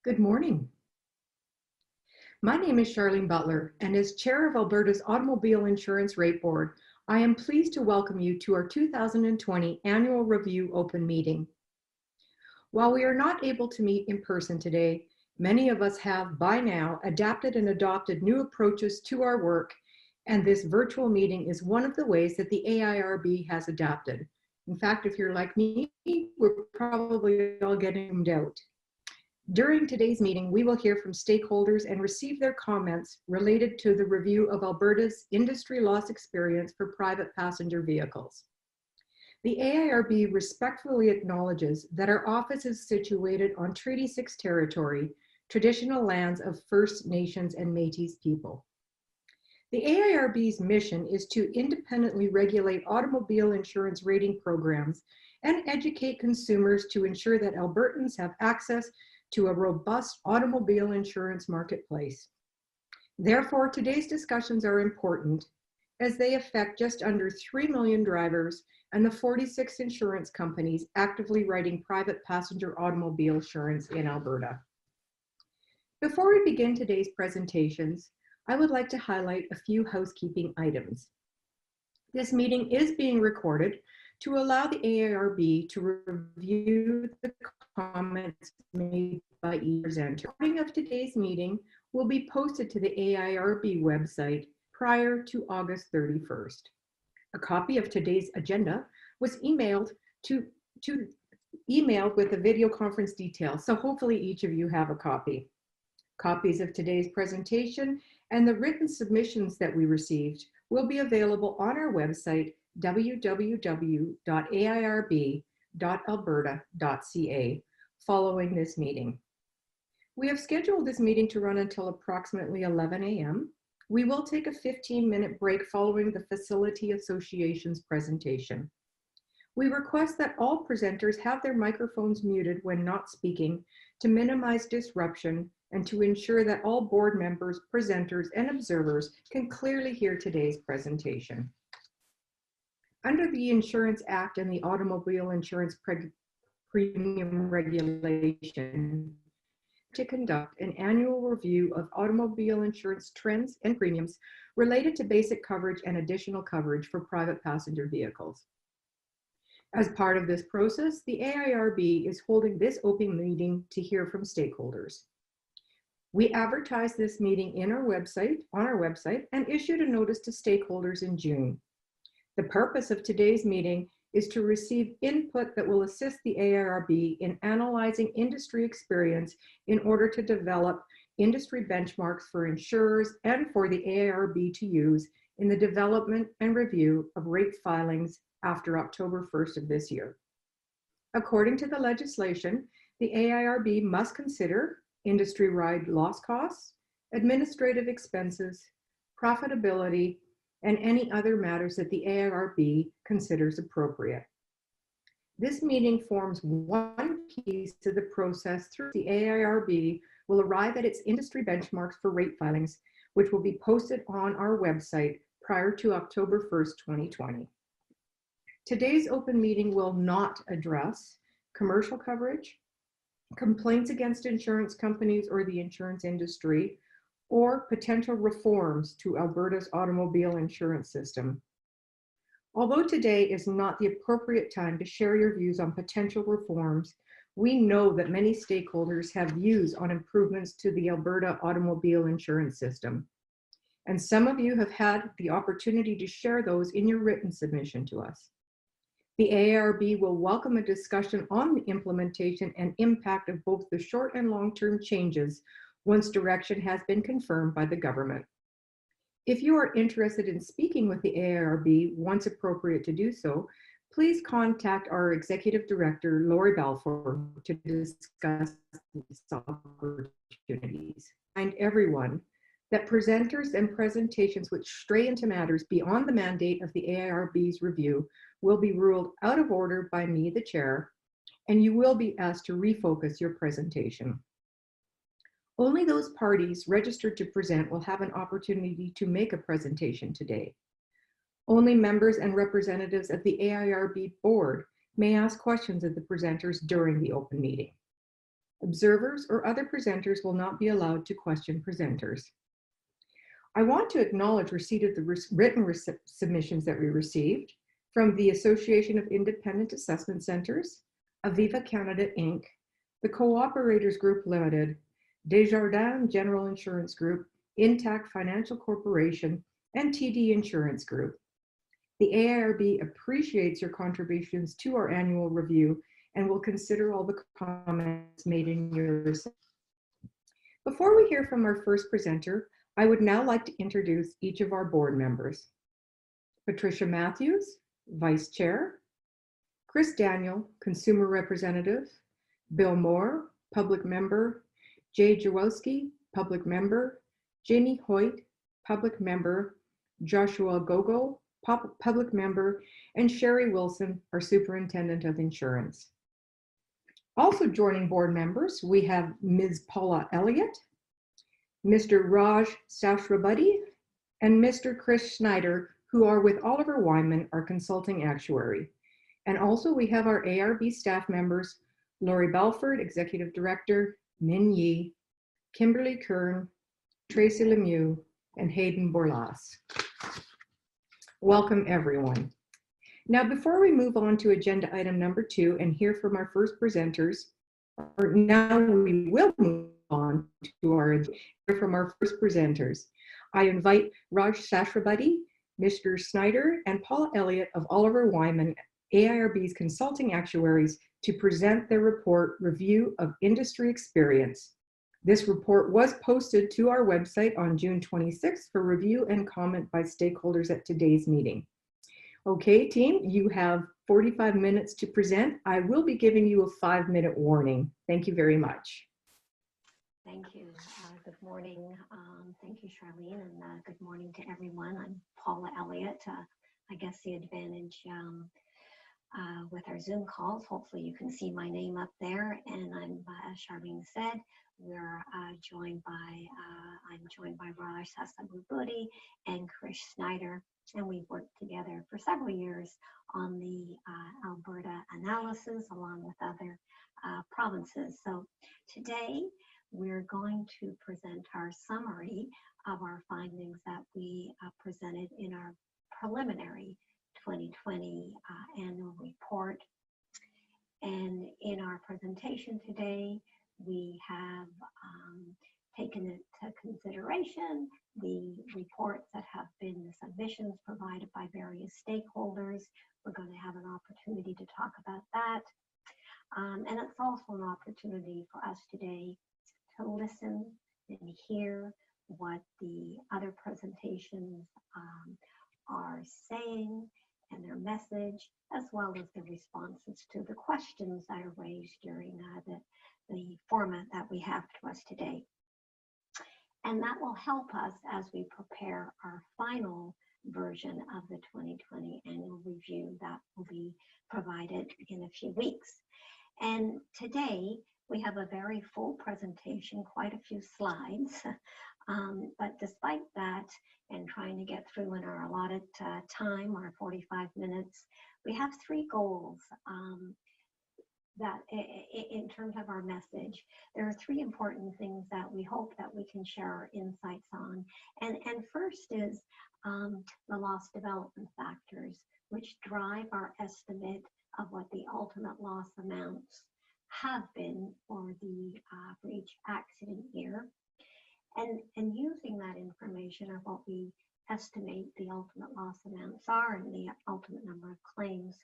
Good morning. My name is Charlene Butler, and as Chair of Alberta's Automobile Insurance Rate Board, I am pleased to welcome you to our 2020 Annual Review Open Meeting. While we are not able to meet in person today, many of us have by now adapted and adopted new approaches to our work, and this virtual meeting is one of the ways that the AIRB has adapted. In fact, if you're like me, we're probably all getting zoomed out. During today's meeting, we will hear from stakeholders and receive their comments related to the review of Alberta's industry loss experience for private passenger vehicles. The AIRB respectfully acknowledges that our office is situated on Treaty 6 territory, traditional lands of First Nations and Métis people. The AIRB's mission is to independently regulate automobile insurance rating programs and educate consumers to ensure that Albertans have access to a robust automobile insurance marketplace. Therefore, today's discussions are important as they affect just under 3 million drivers and the 46 insurance companies actively writing private passenger automobile insurance in Alberta. Before we begin today's presentations, I would like to highlight a few housekeeping items. This meeting is being recorded to allow the AIRB to review the comments made by each presenter. The recording of today's meeting will be posted to the AIRB website prior to August 31st. A copy of today's agenda was emailed with the video conference details, so hopefully each of you have a copy. Copies of today's presentation and the written submissions that we received will be available on our website, www.airb.alberta.ca, following this meeting. We have scheduled this meeting to run until approximately 11 a.m. We will take a 15-minute break following the Facility Association's presentation. We request that all presenters have their microphones muted when not speaking to minimize disruption and to ensure that all board members, presenters, and observers can clearly hear today's presentation. Under the Insurance Act and the Automobile Insurance Premium Regulation, to conduct an annual review of automobile insurance trends and premiums related to basic coverage and additional coverage for private passenger vehicles. As part of this process, the AIRB is holding this open meeting to hear from stakeholders. We advertised this meeting on our website, and issued a notice to stakeholders in June. The purpose of today's meeting is to receive input that will assist the AIRB in analyzing industry experience in order to develop industry benchmarks for insurers and for the AIRB to use in the development and review of rate filings after October 1st of this year. According to the legislation, the AIRB must consider industry-wide loss costs, administrative expenses, profitability, and any other matters that the AIRB considers appropriate. This meeting forms one piece to the process through the AIRB will arrive at its industry benchmarks for rate filings, which will be posted on our website prior to October 1st, 2020. Today's open meeting will not address commercial coverage, complaints against insurance companies or the insurance industry, or potential reforms to Alberta's automobile insurance system. Although today is not the appropriate time to share your views on potential reforms, we know that many stakeholders have views on improvements to the Alberta automobile insurance system. And some of you have had the opportunity to share those in your written submission to us. The AIRB will welcome a discussion on the implementation and impact of both the short and long-term changes once direction has been confirmed by the government. If you are interested in speaking with the AIRB once appropriate to do so, please contact our Executive Director, Lori Balfour, to discuss these opportunities. Remind everyone that presenters and presentations which stray into matters beyond the mandate of the AIRB's review will be ruled out of order by me, the chair, and you will be asked to refocus your presentation. Only those parties registered to present will have an opportunity to make a presentation today. Only members and representatives of the AIRB board may ask questions of the presenters during the open meeting. Observers or other presenters will not be allowed to question presenters. I want to acknowledge receipt of the written submissions that we received from the Association of Independent Assessment Centers, Aviva Canada Inc., the Cooperators Group Limited, Desjardins General Insurance Group, Intact Financial Corporation, and TD Insurance Group. The AIRB appreciates your contributions to our annual review and will consider all the comments made in yours. Before we hear from our first presenter, I would now like to introduce each of our board members. Patricia Matthews, Vice Chair, Chris Daniel, Consumer Representative, Bill Moore, Public Member, Jay Jawowski, Public Member, Jamie Hoyt, Public Member, Joshua Gogo, Public Member, and Sherry Wilson, our Superintendent of Insurance. Also joining board members, we have Ms. Paula Elliott, Mr. Raj Sashrabadi, and Mr. Chris Schneider, who are with Oliver Wyman, our consulting actuary. And also we have our AIRB staff members, Lori Belford, Executive Director, Min Yi, Kimberly Kern, Tracy Lemieux, and Hayden Borlas. Welcome everyone. Now, before we move on to agenda item number 2 and hear from our first presenters, now we will move on to hear from our first presenters. I invite Raj Sashrabadi, Mr. Snyder, and Paula Elliott of Oliver Wyman, AIRB's consulting actuaries, to present their report, Review of Industry Experience. This report was posted to our website on June 26th for review and comment by stakeholders at today's meeting. Okay, team, you have 45 minutes to present. I will be giving you a 5-minute warning. Thank you very much. Thank you. Good morning. Thank you, Charlene, and good morning to everyone. I'm Paula Elliott. I guess the advantage with our Zoom calls, hopefully you can see my name up there. And I'm, as Charlene said, we're joined by Raj Sasabudi and Chris Schneider, and we've worked together for several years on the Alberta analysis along with other provinces. So today we're going to present our summary of our findings that we presented in our preliminary 2020 annual report. And in our presentation today, we have taken into consideration the reports that have been the submissions provided by various stakeholders. We're going to have an opportunity to talk about that. And it's also an opportunity for us today to listen and hear what the other presentations are saying and their message, as well as the responses to the questions that are raised during the format that we have to us today. And that will help us as we prepare our final version of the 2020 annual review that will be provided in a few weeks. And today we have a very full presentation, quite a few slides. But despite that, and trying to get through in our allotted time, our 45 minutes, we have 3 goals that in terms of our message. There are 3 important things that we hope that we can share our insights on. And first is the loss development factors, which drive our estimate of what the ultimate loss amounts have been for each accident year. And using that information of what we estimate the ultimate loss amounts are and the ultimate number of claims,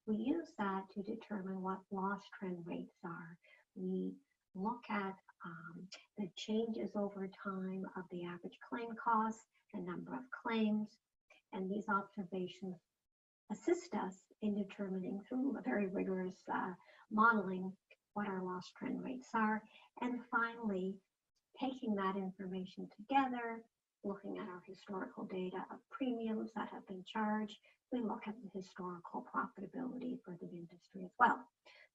we use that to determine what loss trend rates are. We look at the changes over time of the average claim cost, the number of claims, and these observations assist us in determining through a very rigorous modeling what our loss trend rates are. And finally, taking that information together, looking at our historical data of premiums that have been charged, we look at the historical profitability for the industry as well.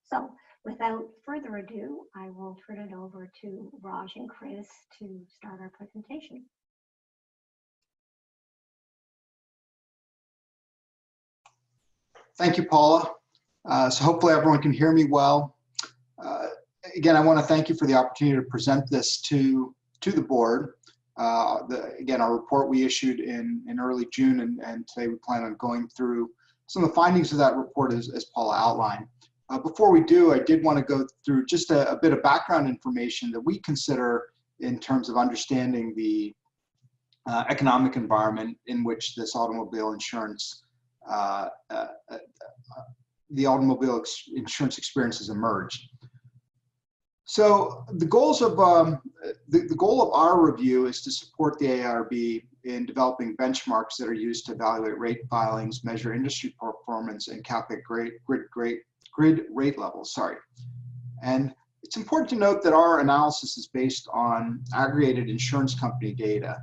So without further ado, I will turn it over to Raj and Chris to start our presentation. Thank you, Paula. So hopefully everyone can hear me well. again, I want to thank you for the opportunity to present this to the board. Again, our report we issued in early June, and today we plan on going through some of the findings of that report as Paula outlined. Before we do, I did want to go through just a bit of background information that we consider in terms of understanding the economic environment in which this automobile insurance, insurance experience has emerged. So the goals of the goal of our review is to support the AIRB in developing benchmarks that are used to evaluate rate filings, measure industry performance, and calculate grid rate levels. And it's important to note that our analysis is based on aggregated insurance company data,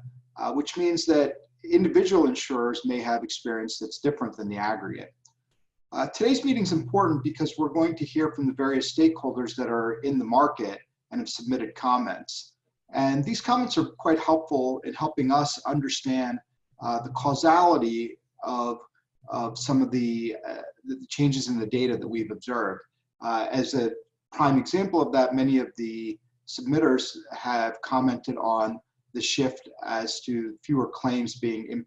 which means that individual insurers may have experience that's different than the aggregate. Today's meeting is important because we're going to hear from the various stakeholders that are in the market and have submitted comments. And these comments are quite helpful in helping us understand the causality of some of the changes in the data that we've observed. As a prime example of that, many of the submitters have commented on the shift as to fewer claims being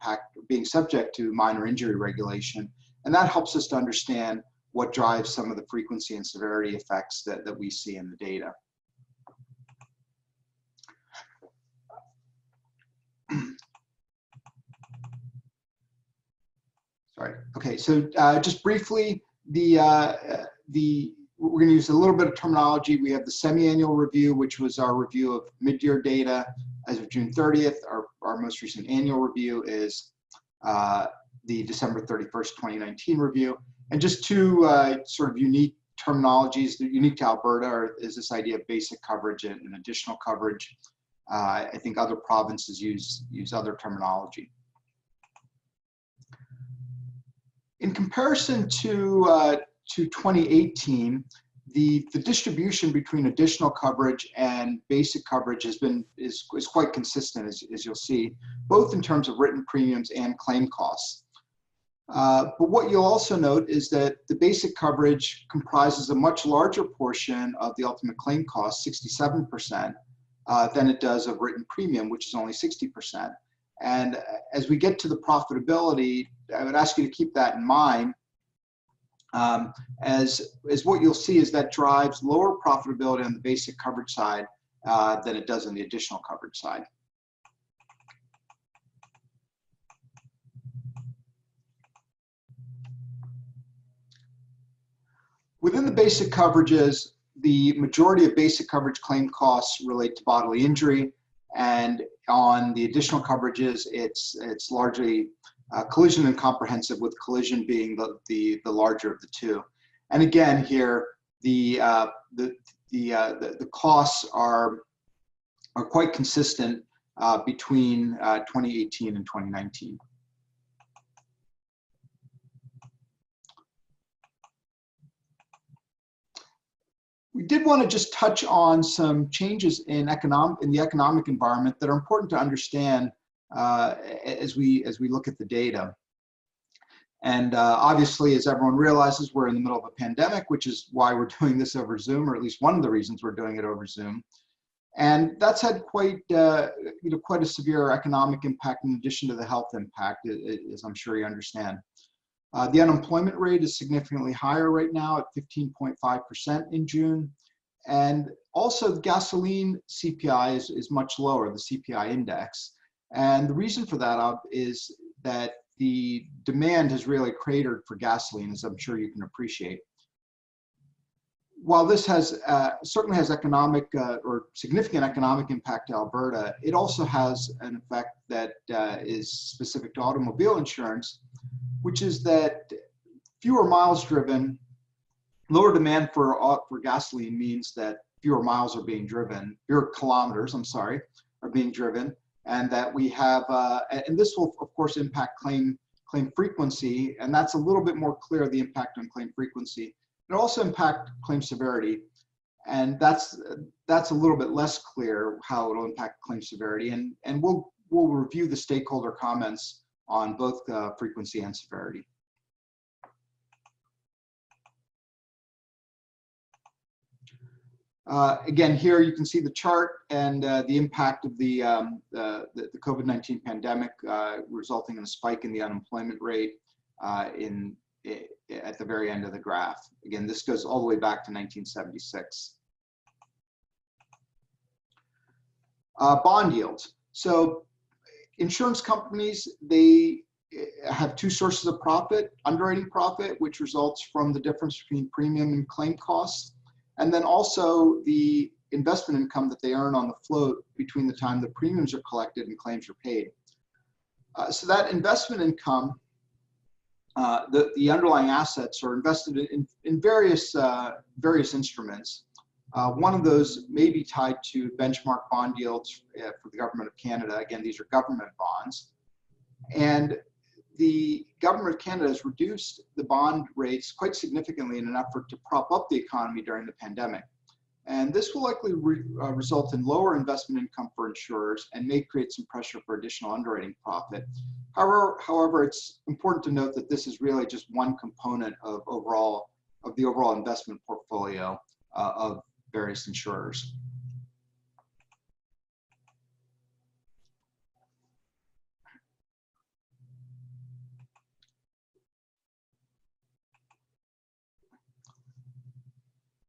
subject to minor injury regulation. And that helps us to understand what drives some of the frequency and severity effects that we see in the data. Sorry. Okay, so just briefly, we're going to use a little bit of terminology. We have the semi-annual review, which was our review of mid-year data as of June 30th. Our most recent annual review is the December 31st, 2019 review. And just two sort of unique terminologies that are unique to Alberta is this idea of basic coverage and additional coverage. I think other provinces use other terminology. In comparison to 2018, the distribution between additional coverage and basic coverage is quite consistent, as you'll see, both in terms of written premiums and claim costs. But what you'll also note is that the basic coverage comprises a much larger portion of the ultimate claim cost, 67%, than it does of written premium, which is only 60%. And as we get to the profitability, I would ask you to keep that in mind. As what you'll see is that drives lower profitability on the basic coverage side than it does on the additional coverage side. Within the basic coverages, the majority of basic coverage claim costs relate to bodily injury, and on the additional coverages, it's largely collision and comprehensive, with collision being the larger of the two. And again, here the costs are quite consistent between 2018 and 2019. We did want to just touch on some changes in the economic environment that are important to understand as we look at the data. And obviously, as everyone realizes, we're in the middle of a pandemic, which is why we're doing this over Zoom, or at least one of the reasons we're doing it over Zoom. And that's had quite a severe economic impact in addition to the health impact, as I'm sure you understand. The unemployment rate is significantly higher right now at 15.5% in June. And also the gasoline CPI is much lower, the CPI index. And the reason for that is that the demand has really cratered for gasoline, as I'm sure you can appreciate. While this certainly has economic or significant economic impact to Alberta, it also has an effect that is specific to automobile insurance, which is that fewer miles driven, lower demand for gasoline means that fewer miles are being driven, fewer kilometers, are being driven, and that we have, and this will of course impact claim frequency, and that's a little bit more clear, the impact on claim frequency. It'll also impact claim severity, and that's a little bit less clear how it'll impact claim severity, and we'll review the stakeholder comments on both frequency and severity. Again, here you can see the chart and the impact of the COVID-19 pandemic resulting in a spike in the unemployment rate at the very end of the graph. Again, this goes all the way back to 1976. Bond yields. So insurance companies, they have two sources of profit: underwriting profit, which results from the difference between premium and claim costs, and then also the investment income that they earn on the float between the time the premiums are collected and claims are paid. So that investment income, the underlying assets are invested in various instruments. One of those may be tied to benchmark bond yields for the Government of Canada. Again, these are government bonds. And the Government of Canada has reduced the bond rates quite significantly in an effort to prop up the economy during the pandemic. And this will likely result in lower investment income for insurers and may create some pressure for additional underwriting profit. However, it's important to note that this is really just one component of the overall investment portfolio of various insurers.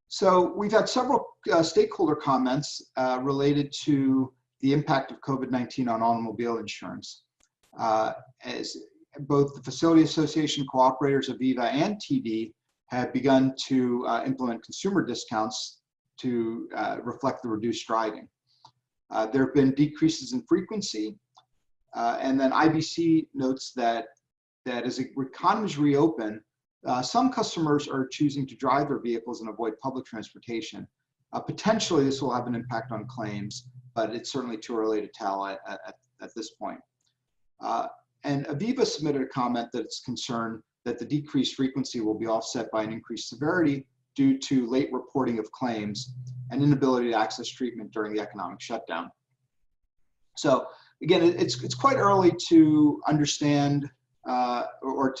So we've had several stakeholder comments related to the impact of COVID-19 on automobile insurance. As both the Facility Association Cooperators, Aviva, and TD have begun to implement consumer discounts to reflect the reduced driving. There have been decreases in frequency, and then IBC notes that as economies reopen, some customers are choosing to drive their vehicles and avoid public transportation. Potentially, this will have an impact on claims, but it's certainly too early to tell at this point. And Aviva submitted a comment that it's concerned that the decreased frequency will be offset by an increased severity due to late reporting of claims and inability to access treatment during the economic shutdown. So again, it's quite early to understand or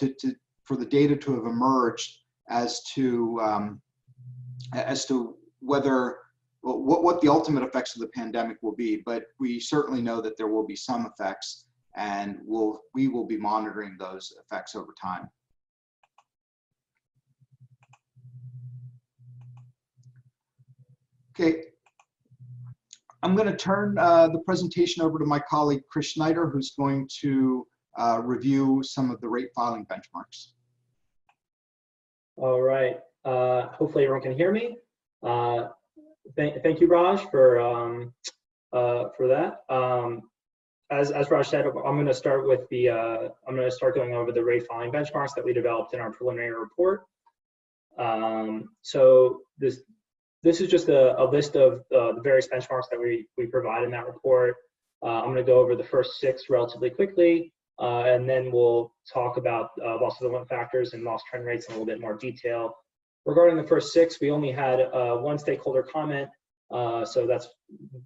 for the data to have emerged as to whether what the ultimate effects of the pandemic will be, but we certainly know that there will be some effects, and we will be monitoring those effects over time. Okay, I'm going to turn the presentation over to my colleague Chris Schneider, who's going to review some of the rate filing benchmarks. All right. Hopefully everyone can hear me. Thank you, Raj, for that. As Raj said, I'm going to start with going over the rate filing benchmarks that we developed in our preliminary report. So this is just a list of the various benchmarks that we provide in that report. I'm going to go over the first 6 relatively quickly. And then we'll talk about loss settlement factors and loss trend rates in a little bit more detail. Regarding the first 6, we only had one stakeholder comment, so that's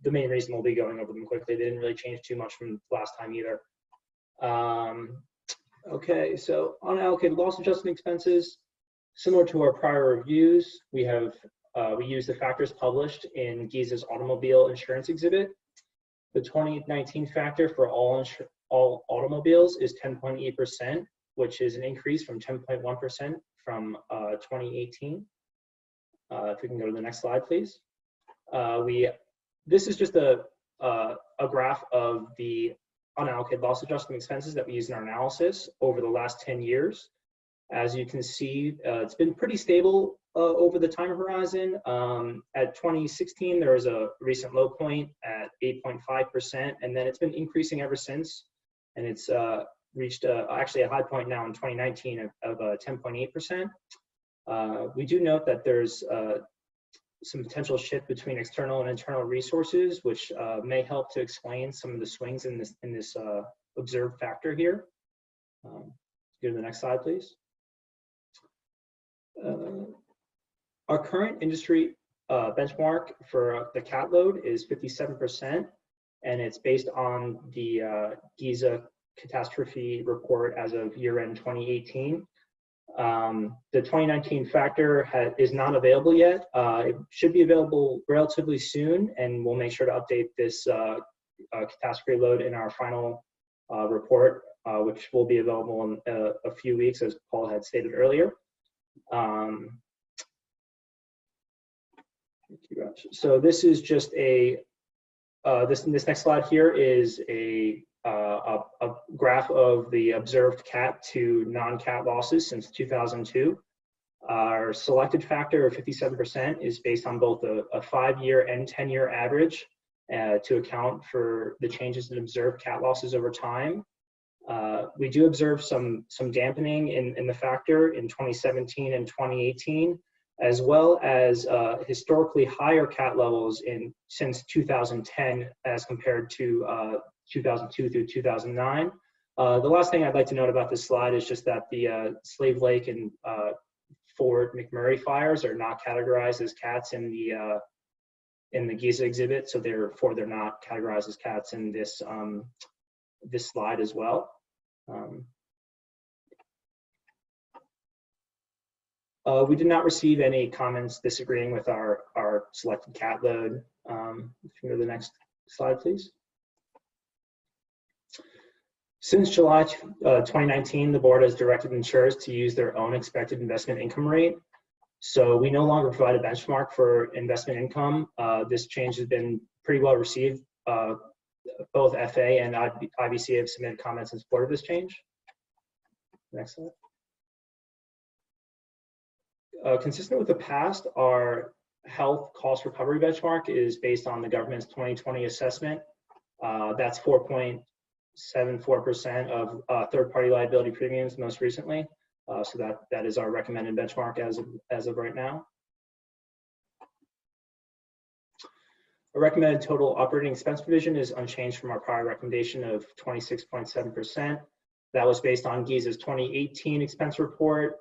the main reason we'll be going over them quickly. They didn't really change too much from last time either. Okay, so unallocated loss adjustment expenses, similar to our prior reviews, we use the factors published in Giza's automobile insurance exhibit. The 2019 factor for all automobiles is 10.8%, which is an increase from 10.1% from 2018. If we can go to the next slide, please. This is just a graph of the unallocated loss adjustment expenses that we use in our analysis over the last 10 years. As you can see, it's been pretty stable over the time horizon. At 2016, there was a recent low point at 8.5%, and then it's been increasing ever since. And it's reached actually a high point now in 2019 of 10.8%. We do note that there's some potential shift between external and internal resources, which may help to explain some of the swings in this observed factor here. Go to the next slide, please. Our current industry benchmark for the cat load is 57%, and it's based on the Giza catastrophe report as of year-end 2018. The 2019 factor is not available yet. It should be available relatively soon, and we'll make sure to update this catastrophe load in our final report, which will be available in a few weeks, as Paul had stated earlier. So this is just this next slide here is a graph of the observed cat to non-cat losses since 2002. Our selected factor of 57% is based on both a 5-year and 10-year average to account for the changes in observed cat losses over time. We do observe some dampening in the factor in 2017 and 2018, as well as historically higher cat levels since 2010 as compared to 2002 through 2009. The last thing I'd like to note about this slide is just that the Slave Lake and Fort McMurray fires are not categorized as cats in the Giza exhibit, so therefore they're not categorized as cats in this this slide as well. We did not receive any comments disagreeing with our selected cat load. If you go to the next slide, please. Since July 2019, the board has directed insurers to use their own expected investment income rate. So we no longer provide a benchmark for investment income. This change has been pretty well received. Both FA and IBC have submitted comments in support of this change. Next slide. Consistent with the past, our health cost recovery benchmark is based on the government's 2020 assessment. That's 4.74% of third-party liability premiums most recently. So that is our recommended benchmark as of right now. Our recommended total operating expense provision is unchanged from our prior recommendation of 26.7%. That was based on Giza's 2018 expense report.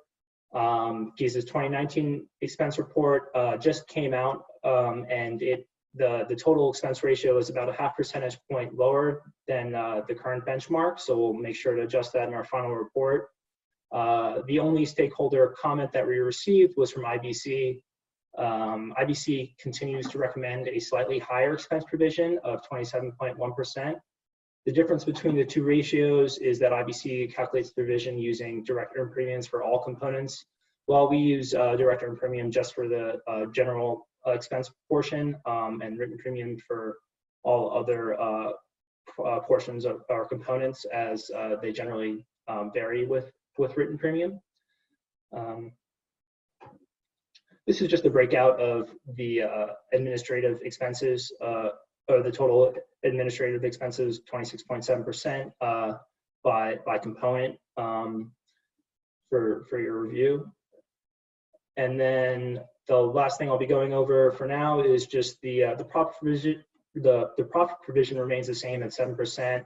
Giza's 2019 expense report just came out, and the total expense ratio is about a 0.5 percentage point lower than the current benchmark. So we'll make sure to adjust that in our final report. The only stakeholder comment that we received was from IBC. IBC continues to recommend a slightly higher expense provision of 27.1%. The difference between the two ratios is that IBC calculates the provision using direct earned premiums for all components, while we use direct earned premium just for the general expense portion and written premium for all other portions of our components, as they generally vary with written premium. This is just a breakout of the administrative expenses, or the total administrative expenses, 26.7% by component for your review. And then the last thing I'll be going over for now is just the profit provision. The profit provision remains the same at 7%.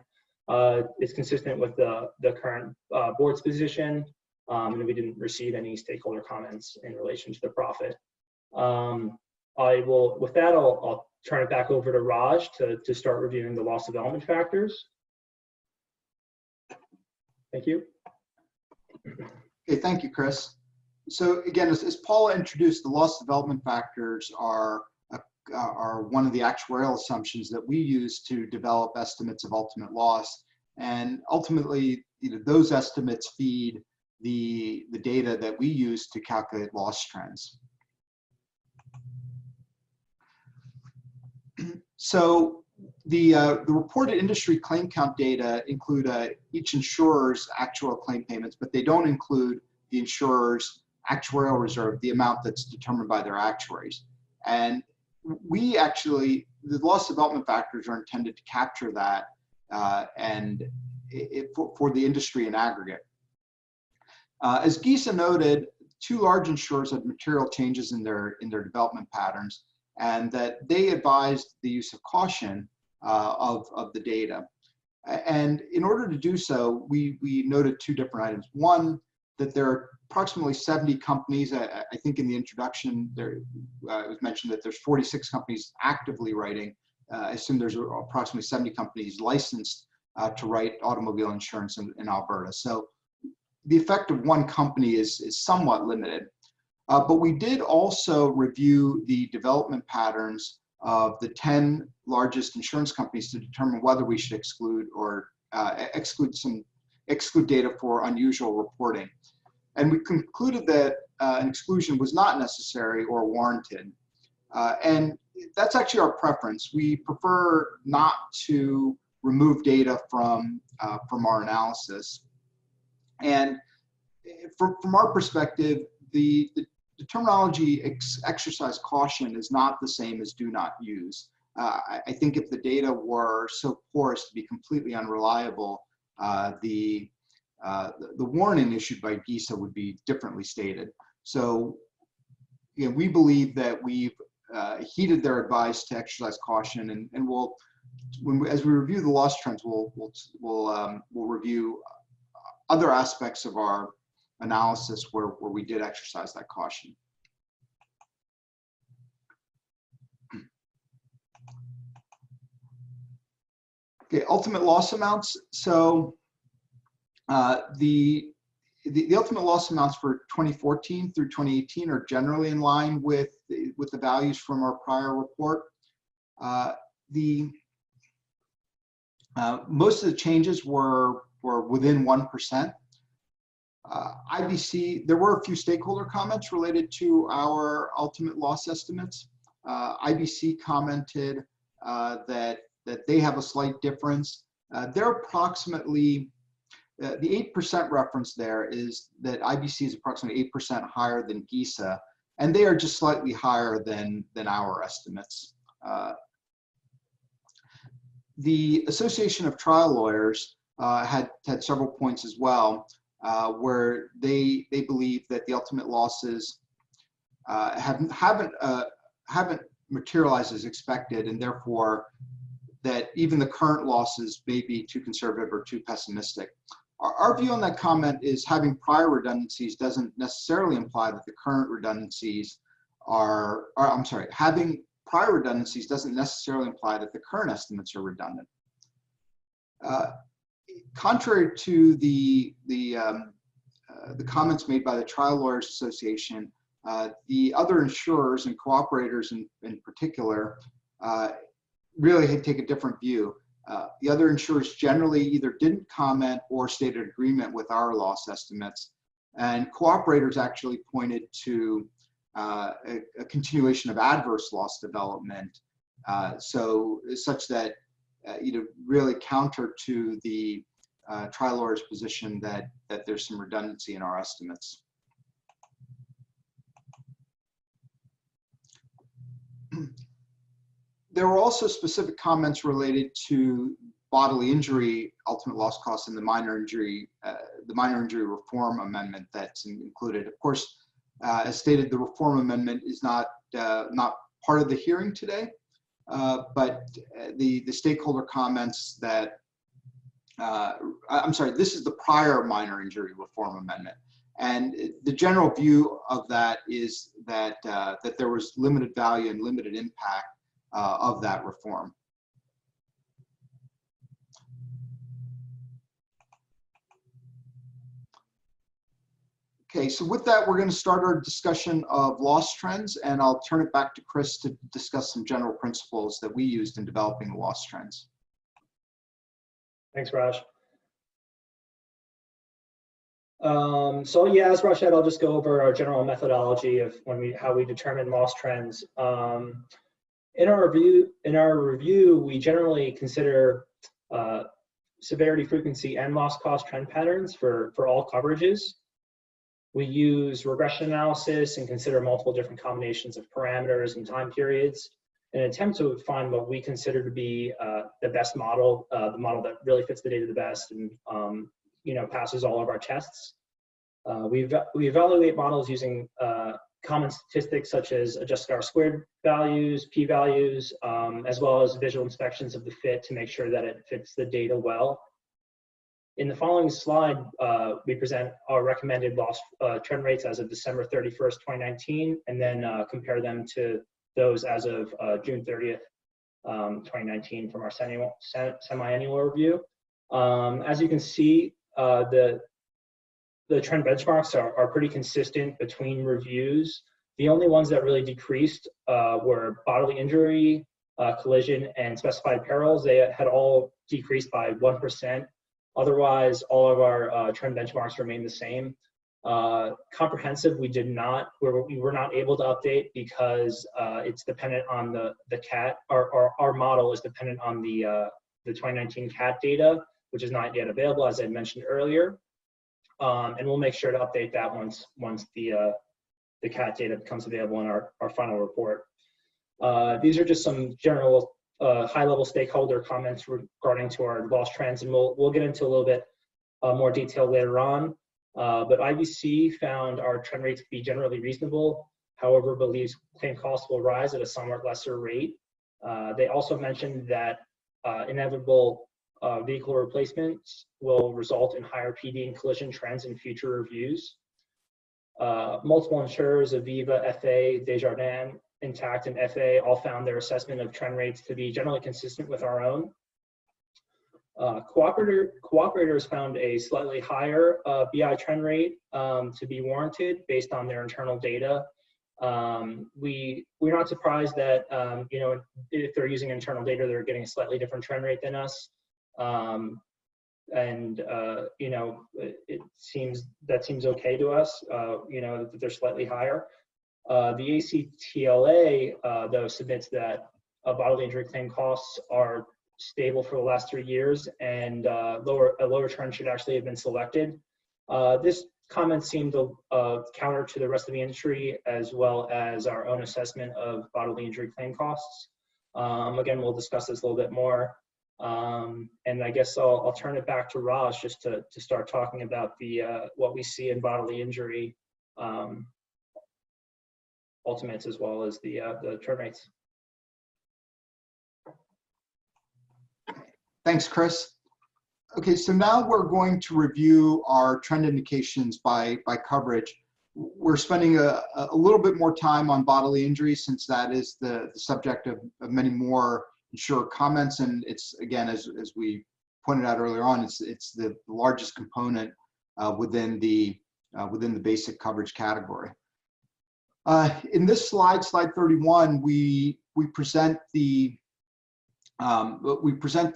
It's consistent with the current board's position, and we didn't receive any stakeholder comments in relation to the profit. With that, I'll turn it back over to Raj to start reviewing the loss development factors. Thank you. Okay, thank you, Chris. So again, as Paula introduced, the loss development factors are one of the actuarial assumptions that we use to develop estimates of ultimate loss. And ultimately, those estimates feed the data that we use to calculate loss trends. So the reported industry claim count data include each insurer's actual claim payments, but they don't include the insurer's actuarial reserve, the amount that's determined by their actuaries. And we actually, the loss development factors are intended to capture that for the industry in aggregate. As Giza noted, 2 large insurers had material changes in their development patterns, and that they advised the use of caution of the data. And in order to do so, we noted 2 different items. One, that there are approximately 70 companies. I think in the introduction there it was mentioned that there's 46 companies actively writing. I assume there's approximately 70 companies licensed to write automobile insurance in Alberta. So the effect of one company is somewhat limited. But we did also review the development patterns of the 10 largest insurance companies to determine whether we should exclude or exclude data for unusual reporting. And we concluded that an exclusion was not necessary or warranted. And that's actually our preference. We prefer not to remove data from our analysis. And from our perspective, the terminology exercise caution is not the same as do not use. I think if the data were so poor as to be completely unreliable, the warning issued by GISA would be differently stated. So, you know, we believe that we've heeded their advice to exercise caution, and we'll, as we review the loss trends, we'll review other aspects of our analysis where we did exercise that caution. Okay, ultimate loss amounts. So the ultimate loss amounts for 2014 through 2018 are generally in line with the values from our prior report. Most of the changes were within 1%. IBC, there were a few stakeholder comments related to our ultimate loss estimates. IBC commented that they have a slight difference. They're approximately, the 8% reference there is that IBC is approximately 8% higher than GISA, and they are just slightly higher than our estimates. The Association of Trial Lawyers had several points as well, where they believe that the ultimate losses haven't materialized as expected, and therefore that even the current losses may be too conservative or too pessimistic. Our view on that comment is having prior redundancies doesn't necessarily imply that the current redundancies are, or I'm sorry, having prior redundancies doesn't necessarily imply that the current estimates are redundant. Contrary to the comments made by the Trial Lawyers Association, the other insurers and cooperators in particular really take a different view. The other insurers generally either didn't comment or stated agreement with our loss estimates, and cooperators actually pointed to a continuation of adverse loss development, such that really counter to the trial lawyer's position that there's some redundancy in our estimates. There were also specific comments related to bodily injury ultimate loss costs in the minor injury reform amendment that's included. Of course, as stated, the reform amendment is not part of the hearing today, but the stakeholder comments that I'm sorry, this is the prior minor injury reform amendment, and the general view of that is that that there was limited value and limited impact of that reform. Okay, so with that, we're going to start our discussion of loss trends, and I'll turn it back to Chris to discuss some general principles that we used in developing the loss trends. Thanks, Raj. So yeah, as Raj said, I'll just go over our general methodology of how we determine loss trends. In our review, we generally consider severity, frequency, and loss cost trend patterns for all coverages. We use regression analysis and consider multiple different combinations of parameters and time periods in an attempt to find what we consider to be the best model, the model that really fits the data the best and passes all of our tests. We evaluate models using common statistics such as adjusted R-squared values, p-values, as well as visual inspections of the fit to make sure that it fits the data well. In the following slide, we present our recommended loss trend rates as of December 31st, 2019, and then compare them to those as of June 30th, 2019 from our semi-annual review. As you can see, the the trend benchmarks are pretty consistent between reviews. The only ones that really decreased were bodily injury, collision, and specified perils. They had all decreased by 1%. Otherwise, all of our trend benchmarks remain the same. Comprehensive, we were not able to update because it's dependent on the CAT. Our model is dependent on the 2019 CAT data, which is not yet available, as I mentioned earlier. And we'll make sure to update that once the CAT data becomes available in our final report. These are just some general high-level stakeholder comments regarding to our loss trends, and we'll get into a little bit more detail later on. But IBC found our trend rate to be generally reasonable, however, believes claim costs will rise at a somewhat lesser rate. They also mentioned that inevitable vehicle replacements will result in higher PD and collision trends in future reviews. Multiple insurers, Aviva, FA, Desjardins, Intact, and FA all found their assessment of trend rates to be generally consistent with our own. Cooperators found a slightly higher BI trend rate to be warranted based on their internal data. We're not surprised that if they're using internal data, they're getting a slightly different trend rate than us. It seems okay to us. That they're slightly higher. The ACTLA though submits that bodily injury claim costs are stable for the last 3 years, and a lower trend should actually have been selected. This comment seemed counter to the rest of the industry, as well as our own assessment of bodily injury claim costs. Again, we'll discuss this a little bit more. And I guess I'll turn it back to Raj just to start talking about what we see in bodily injury ultimates, as well as the trend rates. Thanks, Chris. Okay, so now we're going to review our trend indications by coverage. We're spending a little bit more time on bodily injury, since that is the subject of many more insurer comments, and it's, again, as we pointed out earlier on, it's the largest component within the basic coverage category. In this slide 31, we present the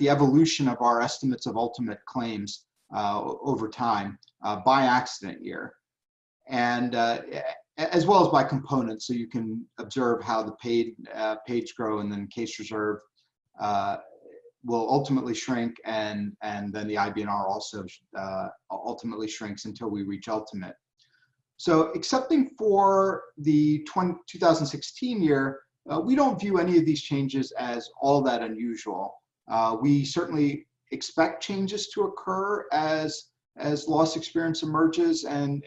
evolution of our estimates of ultimate claims over time by accident year, and as well as by component, so you can observe how the page grow, and then case reserve will ultimately shrink, and then the IBNR also ultimately shrinks until we reach ultimate. So excepting for the 2016 year, we don't view any of these changes as all that unusual. We certainly expect changes to occur as loss experience emerges, and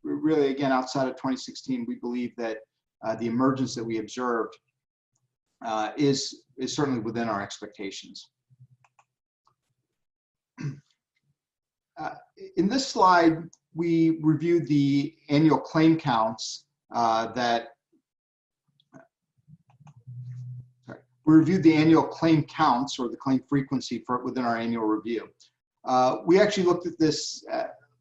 really, again, outside of 2016, we believe that the emergence that we observed is certainly within our expectations. In this slide, we reviewed the annual claim counts we reviewed the annual claim counts, or the claim frequency, within our annual review. We actually looked at this,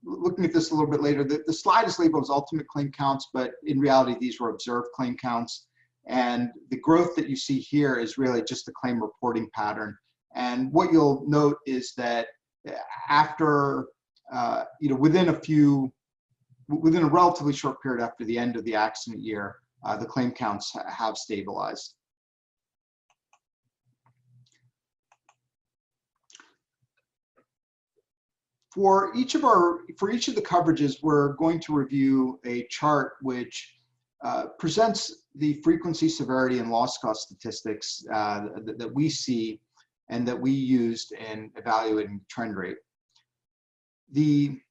looking at this a little bit later. The slide is labeled as ultimate claim counts, but in reality, these were observed claim counts. And the growth that you see here is really just the claim reporting pattern. And what you'll note is that after, within a relatively short period after the end of the accident year, the claim counts have stabilized. For each of the coverages, we're going to review a chart which presents the frequency, severity, and loss cost statistics that we see and that we used in evaluating trend rate. There's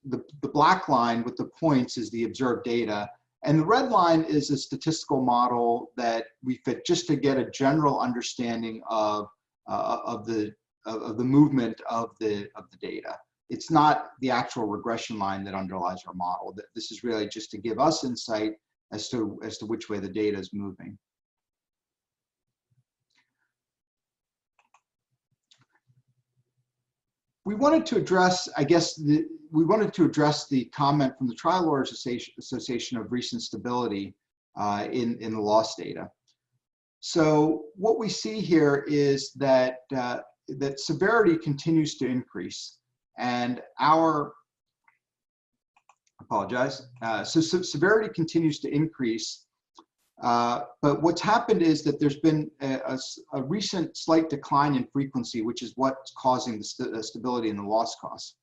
the black line with the points is the observed data, and the red line is a statistical model that we fit just to get a general understanding of the movement of the data. It's not the actual regression line that underlies our model. This is really just to give us insight as to which way the data is moving. we wanted to address, I guess, we wanted to address the comment from the Trial Lawyers Association of recent stability in the loss data. So what we see here is that that severity continues to increase, and severity continues to increase. But what's happened is that there's been a recent slight decline in frequency, which is what's causing the stability in the loss costs.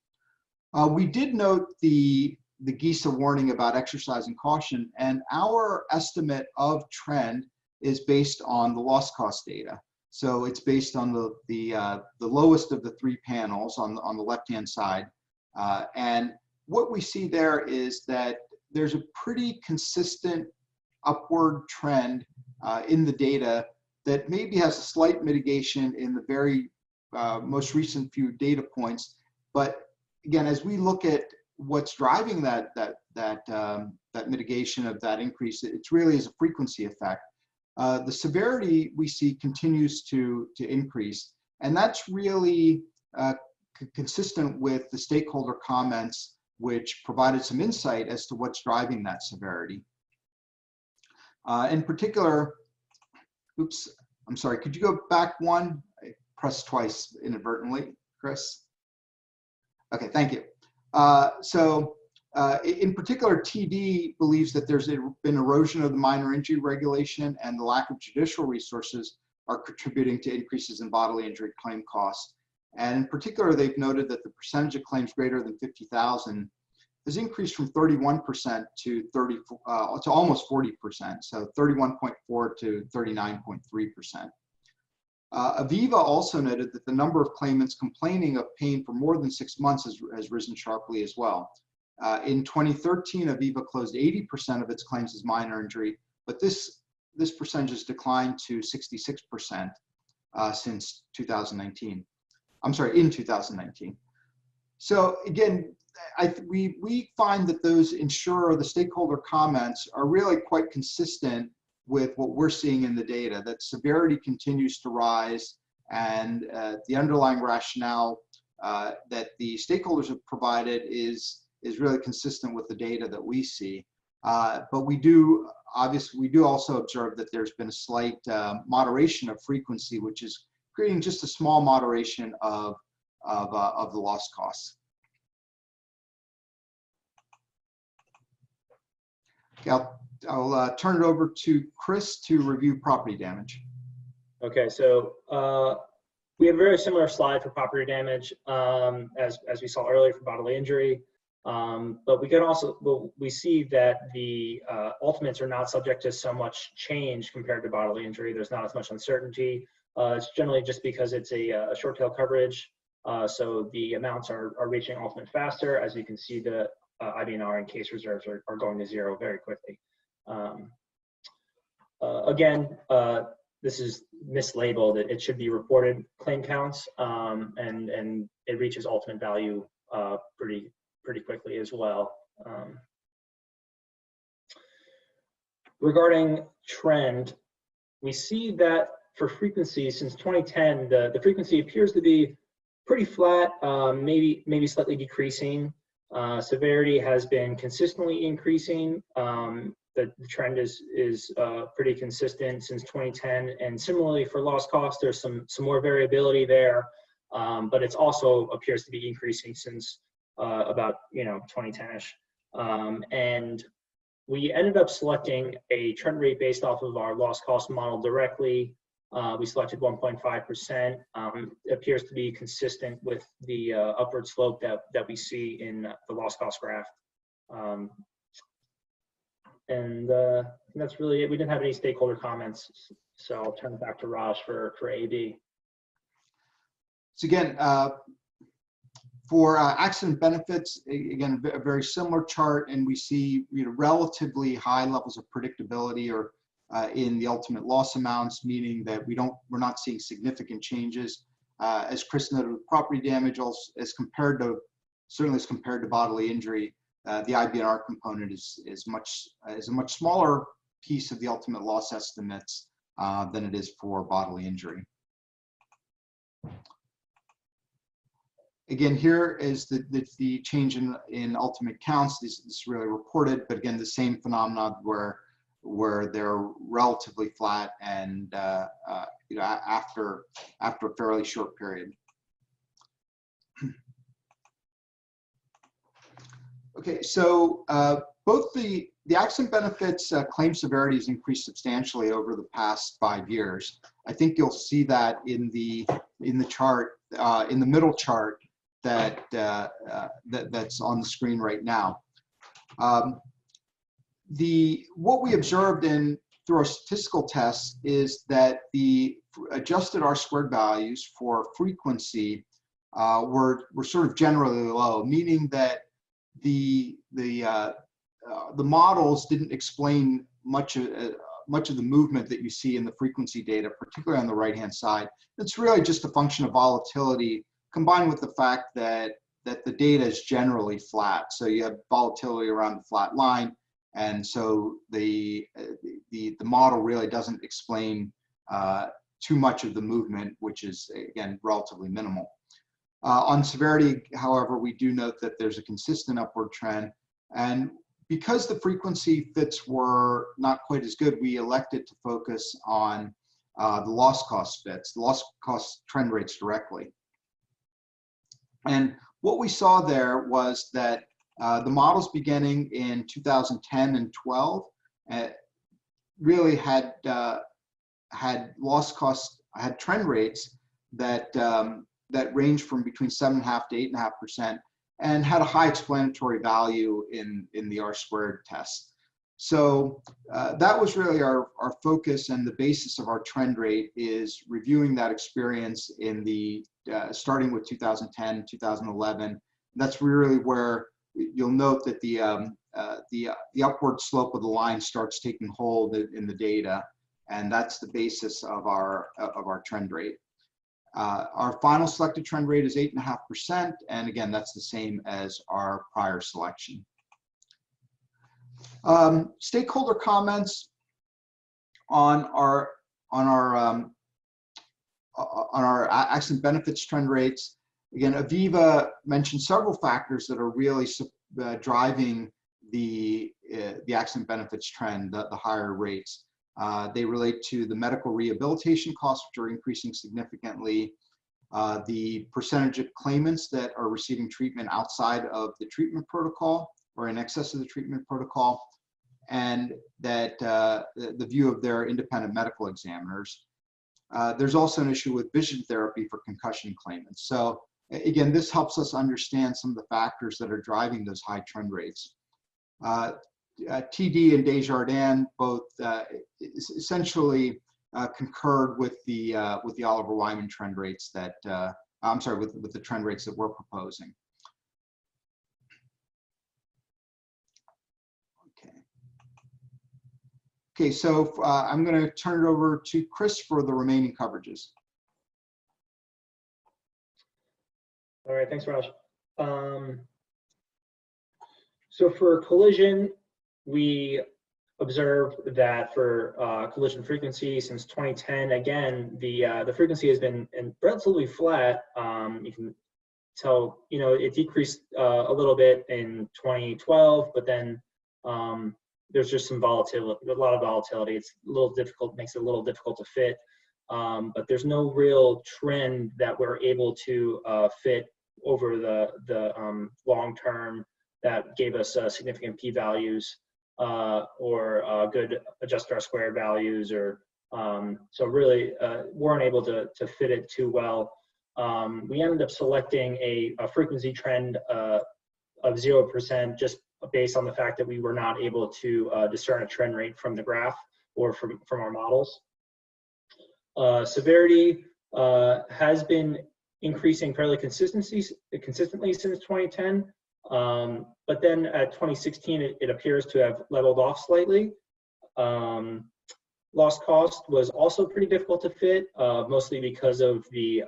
We did note the GISA warning about exercising caution, and our estimate of trend is based on the loss cost data. So it's based on the lowest of the three panels on the left-hand side. And what we see there is that there's a pretty consistent upward trend in the data that maybe has a slight mitigation in the very most recent few data points. But again, as we look at what's driving that mitigation of that increase, it's really is a frequency effect. The severity we see continues to increase, and that's really consistent with the stakeholder comments, which provided some insight as to what's driving that severity. In particular, oops, I'm sorry, could you go back one? I pressed twice inadvertently, Chris. Okay, thank you. In particular, TD believes that there's been erosion of the minor injury regulation, and the lack of judicial resources are contributing to increases in bodily injury claim costs. And in particular, they've noted that the percentage of claims greater than 50,000 has increased from 31% to almost 40%, so 31.4 to 39.3%. Aviva also noted that the number of claimants complaining of pain for more than 6 months has risen sharply as well. In 2013, Aviva closed 80% of its claims as minor injury, but this percentage has declined to 66% since 2019. I'm sorry, in 2019. So again, we find that those the stakeholder comments are really quite consistent with what we're seeing in the data, that severity continues to rise, and the underlying rationale that the stakeholders have provided is really consistent with the data that we see. But we do also observe that there's been a slight moderation of frequency, which is creating just a small moderation of the loss costs. Okay, I'll turn it over to Chris to review property damage. Okay, so we have a very similar slide for property damage as we saw earlier for bodily injury. But we see that the ultimates are not subject to so much change compared to bodily injury. There's not as much uncertainty. It's generally just because it's a short tail coverage. So the amounts are reaching ultimate faster. As you can see, the IBNR and case reserves are going to zero very quickly. Again, this is mislabeled. It should be reported claim counts, and it reaches ultimate value pretty quickly as well. Regarding trend, we see that for frequency since 2010, the frequency appears to be pretty flat, maybe slightly decreasing. Severity has been consistently increasing. The trend is pretty consistent since 2010, and similarly for loss cost, there's some more variability there, but it's also appears to be increasing since about 2010ish. And we ended up selecting a trend rate based off of our loss cost model directly. We selected 1.5%. Appears to be consistent with the upward slope that we see in the loss cost graph. And that's really it. We didn't have any stakeholder comments, so I'll turn it back to Raj for AB. So again, for accident benefits, again, a very similar chart, and we see relatively high levels of predictability or in the ultimate loss amounts, meaning that we're not seeing significant changes. As Chris noted, with property damage, also certainly as compared to bodily injury, the IBNR component is a much smaller piece of the ultimate loss estimates than it is for bodily injury. Again, here is the change in ultimate counts. This is really reported, but again, the same phenomenon where they're relatively flat and you know, after a fairly short period. Okay, so both the accident benefits claim severity has increased substantially over the past 5 years. I think you'll see that in the chart, in the middle chart that's on the screen right now. What we observed through our statistical tests is that the adjusted R-squared values for frequency were sort of generally low, meaning that the models didn't explain much of the movement that you see in the frequency data, particularly on the right-hand side. It's really just a function of volatility combined with the fact that the data is generally flat. So you have volatility around the flat line, and so the model really doesn't explain too much of the movement, which is again relatively minimal. On severity, however, we do note that there's a consistent upward trend, and because the frequency fits were not quite as good, we elected to focus on the loss cost fits, the loss cost trend rates directly. And what we saw there was that the models beginning in 2010 and 12 really had trend rates that that range from between 7.5% to 8.5%, and had a high explanatory value in the R-squared test. So that was really our focus, and the basis of our trend rate is reviewing that experience in the starting with 2010, 2011. That's really where you'll note that the upward slope of the line starts taking hold in the data, and that's the basis of our trend rate. Our final selected trend rate is 8.5%, and again, that's the same as our prior selection. Stakeholder comments on our accident benefits trend rates. Again, Aviva mentioned several factors that are really driving the accident benefits trend, the higher rates. They relate to the medical rehabilitation costs, which are increasing significantly, the percentage of claimants that are receiving treatment outside of the treatment protocol or in excess of the treatment protocol, and that the view of their independent medical examiners. There's also an issue with vision therapy for concussion claimants. So again, this helps us understand some of the factors that are driving those high trend rates. TD and Desjardins both essentially concurred with the Oliver Wyman trend rates that I'm sorry, with the trend rates that we're proposing. Okay, so I'm going to turn it over to Chris for the remaining coverages. All right, thanks, Raj. So for collision, we observed that for collision frequency since 2010, again, the frequency has been relatively flat. You can tell, you know, it decreased a little bit in 2012, but then there's just some volatility, a lot of volatility. It's a little difficult, makes it a little difficult to fit, but there's no real trend that we're able to fit over the long term that gave us significant p-values or good adjusted R-squared values, or so really weren't able to fit it too well. We ended up selecting a frequency trend of 0% just based on the fact that we were not able to discern a trend rate from the graph or from our models. Severity has been increasing fairly consistently since 2010, but then at 2016 it appears to have leveled off slightly. Loss cost was also pretty difficult to fit, mostly because of the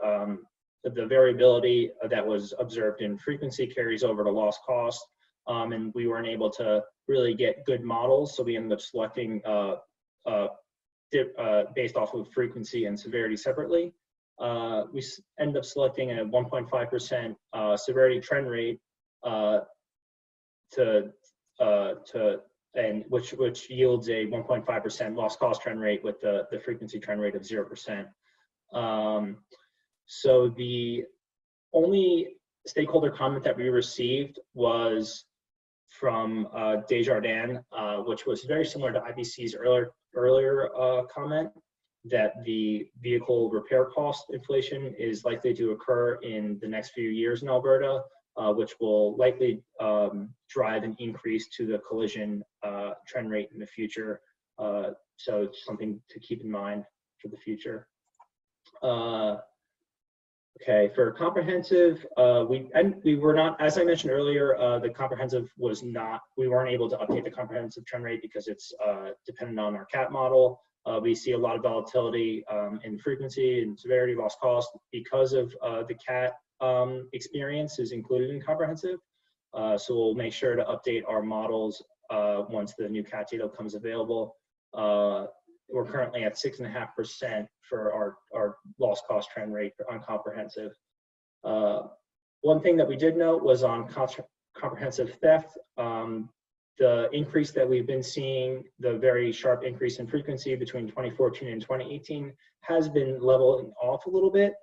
variability that was observed in frequency carries over to loss cost. And we weren't able to really get good models, so we ended up selecting based off of frequency and severity separately. ended up selecting a 1.5% severity trend rate which yields a 1.5% loss cost trend rate with the frequency trend rate of 0%. So the only stakeholder comment that we received was from Desjardins, which was very similar to IBC's earlier comment, that the vehicle repair cost inflation is likely to occur in the next few years in Alberta, which will likely drive an increase to the collision trend rate in the future. So it's something to keep in mind for the future. Okay, for comprehensive, we were not, as I mentioned earlier, the comprehensive was not, we weren't able to update the comprehensive trend rate because it's dependent on our CAT model. We see a lot of volatility in frequency and severity, loss cost, because of the CAT experience is included in comprehensive. So we'll make sure to update our models once the new CAT data comes available. We're currently at 6.5% for our loss cost trend rate on comprehensive. One thing that we did note was on comprehensive theft. The increase that we've been seeing, the very sharp increase in frequency between 2014 and 2018 has been leveling off a little bit.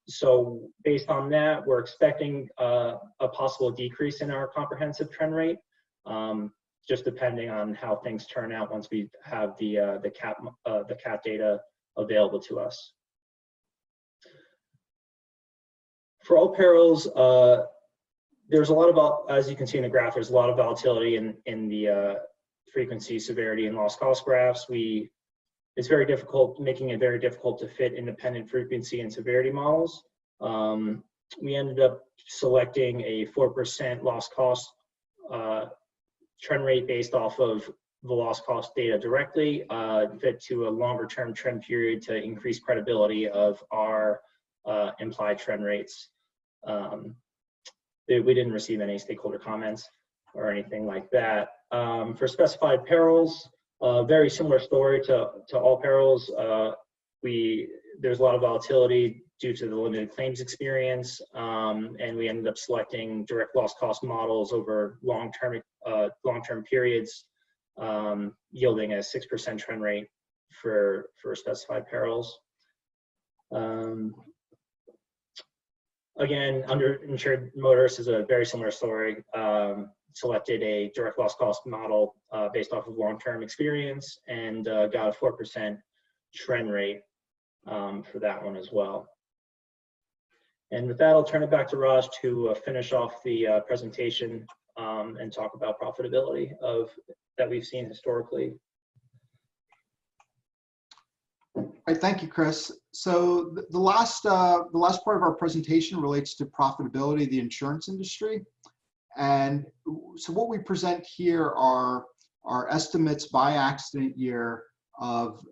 So based on that, we're expecting a possible decrease in our comprehensive trend rate, just depending on how things turn out once we have the CAT data available to us. For all perils, there's a lot of, as you can see in the graph, there's a lot of volatility in the frequency, severity, and loss cost graphs. It's very difficult, making it very difficult to fit independent frequency and severity models. We ended up selecting a 4% loss cost trend rate based off of the loss cost data directly, fit to a longer term trend period to increase credibility of our implied trend rates. We didn't receive any stakeholder comments or anything like that. For specified perils, very similar story to all perils. There's a lot of volatility due to the limited claims experience, and we ended up selecting direct loss cost models over long-term periods, yielding a 6% trend rate for specified perils. Again, underinsured motorists is a very similar story. Selected a direct loss cost model based off of long-term experience and got a 4% trend rate for that one as well. And with that, I'll turn it back to Raj to finish off the presentation and talk about profitability that we've seen historically. All right, thank you, Chris. So the last part of our presentation relates to profitability of the insurance industry. And so what we present here are estimates by accident year of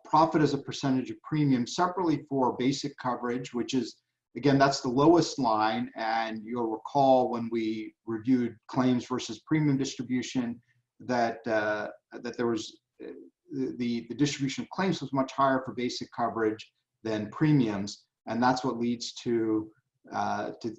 profit as a percentage of premium separately for basic coverage, which is, again, that's the lowest line. And you'll recall when we reviewed claims versus premium distribution that there was the distribution of claims was much higher for basic coverage than premiums, and that's what leads to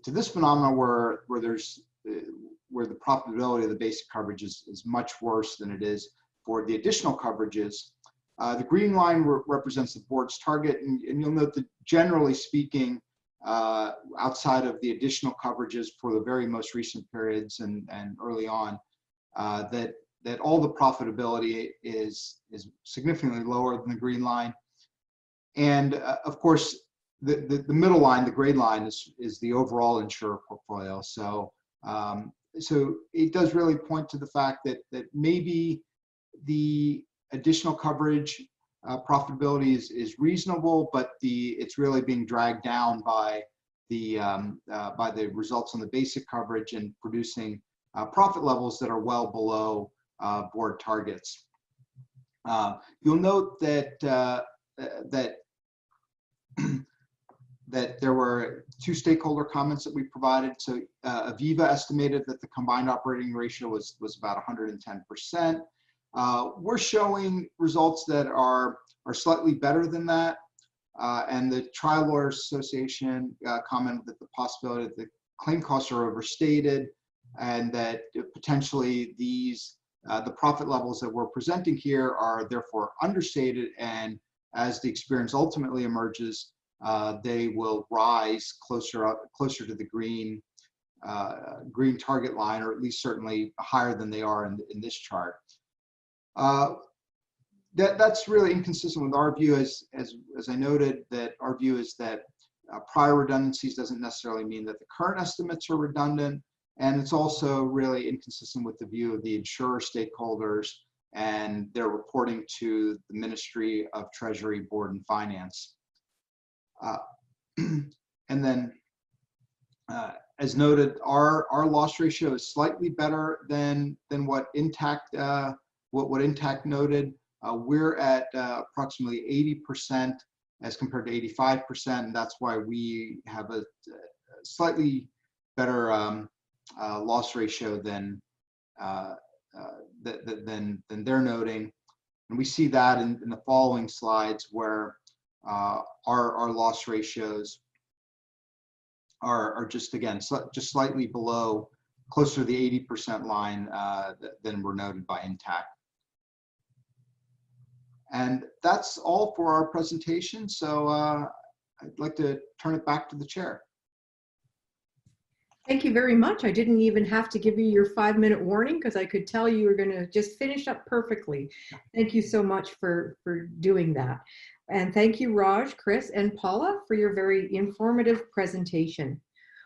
this phenomenon where the profitability of the basic coverage is much worse than it is for the additional coverages. The green line represents the board's target, and you'll note that generally speaking, outside of the additional coverages for the very most recent periods and early on, that all the profitability is significantly lower than the green line. And of course, the middle line, the gray line, is the overall insurer portfolio. So so it does really point to the fact that maybe the additional coverage profitability is reasonable, but it's really being dragged down by the results on the basic coverage and producing profit levels that are well below board targets. You'll note that that there were 2 stakeholder comments that we provided. So Aviva estimated that the combined operating ratio was about 110%. We're showing results that are slightly better than that. And the Trial Lawyers Association commented that the possibility that the claim costs are overstated and that potentially these the profit levels that we're presenting here are therefore understated, and as the experience ultimately emerges, they will rise closer to the green target line, or at least certainly higher than they are in this chart. That's really inconsistent with our view, as I noted, that our view is that prior redundancies doesn't necessarily mean that the current estimates are redundant, and it's also really inconsistent with the view of the insurer stakeholders and their reporting to the Ministry of Treasury, Board, and Finance. And then, as noted, our loss ratio is slightly better than what Intact noted. We're at approximately 80% as compared to 85%, and that's why we have a slightly better loss ratio than they're noting. And we see that in the following slides, where our loss ratios are just, again, just slightly below, closer to the 80% line than were noted by Intact. And that's all for our presentation. So I'd like to turn it back to the chair. Thank you very much. I didn't even have to give you your 5-minute warning because I could tell you were going to just finish up perfectly. Thank you so much for doing that. And thank you, Raj, Chris, and Paula, for your very informative presentation.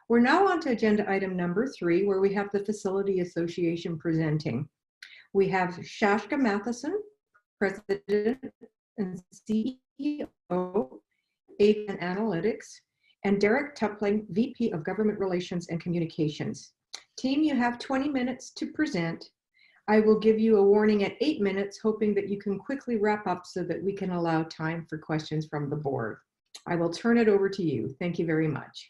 We're now on to agenda item number 3, where we have the Facility Association presenting. We have Shashka Matheson, President and CEO, AIRB Analytics, and Derek Tupling, VP of Government Relations and Communications. Team, you have 20 minutes to present. I will give you a warning at 8 minutes, hoping that you can quickly wrap up so that we can allow time for questions from the board. I will turn it over to you. Thank you very much.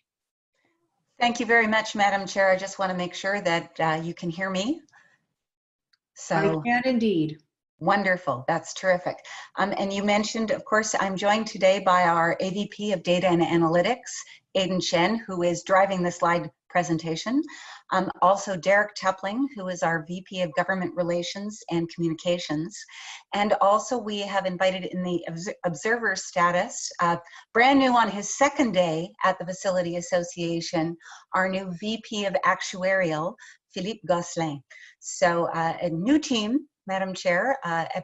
Thank you very much, Madam Chair. I just want to make sure that you can hear me. So, I can indeed. Wonderful. That's terrific. And you mentioned, of course, I'm joined today by our AVP of Data and Analytics, Aidan Shen, who is driving the slide presentation. Also Derek Tupling, who is our VP of Government Relations and Communications. And also we have invited in the observer status, brand new on his second day at the Facility Association, our new VP of Actuarial, Philippe Gosselin. So a new team, Madam Chair,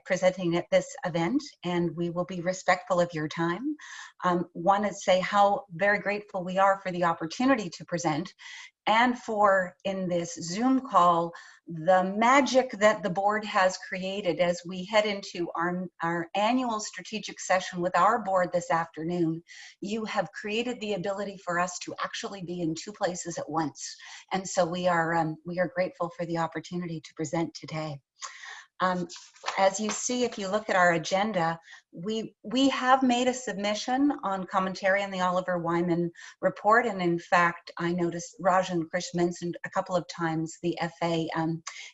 presenting at this event, and we will be respectful of your time. Want to say how very grateful we are for the opportunity to present, and for, in this Zoom call, the magic that the board has created as we head into our annual strategic session with our board this afternoon. You have created the ability for us to actually be in 2 places at once. And so we are grateful for the opportunity to present today. As you see, if you look at our agenda, we have made a submission on commentary on the Oliver Wyman report, and in fact, I noticed Raj and Chris mentioned a couple of times the FA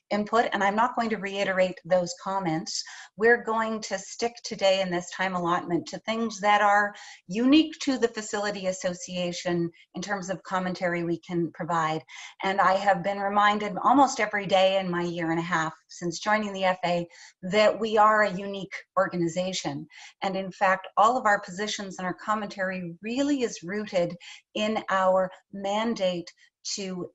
input, and I'm not going to reiterate those comments. We're going to stick today in this time allotment to things that are unique to the Facility Association in terms of commentary we can provide. And I have been reminded almost every day in my 1.5 years since joining the FA that we are a unique organization. And in fact, all of our positions and our commentary really is rooted in our mandate to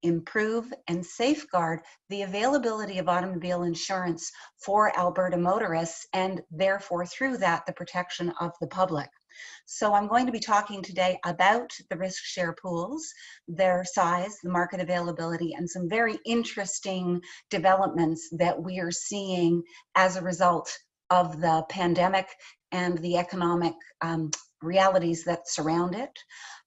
improve and safeguard the availability of automobile insurance for Alberta motorists, and therefore through that, the protection of the public. So I'm going to be talking today about the risk share pools, their size, the market availability, and some very interesting developments that we are seeing as a result of the pandemic and the economic realities that surround it.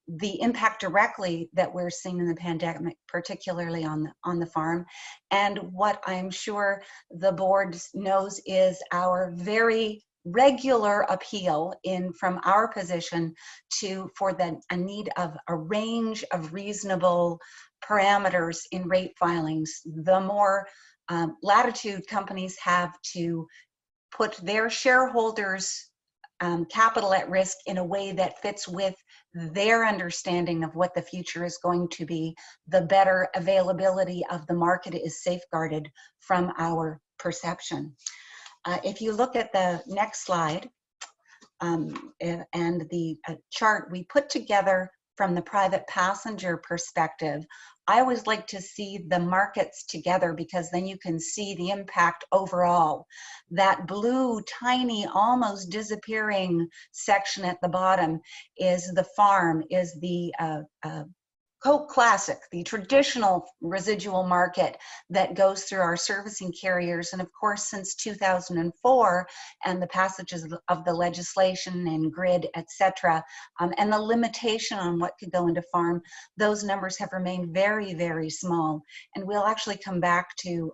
The impact directly that we're seeing in the pandemic, particularly on the farm, and what I'm sure the board knows is our very regular appeal from our position for a need of a range of reasonable parameters in rate filings. The more latitude companies have to put their shareholders' capital at risk in a way that fits with their understanding of what the future is going to be, the better availability of the market is safeguarded from our perception. If you look at the next slide, and the chart we put together from the private passenger perspective, I always like to see the markets together because then you can see the impact overall. That blue, tiny, almost disappearing section at the bottom is the farm, is the Coke Classic, the traditional residual market that goes through our servicing carriers. And of course, since 2004 and the passages of the legislation and grid, et cetera, and the limitation on what could go into farm, those numbers have remained very, very small. And we'll actually come back to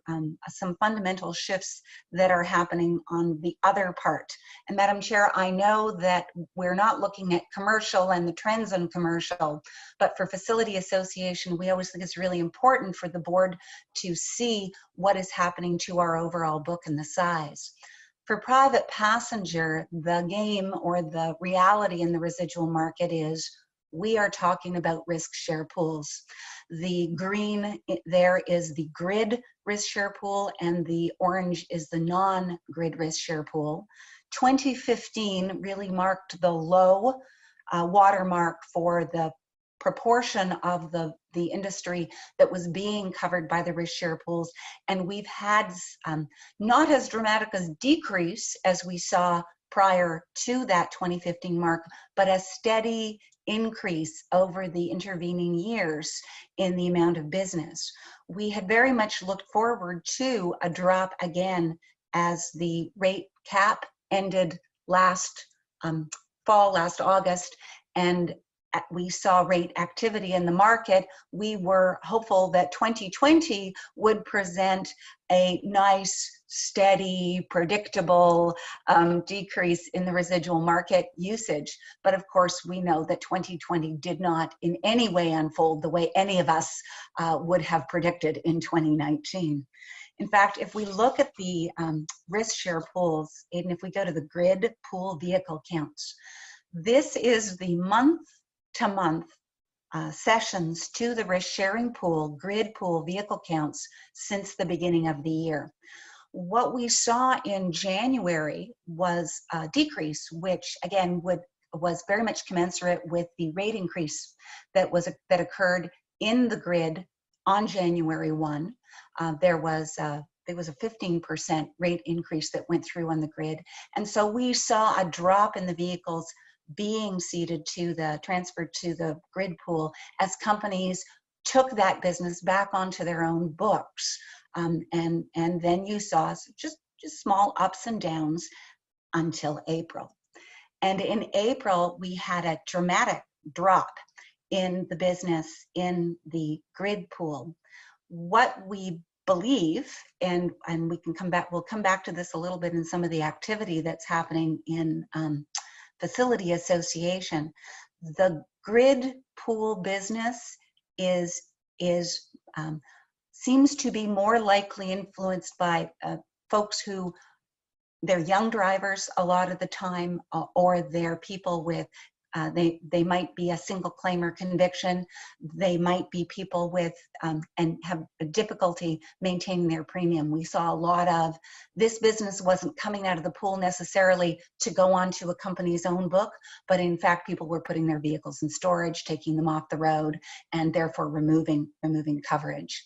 some fundamental shifts that are happening on the other part. And Madam Chair, I know that we're not looking at commercial and the trends in commercial, but for facility association, we always think it's really important for the board to see what is happening to our overall book and the size. For private passenger, the game or the reality in the residual market is we are talking about risk share pools. The green there is the grid risk share pool and the orange is the non-grid risk share pool. 2015 really marked the low watermark for the proportion of the industry that was being covered by the risk share pools. And we've had not as dramatic a decrease as we saw prior to that 2015 mark, but a steady increase over the intervening years in the amount of business. We had very much looked forward to a drop again as the rate cap ended last fall, last August, and we saw rate activity in the market. We were hopeful that 2020 would present a nice, steady, predictable decrease in the residual market usage. But of course, we know that 2020 did not in any way unfold the way any of us would have predicted in 2019. In fact, if we look at the risk share pools, and if we go to the grid pool vehicle counts, this is the month-to-month sessions to the risk sharing pool, grid pool vehicle counts since the beginning of the year. What we saw in January was a decrease, which again was very much commensurate with the rate increase that occurred in the grid on January 1. There was a 15% rate increase that went through on the grid. And so we saw a drop in the vehicles being transferred to the grid pool as companies took that business back onto their own books. And then you saw just small ups and downs until April. And in April, we had a dramatic drop in the business in the grid pool. What we believe, and we'll come back to this a little bit in some of the activity that's happening in facility association. The grid pool business seems to be more likely influenced by folks who they're young drivers a lot of the time, or they're people with they might be a single claim or conviction. They might be people with and have a difficulty maintaining their premium. We saw a lot of this business wasn't coming out of the pool necessarily to go onto a company's own book, but in fact, people were putting their vehicles in storage, taking them off the road, and therefore removing coverage.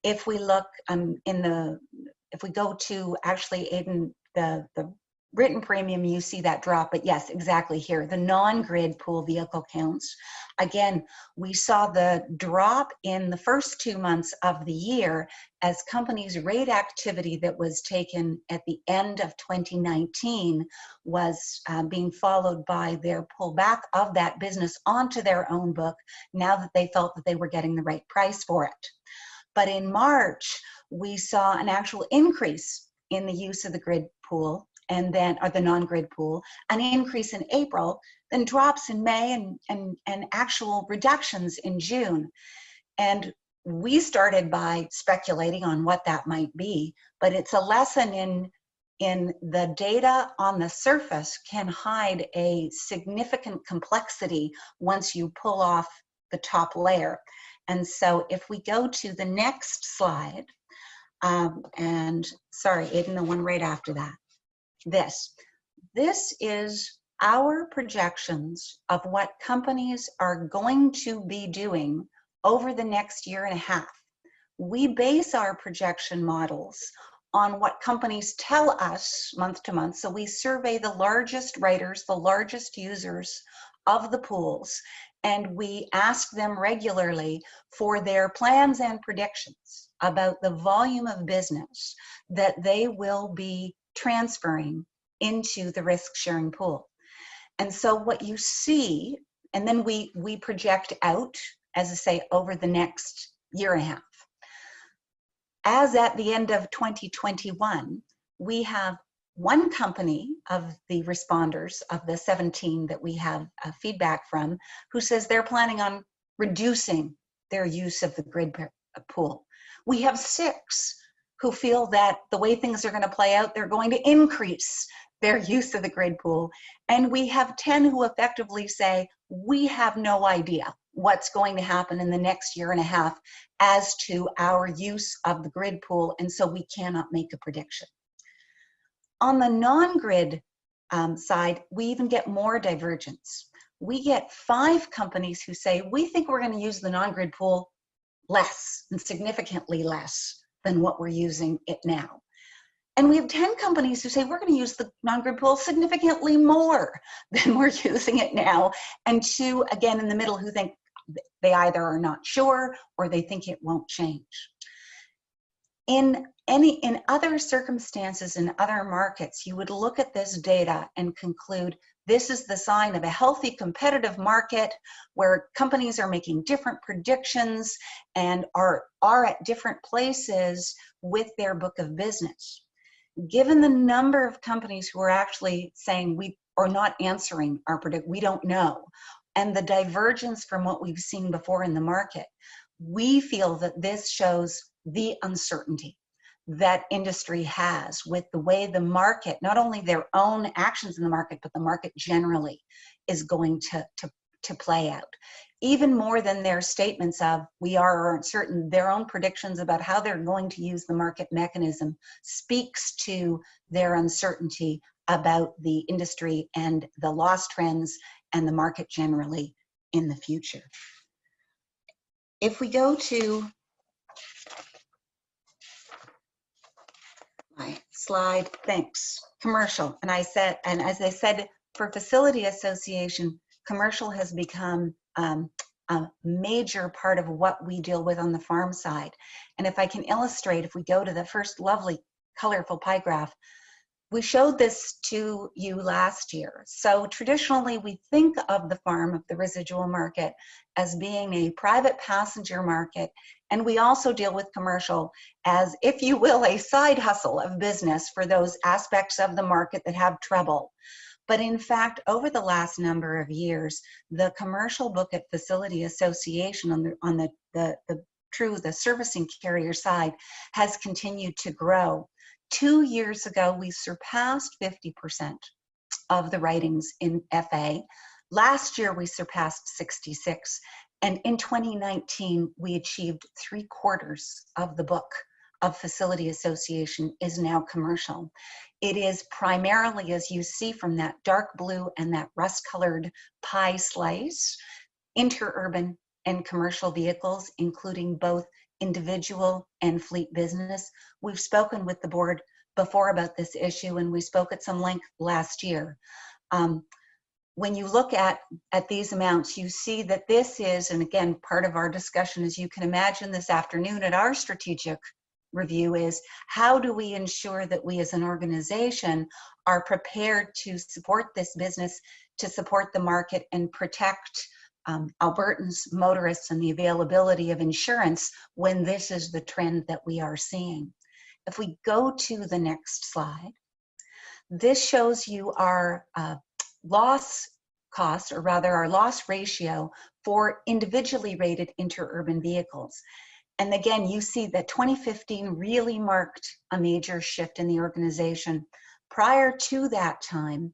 If we look if we go to actually Aiden, the written premium, you see that drop, but yes, exactly here, the non-grid pool vehicle counts. Again, we saw the drop in the first 2 months of the year as companies' rate activity that was taken at the end of 2019 was being followed by their pullback of that business onto their own book now that they felt that they were getting the right price for it. But in March, we saw an actual increase in the use of the grid pool, and then, or the non-grid pool, an increase in April, then drops in May and actual reductions in June. And we started by speculating on what that might be, but it's a lesson in in the data on the surface can hide a significant complexity once you pull off the top layer. And so if we go to the next slide, and sorry, Aidan, the one right after that, this is our projections of what companies are going to be doing over the next year and a half. We base our projection models on what companies tell us month to month. So we survey the largest writers, the largest users of the pools, and we ask them regularly for their plans and predictions about the volume of business that they will be transferring into the risk-sharing pool. And so what you see, and then we project out, as I say, over the next year and a half. As at the end of 2021, we have one company of the responders of the 17 that we have feedback from who says they're planning on reducing their use of the grid pool. We have 6 who feel that the way things are going to play out, they're going to increase their use of the grid pool. And we have 10 who effectively say, we have no idea what's going to happen in the next year and a half as to our use of the grid pool, and so we cannot make a prediction. On the non-grid side, we even get more divergence. We get 5 companies who say, we think we're going to use the non-grid pool less and significantly less than what we're using it now. And we have 10 companies who say we're going to use the non-grid pool significantly more than we're using it now. And 2, again, in the middle, who think they either are not sure or they think it won't change. In other circumstances, in other markets, you would look at this data and conclude this is the sign of a healthy competitive market where companies are making different predictions and are at different places with their book of business. Given the number of companies who are actually saying we are not answering our prediction, we don't know, and the divergence from what we've seen before in the market, we feel that this shows the uncertainty that industry has with the way the market, not only their own actions in the market, but the market generally is going to play out. Even more than their statements of we are uncertain, their own predictions about how they're going to use the market mechanism speaks to their uncertainty about the industry and the loss trends and the market generally in the future. If we go to my slide, thanks, commercial. And as I said, for facility association, commercial has become a major part of what we deal with on the farm side. And if I can illustrate, if we go to the first lovely colorful pie graph, we showed this to you last year. So traditionally, we think of the farm, of the residual market, as being a private passenger market. And we also deal with commercial as, if you will, a side hustle of business for those aspects of the market that have trouble. But in fact, over the last number of years, the commercial book at Facility Association on the servicing carrier side has continued to grow. 2 years ago, we surpassed 50% of the writings in FA. Last year, we surpassed 66. And in 2019, we achieved 3/4 of the book of Facility Association is now commercial. It is primarily, as you see from that dark blue and that rust-colored pie slice, interurban and commercial vehicles, including both individual and fleet business. We've spoken with the board before about this issue, and we spoke at some length last year. When you look at these amounts, you see that this is, and again, part of our discussion, as you can imagine this afternoon at our strategic review, is how do we ensure that we as an organization are prepared to support this business, to support the market and protect Albertans, motorists, and the availability of insurance when this is the trend that we are seeing. If we go to the next slide, this shows you our loss cost, or rather our loss ratio for individually rated interurban vehicles. And again, you see that 2015 really marked a major shift in the organization. Prior to that time,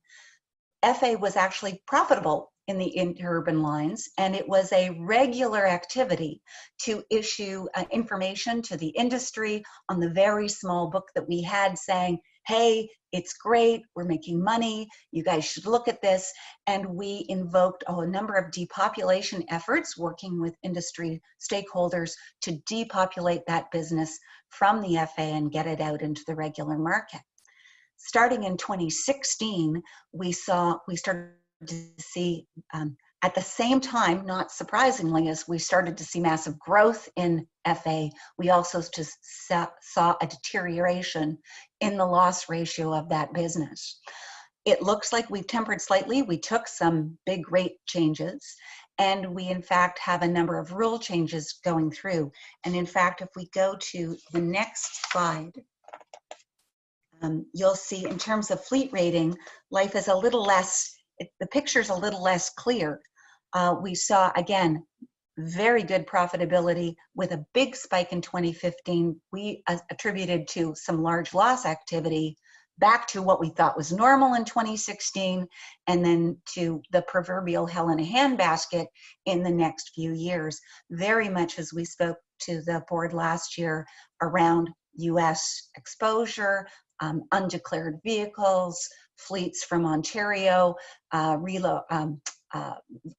FA was actually profitable in the interurban lines, and it was a regular activity to issue information to the industry on the very small book that we had saying, hey, it's great, we're making money, you guys should look at this. And we invoked a number of depopulation efforts working with industry stakeholders to depopulate that business from the FA and get it out into the regular market. Starting in 2016, we started to see, at the same time, not surprisingly, as we started to see massive growth in FA, we also just saw a deterioration in the loss ratio of that business. It looks like we've tempered slightly. We took some big rate changes, and we in fact have a number of rule changes going through. And in fact, if we go to the next slide, you'll see in terms of fleet rating, life is a little less, the picture's a little less clear. We saw, again, very good profitability with a big spike in 2015. We attributed to some large loss activity, back to what we thought was normal in 2016, and then to the proverbial hell in a handbasket in the next few years, very much as we spoke to the board last year around US exposure, undeclared vehicles, fleets from Ontario,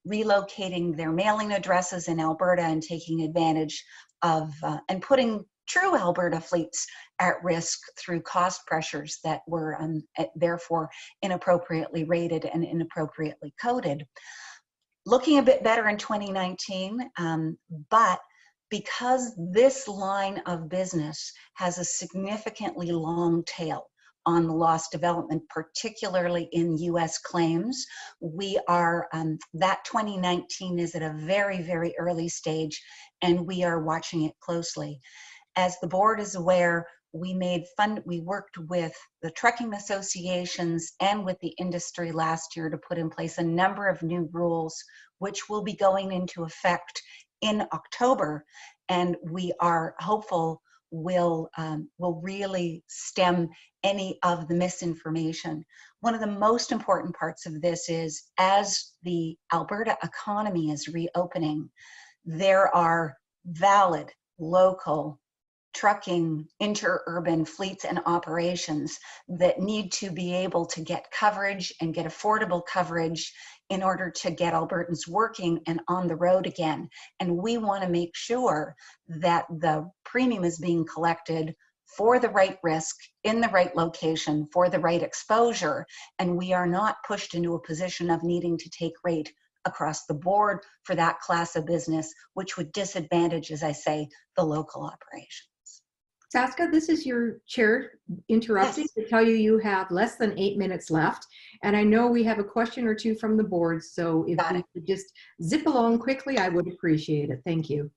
relocating their mailing addresses in Alberta and taking advantage of, and putting true Alberta fleets at risk through cost pressures that were therefore inappropriately rated and inappropriately coded. Looking a bit better in 2019, but because this line of business has a significantly long tail on the loss development, particularly in US claims, we are, that 2019 is at a very, very early stage, and we are watching it closely. As the board is aware, we worked with the trucking associations and with the industry last year to put in place a number of new rules, which will be going into effect in October, and we are hopeful will really stem any of the misinformation. One of the most important parts of this is, as the Alberta economy is reopening, there are valid local trucking, interurban fleets and operations that need to be able to get coverage and get affordable coverage in order to get Albertans working and on the road again. And we want to make sure that the premium is being collected for the right risk, in the right location, for the right exposure, and we are not pushed into a position of needing to take rate across the board for that class of business, which would disadvantage, as I say, the local operations. Saska, this is your chair interrupting to tell you you have less than 8 minutes left. And I know we have a question or two from the board, so if you could just zip along quickly, I would appreciate it. Thank you.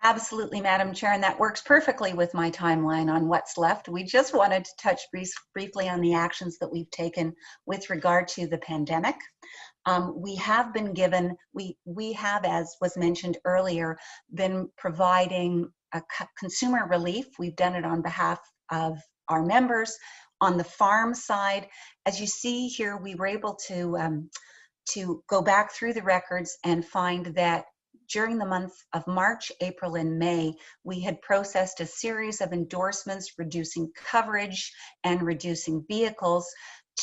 Absolutely, Madam Chair, and that works perfectly with my timeline on what's left. We just wanted to touch briefly on the actions that we've taken with regard to the pandemic. We have been given, we have, as was mentioned earlier, been providing a consumer relief. We've done it on behalf of our members. On the farm side, as you see here, we were able to go back through the records and find that during the month of March, April, and May, we had processed a series of endorsements reducing coverage and reducing vehicles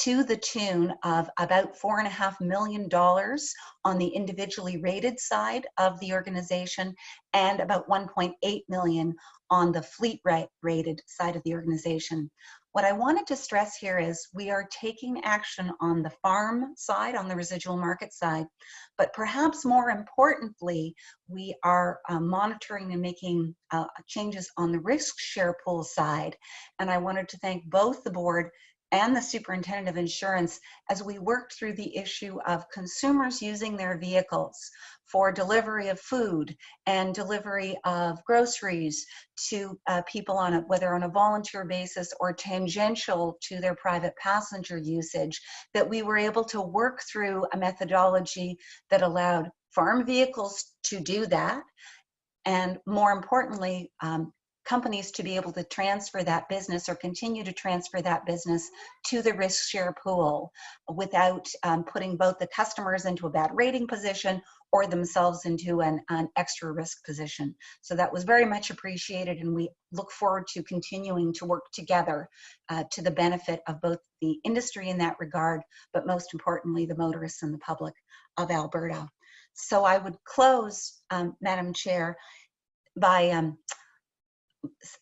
to the tune of about $4.5 million on the individually rated side of the organization and about $1.8 million on the fleet rated side of the organization. What I wanted to stress here is we are taking action on the farm side, on the residual market side, but perhaps more importantly, we are monitoring and making changes on the risk share pool side. And I wanted to thank both the board and the superintendent of insurance as we worked through the issue of consumers using their vehicles for delivery of food and delivery of groceries to people on whether on a volunteer basis or tangential to their private passenger usage, that we were able to work through a methodology that allowed farm vehicles to do that and more importantly, companies to be able to transfer that business or continue to transfer that business to the risk share pool without putting both the customers into a bad rating position or themselves into an extra risk position. So that was very much appreciated, and we look forward to continuing to work together to the benefit of both the industry in that regard, but most importantly, the motorists and the public of Alberta. So I would close, Madam Chair, by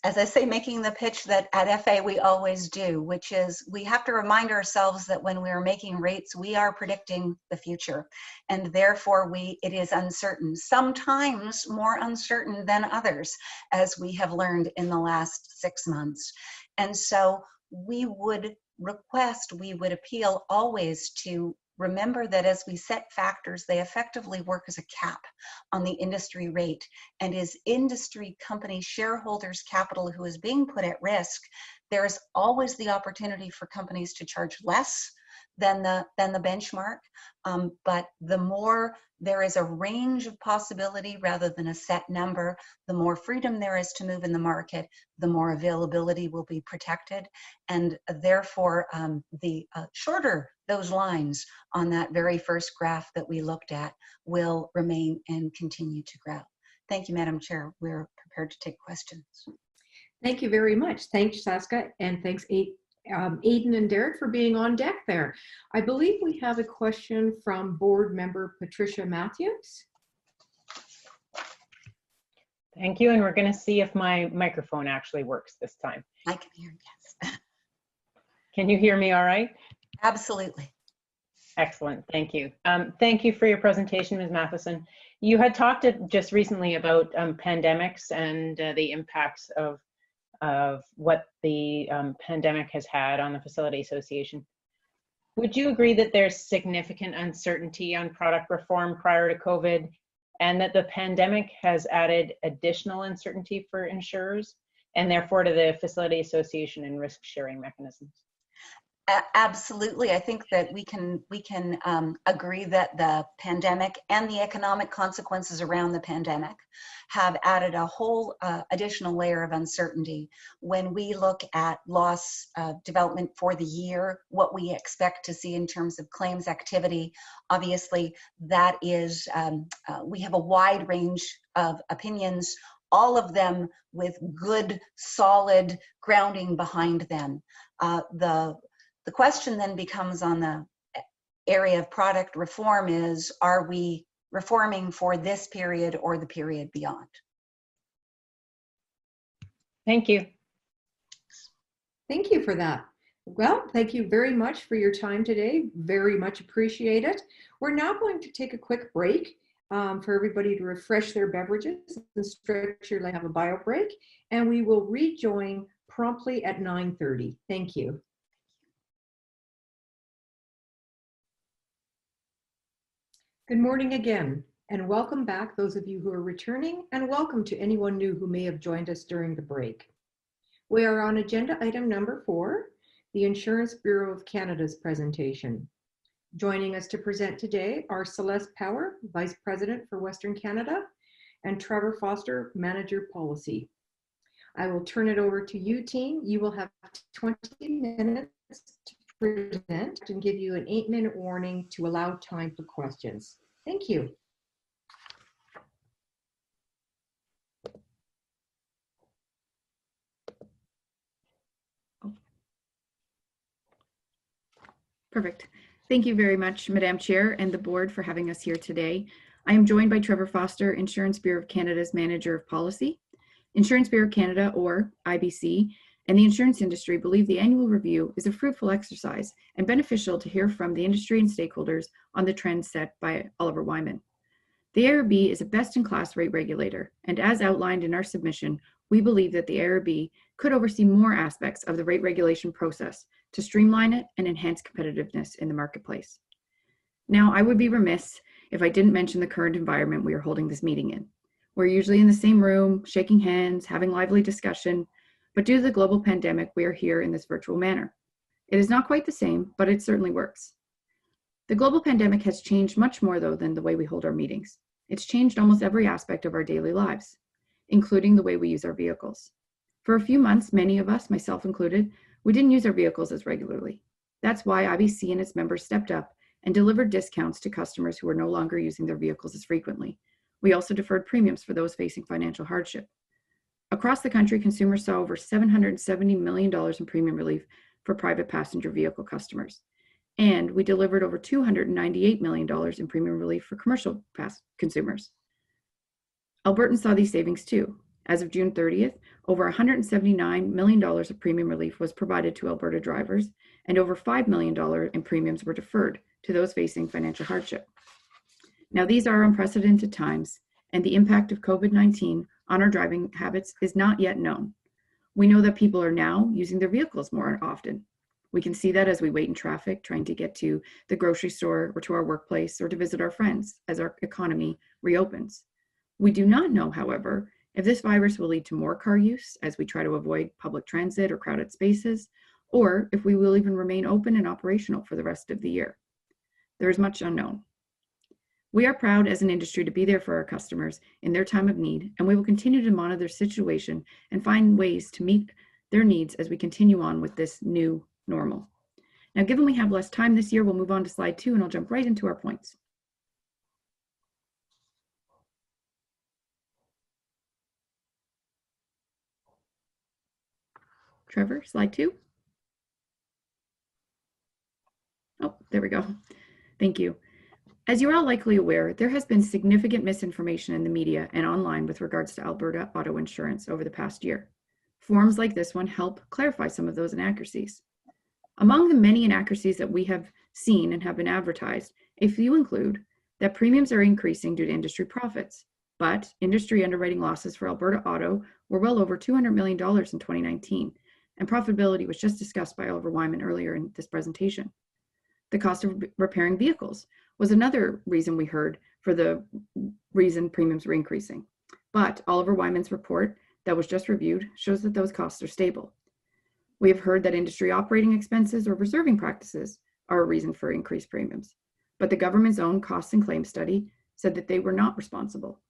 as I say, making the pitch that at FA we always do, which is we have to remind ourselves that when we are making rates, we are predicting the future, and therefore it is uncertain, sometimes more uncertain than others, as we have learned in the last 6 months. And so we would appeal always to remember that as we set factors, they effectively work as a cap on the industry rate, and as industry company shareholders' capital who is being put at risk, there is always the opportunity for companies to charge less than the benchmark, but the more there is a range of possibility rather than a set number, the more freedom there is to move in the market, the more availability will be protected, and therefore the shorter those lines on that very first graph that we looked at will remain and continue to grow. Thank you, Madam Chair. We're prepared to take questions. Thank you very much. Thanks, Saska, and thanks, Aidan and Derek, for being on deck there. I believe we have a question from board member Patricia Matthews. Thank you, and we're going to see if my microphone actually works this time. I can hear, yes. Can you hear me all right? Absolutely. Excellent, thank you. Thank you for your presentation, Ms. Matheson. You had talked just recently about pandemics and the impacts of what the pandemic has had on the Facility Association. Would you agree that there's significant uncertainty on product reform prior to COVID, and that the pandemic has added additional uncertainty for insurers and therefore to the Facility Association and risk sharing mechanisms? Absolutely. I think that we can agree that the pandemic and the economic consequences around the pandemic have added a whole additional layer of uncertainty. When we look at loss development for the year, what we expect to see in terms of claims activity, obviously that is, we have a wide range of opinions, all of them with good, solid grounding behind them. The question then becomes on the area of product reform is, are we reforming for this period or the period beyond? Thank you. Thank you for that. Well, thank you very much for your time today. Very much appreciate it. We're now going to take a quick break for everybody to refresh their beverages and stretch your, have a bio break, and we will rejoin promptly at 9:30. Thank you. Good morning again, and welcome back those of you who are returning, and welcome to anyone new who may have joined us during the break. We are on agenda item number 4, the Insurance Bureau of Canada's presentation. Joining us to present today are Celeste Power, Vice President for Western Canada, and Trevor Foster, Manager Policy. I will turn it over to you, team. You will have 20 minutes to present and give you an 8-minute warning to allow time for questions. Thank you. Perfect. Thank you very much, Madam Chair and the board, for having us here today. I am joined by Trevor Foster, Insurance Bureau of Canada's Manager of Policy. Insurance Bureau of Canada, or IBC, and the insurance industry believe the annual review is a fruitful exercise and beneficial to hear from the industry and stakeholders on the trends set by Oliver Wyman. The AIRB is a best-in-class rate regulator, and as outlined in our submission, we believe that the AIRB could oversee more aspects of the rate regulation process to streamline it and enhance competitiveness in the marketplace. Now, I would be remiss if I didn't mention the current environment we are holding this meeting in. We're usually in the same room, shaking hands, having lively discussion, but due to the global pandemic, we are here in this virtual manner. It is not quite the same, but it certainly works. The global pandemic has changed much more, though, than the way we hold our meetings. It's changed almost every aspect of our daily lives. including the way we use our vehicles. For a few months, many of us, myself included, we didn't use our vehicles as regularly. That's why IBC and its members stepped up and delivered discounts to customers who were no longer using their vehicles as frequently. We also deferred premiums for those facing financial hardship. Across the country, consumers saw over $770 million in premium relief for private passenger vehicle customers. And we delivered over $298 million in premium relief for commercial consumers. Albertans saw these savings too. As of June 30th, over $179 million of premium relief was provided to Alberta drivers, and over $5 million in premiums were deferred to those facing financial hardship. Now, these are unprecedented times, and the impact of COVID-19 on our driving habits is not yet known. We know that people are now using their vehicles more often. We can see that as we wait in traffic, trying to get to the grocery store or to our workplace or to visit our friends as our economy reopens. We do not know, however, if this virus will lead to more car use as we try to avoid public transit or crowded spaces, or if we will even remain open and operational for the rest of the year. There is much unknown. We are proud as an industry to be there for our customers in their time of need, and we will continue to monitor their situation and find ways to meet their needs as we continue on with this new normal. Now, given we have less time this year, we'll move on to slide 2 and I'll jump right into our points. Trevor, slide 2. Oh, there we go. Thank you. As you're all likely aware, there has been significant misinformation in the media and online with regards to Alberta auto insurance over the past year. Forums like this one help clarify some of those inaccuracies. Among the many inaccuracies that we have seen and have been advertised, a few include that premiums are increasing due to industry profits, but industry underwriting losses for Alberta auto were well over $200 million in 2019, and profitability was just discussed by Oliver Wyman earlier in this presentation. The cost of repairing vehicles was another reason we heard for the reason premiums were increasing. But Oliver Wyman's report that was just reviewed shows that those costs are stable. We have heard that industry operating expenses or reserving practices are a reason for increased premiums, but the government's own costs and claims study said that they were not responsible.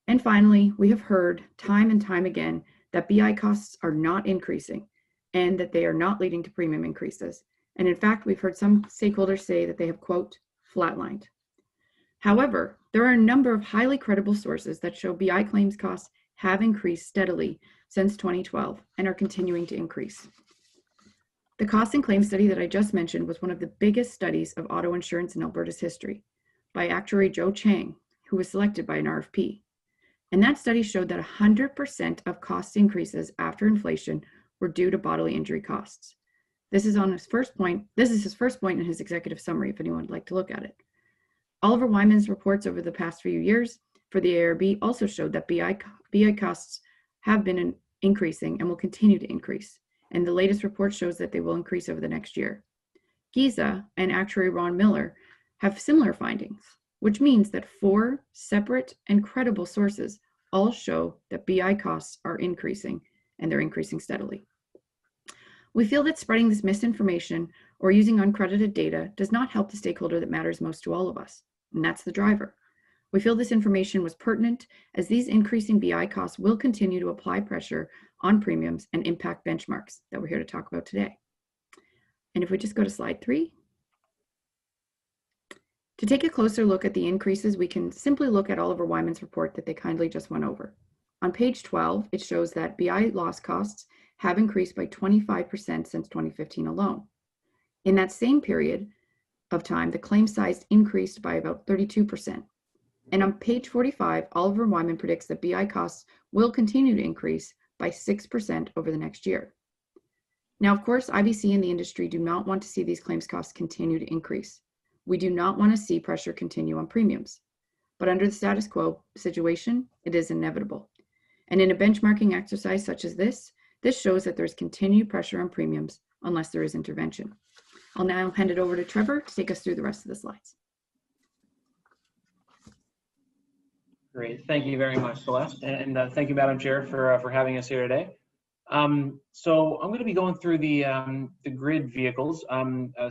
And finally, we have heard time and time again that BI costs are not increasing and that they are not leading to premium increases. And in fact, we've heard some stakeholders say that they have, quote, flatlined. However, there are a number of highly credible sources that show BI claims costs have increased steadily since 2012 and are continuing to increase. The cost and claims study that I just mentioned was one of the biggest studies of auto insurance in Alberta's history by actuary Joe Chang, who was selected by an RFP. And that study showed that 100% of cost increases after inflation were due to bodily injury costs. This is his first point in his executive summary, if anyone would like to look at it. Oliver Wyman's reports over the past few years for the AIRB also showed that BI costs have been increasing and will continue to increase. And the latest report shows that they will increase over the next year. Giza and actuary Ron Miller have similar findings, which means that 4 separate and credible sources all show that BI costs are increasing, and they're increasing steadily. We feel that spreading this misinformation or using uncredited data does not help the stakeholder that matters most to all of us, and that's the driver. We feel this information was pertinent as these increasing BI costs will continue to apply pressure on premiums and impact benchmarks that we're here to talk about today. And if we just go to slide 3. To take a closer look at the increases, we can simply look at Oliver Wyman's report that they kindly just went over. On page 12, it shows that BI loss costs have increased by 25% since 2015 alone. In that same period of time, the claim size increased by about 32%. And on page 45, Oliver Wyman predicts that BI costs will continue to increase by 6% over the next year. Now, of course, IBC and the industry do not want to see these claims costs continue to increase. We do not want to see pressure continue on premiums. But under the status quo situation, it is inevitable. And in a benchmarking exercise such as this shows that there's continued pressure on premiums unless there is intervention. I'll now hand it over to Trevor to take us through the rest of the slides. Great, thank you very much, Celeste, and thank you, Madam Chair, for having us here today. So I'm going to be going through the grid vehicles.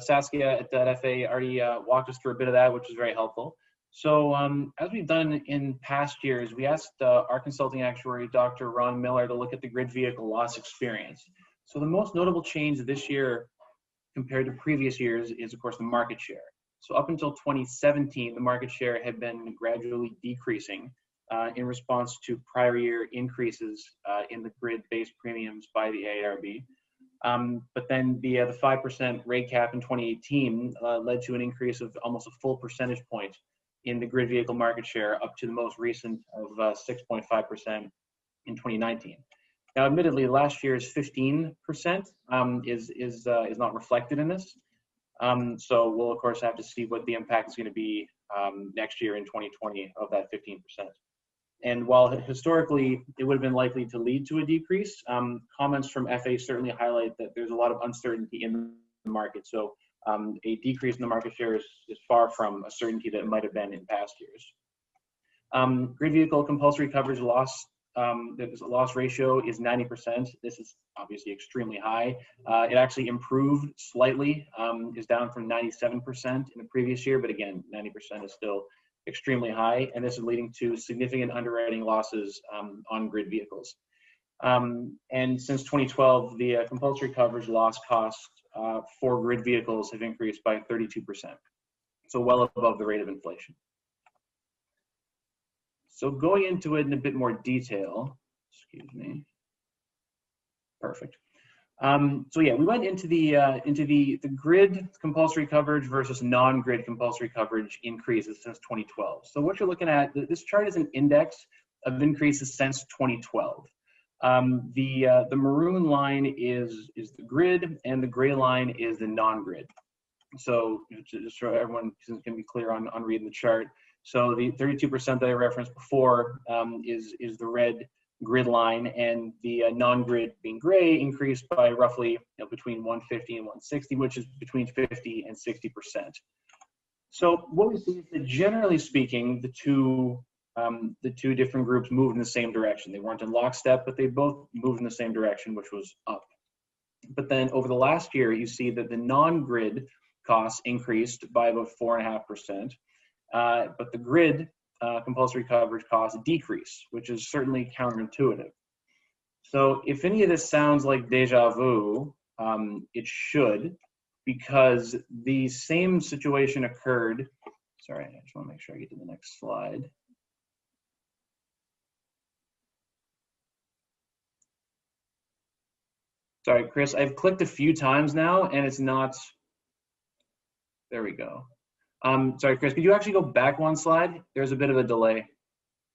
Saskia at FA already walked us through a bit of that, which was very helpful. So as we've done in past years, we asked our consulting actuary, Dr. Ron Miller, to look at the grid vehicle loss experience. So the most notable change this year compared to previous years is, of course, the market share. So up until 2017, the market share had been gradually decreasing in response to prior year increases in the grid-based premiums by the AIRB. But then the 5% rate cap in 2018 led to an increase of almost a full percentage point in the grid vehicle market share, up to the most recent of 6.5% in 2019. Now, admittedly, last year's 15% is not reflected in this. So we'll of course have to see what the impact is going to be next year in 2020 of that 15%. And while historically it would have been likely to lead to a decrease, comments from FA certainly highlight that there's a lot of uncertainty in the market. So a decrease in the market share is far from a certainty that it might have been in past years. Grid vehicle compulsory coverage loss, the loss ratio is 90%. This is obviously extremely high. It actually improved slightly, is down from 97% in the previous year, but again, 90% is still extremely high, and this is leading to significant underwriting losses on grid vehicles. And since 2012, the compulsory coverage loss costs for grid vehicles have increased by 32%, so well above the rate of inflation. So going into it in a bit more detail, excuse me. Perfect. So yeah, we went into the grid compulsory coverage versus non-grid compulsory coverage increases since 2012. So what you're looking at, this chart is an index of increases since 2012. The maroon line is the grid, and the gray line is the non-grid. So just so everyone can be clear on reading the chart. So the 32% that I referenced before is the red grid line, and the non-grid being gray increased by roughly between 150 and 160, which is between 50 and 60%. So what we see is that generally speaking, the two different groups moved in the same direction. They weren't in lockstep, but they both moved in the same direction, which was up. But then over the last year, you see that the non-grid costs increased by about 4.5%, but the grid compulsory coverage costs decrease, which is certainly counterintuitive. So if any of this sounds like deja vu, it should, because the same situation occurred. Sorry, I just want to make sure I get to the next slide. Sorry, Chris, I've clicked a few times now and it's not, there we go. Sorry, Chris, could you actually go back one slide? There's a bit of a delay.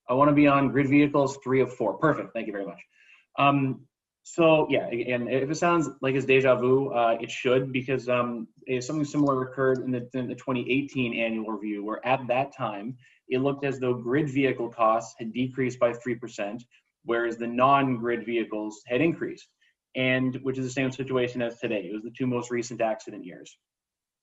I want to be on grid vehicles 3 of 4. Perfect, thank you very much. So yeah, again, if it sounds like it's deja vu, it should, because something similar occurred in the 2018 annual review, where at that time, it looked as though grid vehicle costs had decreased by 3%, whereas the non-grid vehicles had increased, and which is the same situation as today. It was the 2 most recent accident years.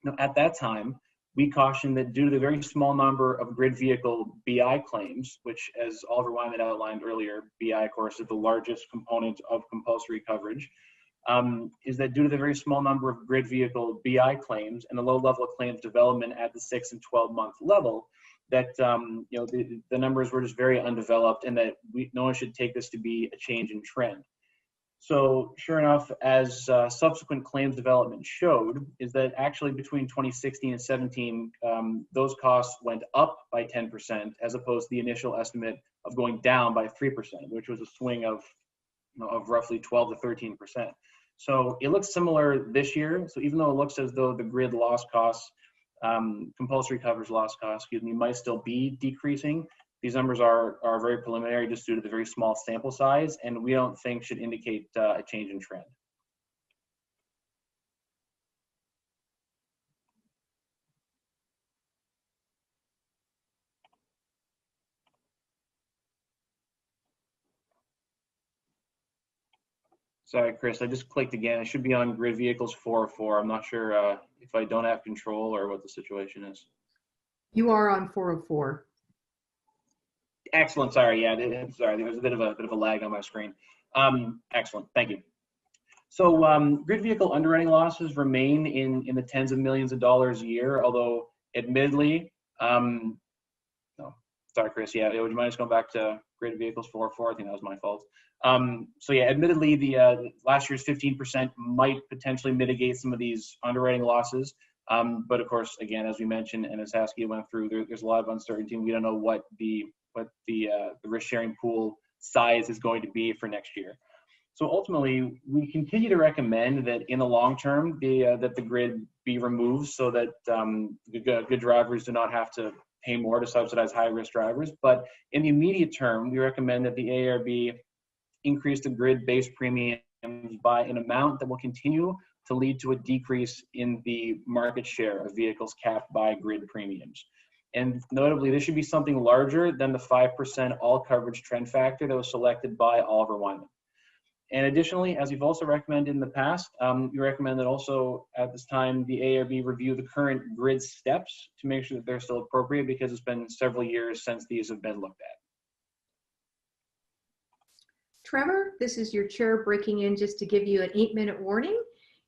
Now, at that time, we cautioned that due to the very small number of grid vehicle BI claims, which, as Oliver Wyman outlined earlier, BI, of course, is the largest component of compulsory coverage, is that due to the very small number of grid vehicle BI claims and the low level of claims development at the 6 and 12-month level, that the numbers were just very undeveloped, and that no one should take this to be a change in trend. So sure enough, as subsequent claims development showed, is that actually between 2016 and 17, those costs went up by 10%, as opposed to the initial estimate of going down by 3%, which was a swing of roughly 12 to 13%. So it looks similar this year. So even though it looks as though the grid loss costs, compulsory coverage loss costs, might still be decreasing, these numbers are very preliminary just due to the very small sample size, and we don't think should indicate a change in trend. Sorry, Chris, I just clicked again. I should be on grid vehicles 404. I'm not sure if I don't have control or what the situation is. You are on 404. Excellent. Sorry. Yeah. Sorry. There was a bit of a lag on my screen. Excellent. Thank you. So grid vehicle underwriting losses remain in the tens of millions of dollars a year, although admittedly, Sorry, Chris. Yeah, would you mind just going back to grid vehicles 404? I think that was my fault. So yeah, admittedly, the last year's 15% might potentially mitigate some of these underwriting losses. But of course, again, as we mentioned, and as Saskia went through, there's a lot of uncertainty, and we don't know what the risk sharing pool size is going to be for next year. So ultimately, we continue to recommend that in the long term, that the grid be removed so that good drivers do not have to pay more to subsidize high-risk drivers. But in the immediate term, we recommend that the AIRB increase the grid-based premiums by an amount that will continue to lead to a decrease in the market share of vehicles capped by grid premiums. And notably, this should be something larger than the 5% all coverage trend factor that was selected by Oliver Wyman. And additionally, as you've also recommended in the past, you recommend that also at this time, the AIRB review the current grid steps to make sure that they're still appropriate, because it's been several years since these have been looked at. Trevor, this is your chair breaking in just to give you an 8-minute warning.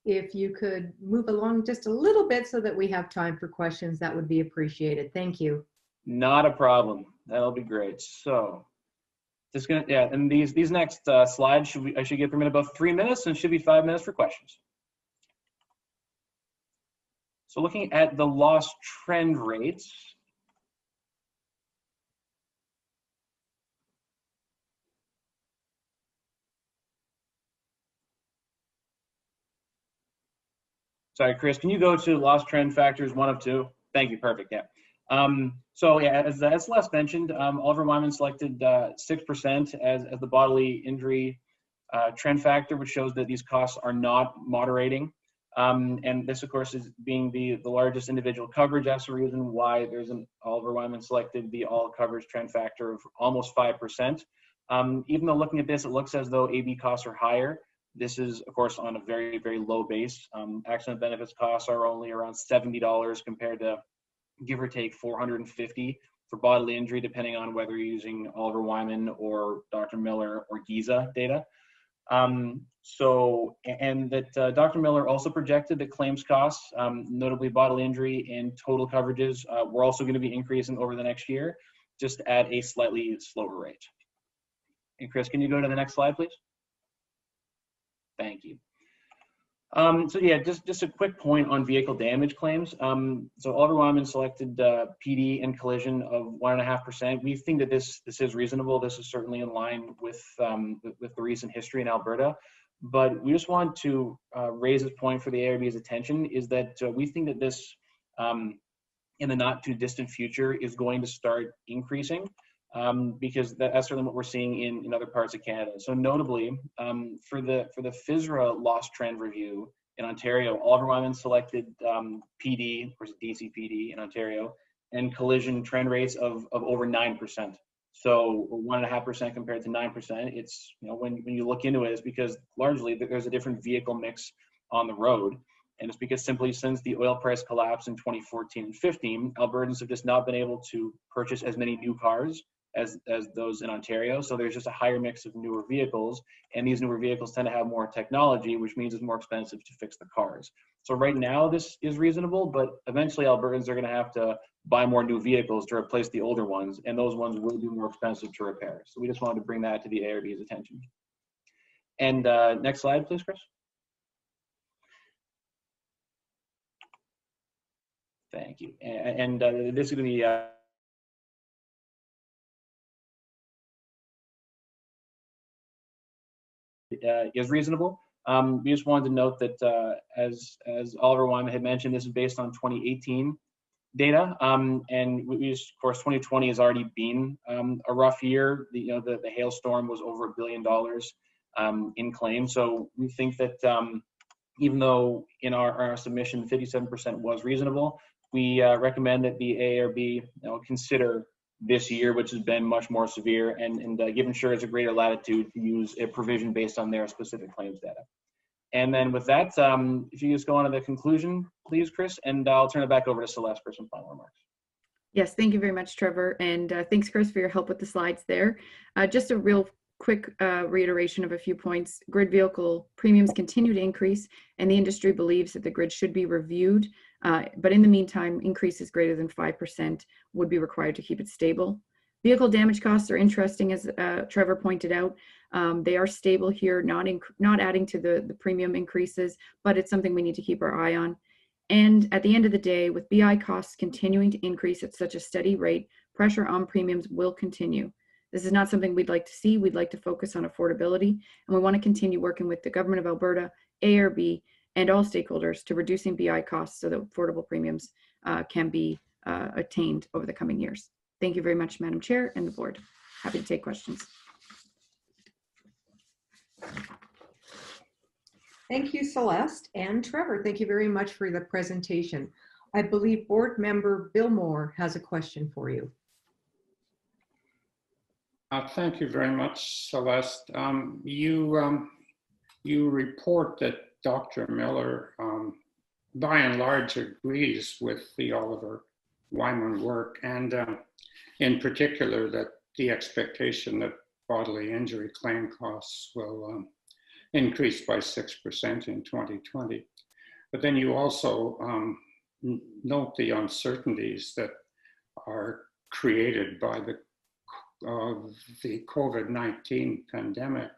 If you could move along just a little bit so that we have time for questions, that would be appreciated. Thank you. Not a problem. That'll be great. So just gonna, yeah, and these next slides, I should give them in about 3 minutes, and should be 5 minutes for questions. So looking at the loss trend rates, sorry, Chris, can you go to loss trend factors 1 of 2? Thank you, perfect, yeah. So yeah, as Celeste mentioned, Oliver Wyman selected 6% as the bodily injury trend factor, which shows that these costs are not moderating. And this, of course, is being the largest individual coverage. That's the reason why there's an Oliver Wyman selected the all coverage trend factor of almost 5%. Even though looking at this, it looks as though AB costs are higher. This is, of course, on a very, very low base. Accident benefits costs are only around $70 compared to, give or take, $450 for bodily injury, depending on whether you're using Oliver Wyman or Dr. Miller or Giza data. And that Dr. Miller also projected that claims costs, notably bodily injury and total coverages, were also going to be increasing over the next year, just at a slightly slower rate. And Chris, can you go to the next slide, please? Thank you. So yeah, just a quick point on vehicle damage claims. So Oliver Wyman selected PD and collision of 1.5%. We think that this is reasonable. This is certainly in line with the recent history in Alberta. But we just want to raise this point for the AIRB's attention, is that we think that this, in the not too distant future, is going to start increasing. Because that's certainly what we're seeing in other parts of Canada. So notably, for the FSRA loss trend review in Ontario, Oliver Wyman selected PD, of course DCPD in Ontario, and collision trend rates of over 9%. So 1.5% compared to 9%. It's, you know, when you look into it, it's because largely there's a different vehicle mix on the road. And it's because simply since the oil price collapse in 2014 and 15, Albertans have just not been able to purchase as many new cars as those in Ontario. So there's just a higher mix of newer vehicles, and these newer vehicles tend to have more technology, which means it's more expensive to fix the cars. So right now this is reasonable, but eventually Albertans are going to have to buy more new vehicles to replace the older ones, and those ones will be more expensive to repair. So we just wanted to bring that to the AIRB's attention. And next slide, please, Chris. Thank you. And this is going to be is reasonable. We just wanted to note that as Oliver Wyman had mentioned, this is based on 2018 data, and we just, of course, 2020 has already been a rough year. The hailstorm was over $1 billion in claims. So we think that even though in our submission 57% was reasonable, we recommend that the AIRB consider this year, which has been much more severe, and give insurers a greater latitude to use a provision based on their specific claims data. And then with that, if you just go on to the conclusion, please, Chris, and I'll turn it back over to Celeste for some final remarks. Yes, thank you very much, Trevor. And thanks, Chris, for your help with the slides there. Just a real quick reiteration of a few points. Grid vehicle premiums continue to increase, and the industry believes that the grid should be reviewed. But in the meantime, increases greater than 5% would be required to keep it stable. Vehicle damage costs are interesting, as Trevor pointed out. They are stable here, not adding to the premium increases, but it's something we need to keep our eye on. And at the end of the day, with BI costs continuing to increase at such a steady rate, pressure on premiums will continue. This is not something we'd like to see. We'd like to focus on affordability, and we want to continue working with the Government of Alberta, AIRB, and all stakeholders to reducing BI costs so that affordable premiums can be attained over the coming years. Thank you very much, Madam Chair and the board. Happy to take questions. Thank you, Celeste. And Trevor, thank you very much for the presentation. I believe board member Bill Moore has a question for you. Thank you very much, Celeste. You report that Dr. Miller, by and large, agrees with the Oliver Wyman work, and in particular that the expectation that bodily injury claim costs will increase by 6% in 2020. But then you also note the uncertainties that are created by the COVID-19 pandemic.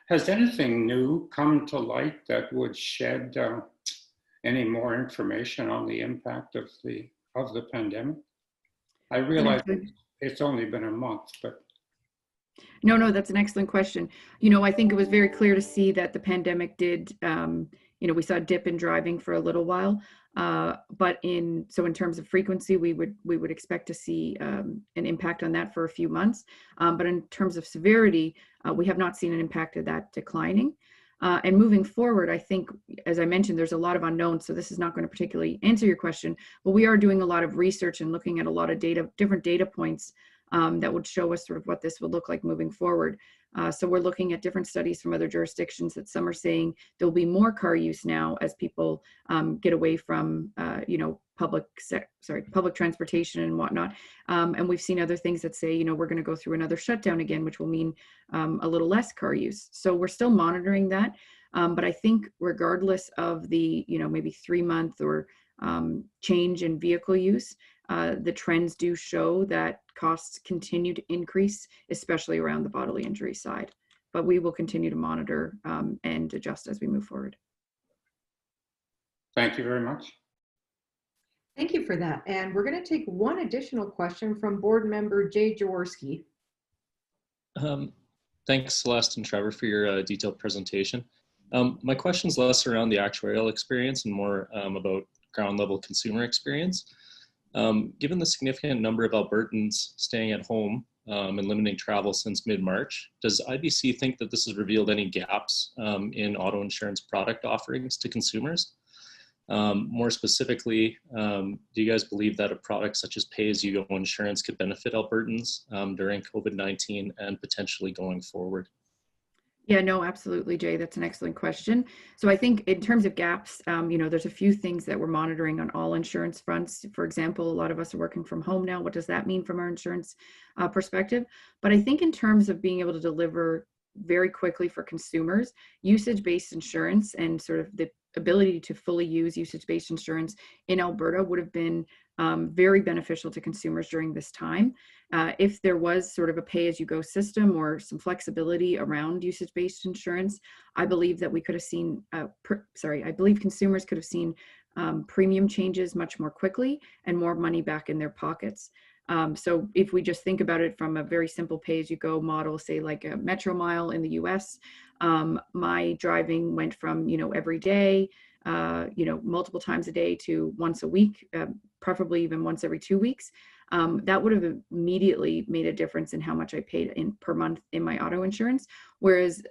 Has anything new come to light that would shed any more information on the impact of the pandemic? I realize it's only been a month, but. No, that's an excellent question. You know, I think it was very clear to see that the pandemic did, you know, we saw a dip in driving for a little while, but in terms of frequency, we would expect to see an impact on that for a few months. But in terms of severity, we have not seen an impact of that declining. And moving forward, I think, as I mentioned, there's a lot of unknowns, so this is not going to particularly answer your question, but we are doing a lot of research and looking at a lot of data, different data points that would show us sort of what this would look like moving forward. So we're looking at different studies from other jurisdictions that some are saying there'll be more car use now as people get away from, you know, public transportation and whatnot. And we've seen other things that say, you know, we're going to go through another shutdown again, which will mean a little less car use. So we're still monitoring that. But I think regardless of the, you know, maybe 3-month or change in vehicle use, the trends do show that costs continue to increase, especially around the bodily injury side. But we will continue to monitor and adjust as we move forward. Thank you very much. Thank you for that. And we're going to take one additional question from board member Jay Jaworski. Thanks, Celeste and Trevor, for your detailed presentation. My question is less around the actuarial experience and more about ground level consumer experience. Given the significant number of Albertans staying at home and limiting travel since mid-March, does IBC think that this has revealed any gaps in auto insurance product offerings to consumers? More specifically, do you guys believe that a product such as pay-as-you-go insurance could benefit Albertans during COVID-19 and potentially going forward? Yeah, no, absolutely, Jay. That's an excellent question. So I think in terms of gaps, you know, there's a few things that we're monitoring on all insurance fronts. For example, a lot of us are working from home now. What does that mean from our insurance perspective? But I think in terms of being able to deliver very quickly for consumers, usage-based insurance and sort of the ability to fully use usage-based insurance in Alberta would have been very beneficial to consumers during this time. If there was sort of a pay-as-you-go system or some flexibility around usage-based insurance, I believe that we could have seen, I believe consumers could have seen premium changes much more quickly and more money back in their pockets. So if we just think about it from a very simple pay-as-you-go model, say like a Metro Mile in the US, my driving went from, you know, every day, you know, multiple times a day to once a week, preferably even once every 2 weeks. That would have immediately made a difference in how much I paid per month in my auto insurance. Whereas,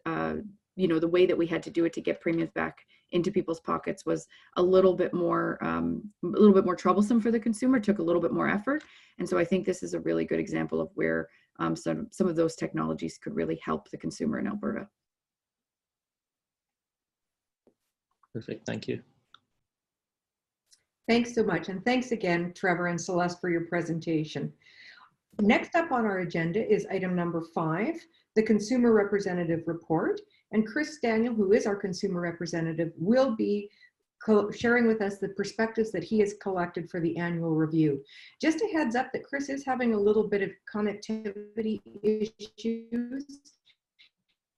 you know, the way that we had to do it to get premiums back into people's pockets was a little bit more troublesome for the consumer, took a little bit more effort. And so I think this is a really good example of where some of those technologies could really help the consumer in Alberta. Perfect, thank you. Thanks so much. And thanks again, Trevor and Celeste, for your presentation. Next up on our agenda is item number 5, the Consumer Representative Report. And Chris Daniel, who is our consumer representative, will be sharing with us the perspectives that he has collected for the annual review. Just a heads up that Chris is having a little bit of connectivity issues.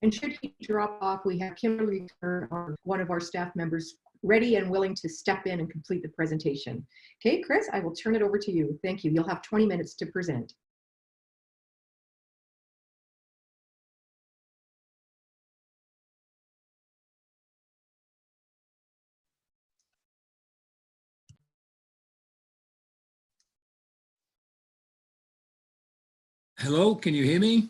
And should he drop off, we have Kimberly, one of our staff members, ready and willing to step in and complete the presentation. Okay, Chris, I will turn it over to you. Thank you. You'll have 20 minutes to present. Hello, can you hear me?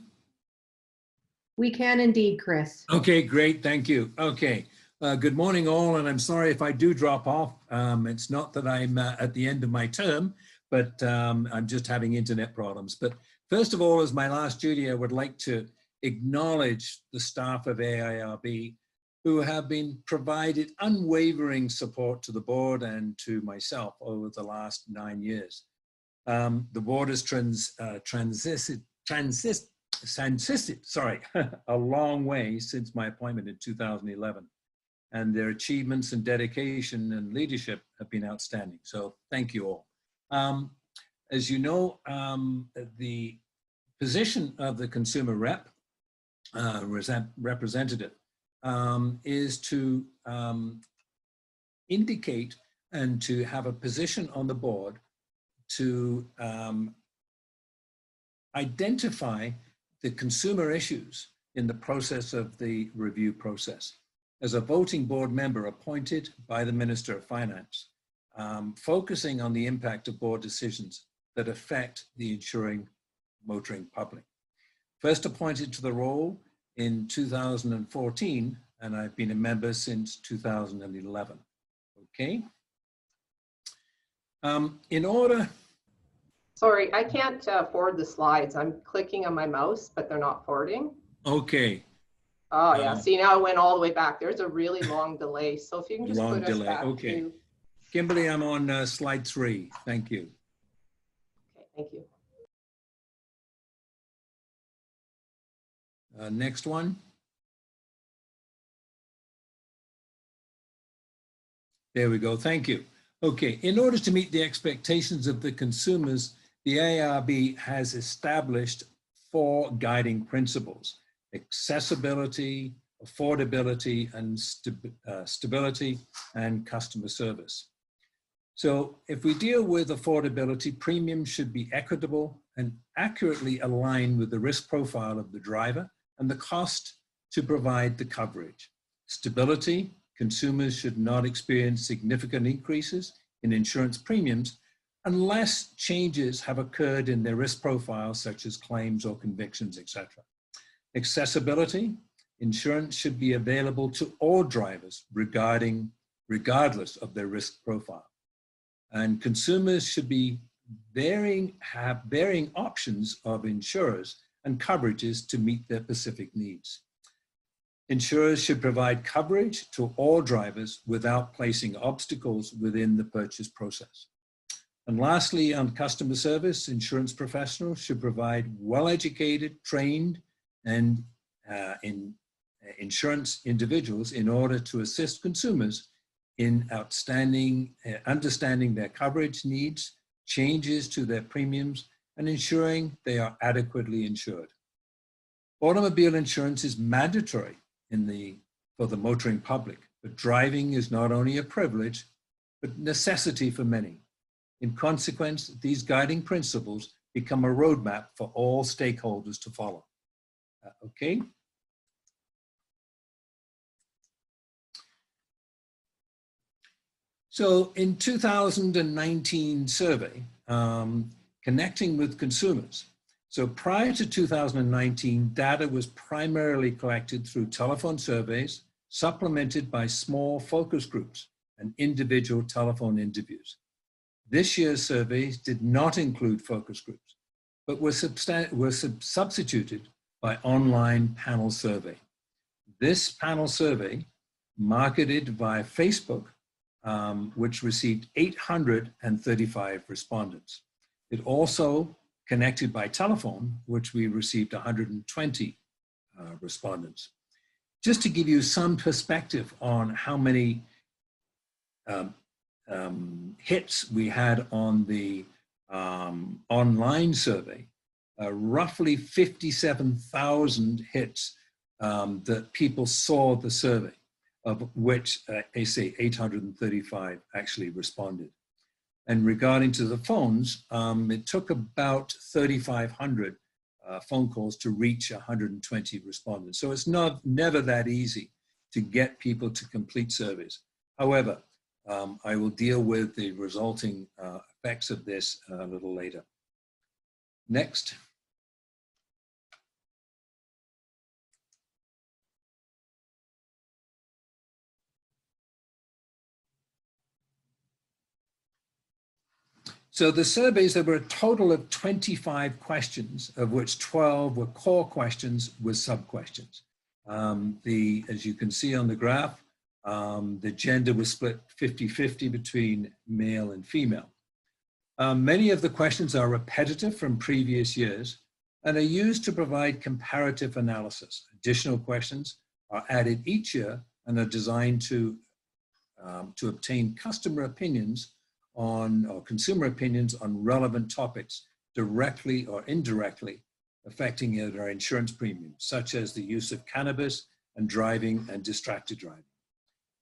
We can indeed, Chris. Okay, great, thank you. Okay, good morning all, and I'm sorry if I do drop off. It's not that I'm at the end of my term, but I'm just having internet problems. But first of all, as my last duty, I would like to acknowledge the staff of AIRB who have been provided unwavering support to the board and to myself over the last 9 years. The board has transited a long way since my appointment in 2011, and their achievements and dedication and leadership have been outstanding. So thank you all. As you know, the position of the consumer representative is to indicate and to have a position on the board to identify the consumer issues in the process of the review process. As a voting board member appointed by the Minister of Finance, focusing on the impact of board decisions that affect the motoring public. First appointed to the role in 2014, and I've been a member since 2011. Okay. In order. Sorry, I can't forward the slides. I'm clicking on my mouse, but they're not forwarding. Okay. Oh yeah, see now I went all the way back. There's a really long delay. So if you can just Long put us delay, back okay. to... Kimberly, I'm on slide 3. Thank you. Okay, thank you. Next one. There we go, thank you. Okay, in order to meet the expectations of the consumers, the AIRB has established 4 guiding principles: accessibility, affordability, and stability, and customer service. So if we deal with affordability, premiums should be equitable and accurately aligned with the risk profile of the driver and the cost to provide the coverage. Stability, consumers should not experience significant increases in insurance premiums unless changes have occurred in their risk profile, such as claims or convictions, etc. Accessibility, insurance should be available to all drivers regardless of their risk profile. And consumers should be have varying options of insurers and coverages to meet their specific needs. Insurers should provide coverage to all drivers without placing obstacles within the purchase process. And lastly, on customer service, insurance professionals should provide well-educated, trained, and insurance individuals in order to assist consumers in understanding their coverage needs, changes to their premiums, and ensuring they are adequately insured. Automobile insurance is mandatory for the motoring public, but driving is not only a privilege, but necessity for many. In consequence, these guiding principles become a roadmap for all stakeholders to follow. Okay. So in 2019 survey, connecting with consumers. So prior to 2019, data was primarily collected through telephone surveys, supplemented by small focus groups and individual telephone interviews. This year's surveys did not include focus groups, but were substituted by online panel survey. This panel survey, marketed via Facebook, which received 835 respondents. It also connected by telephone, which we received 120 respondents. Just to give you some perspective on how many hits we had on the online survey, roughly 57,000 hits that people saw the survey, of which I say 835 actually responded. And regarding to the phones, it took about 3,500 phone calls to reach 120 respondents. So it's never that easy to get people to complete surveys. However, I will deal with the resulting effects of this a little later. Next. So the surveys, there were a total of 25 questions, of which 12 were core questions with sub-questions. As you can see on the graph, the gender was split 50-50 between male and female. Many of the questions are repetitive from previous years and are used to provide comparative analysis. Additional questions are added each year and are designed to obtain customer opinions on, or consumer opinions on relevant topics directly or indirectly affecting their insurance premiums, such as the use of cannabis and driving and distracted driving.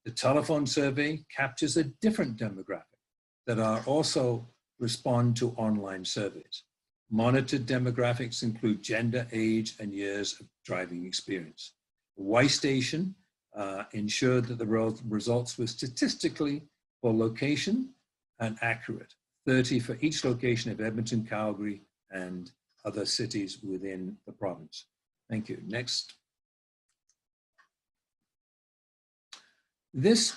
The telephone survey captures a different demographic that are also respond to online surveys. Monitored demographics include gender, age, and years of driving experience. Y Station ensured that the results were statistically for location and accurate, 30 for each location of Edmonton, Calgary, and other cities within the province. Thank you. Next. This,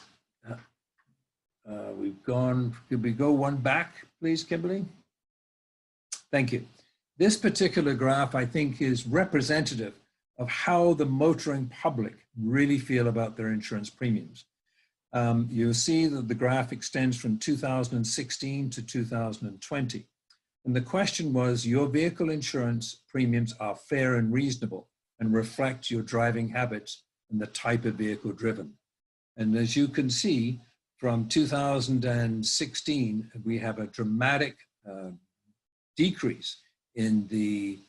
we've gone, could we go one back, please, Kimberly? Thank you. This particular graph, I think, is representative of how the motoring public really feel about their insurance premiums. You'll see that the graph extends from 2016 to 2020. And the question was, your vehicle insurance premiums are fair and reasonable and reflect your driving habits and the type of vehicle driven. And as you can see, from 2016, we have a dramatic decrease in the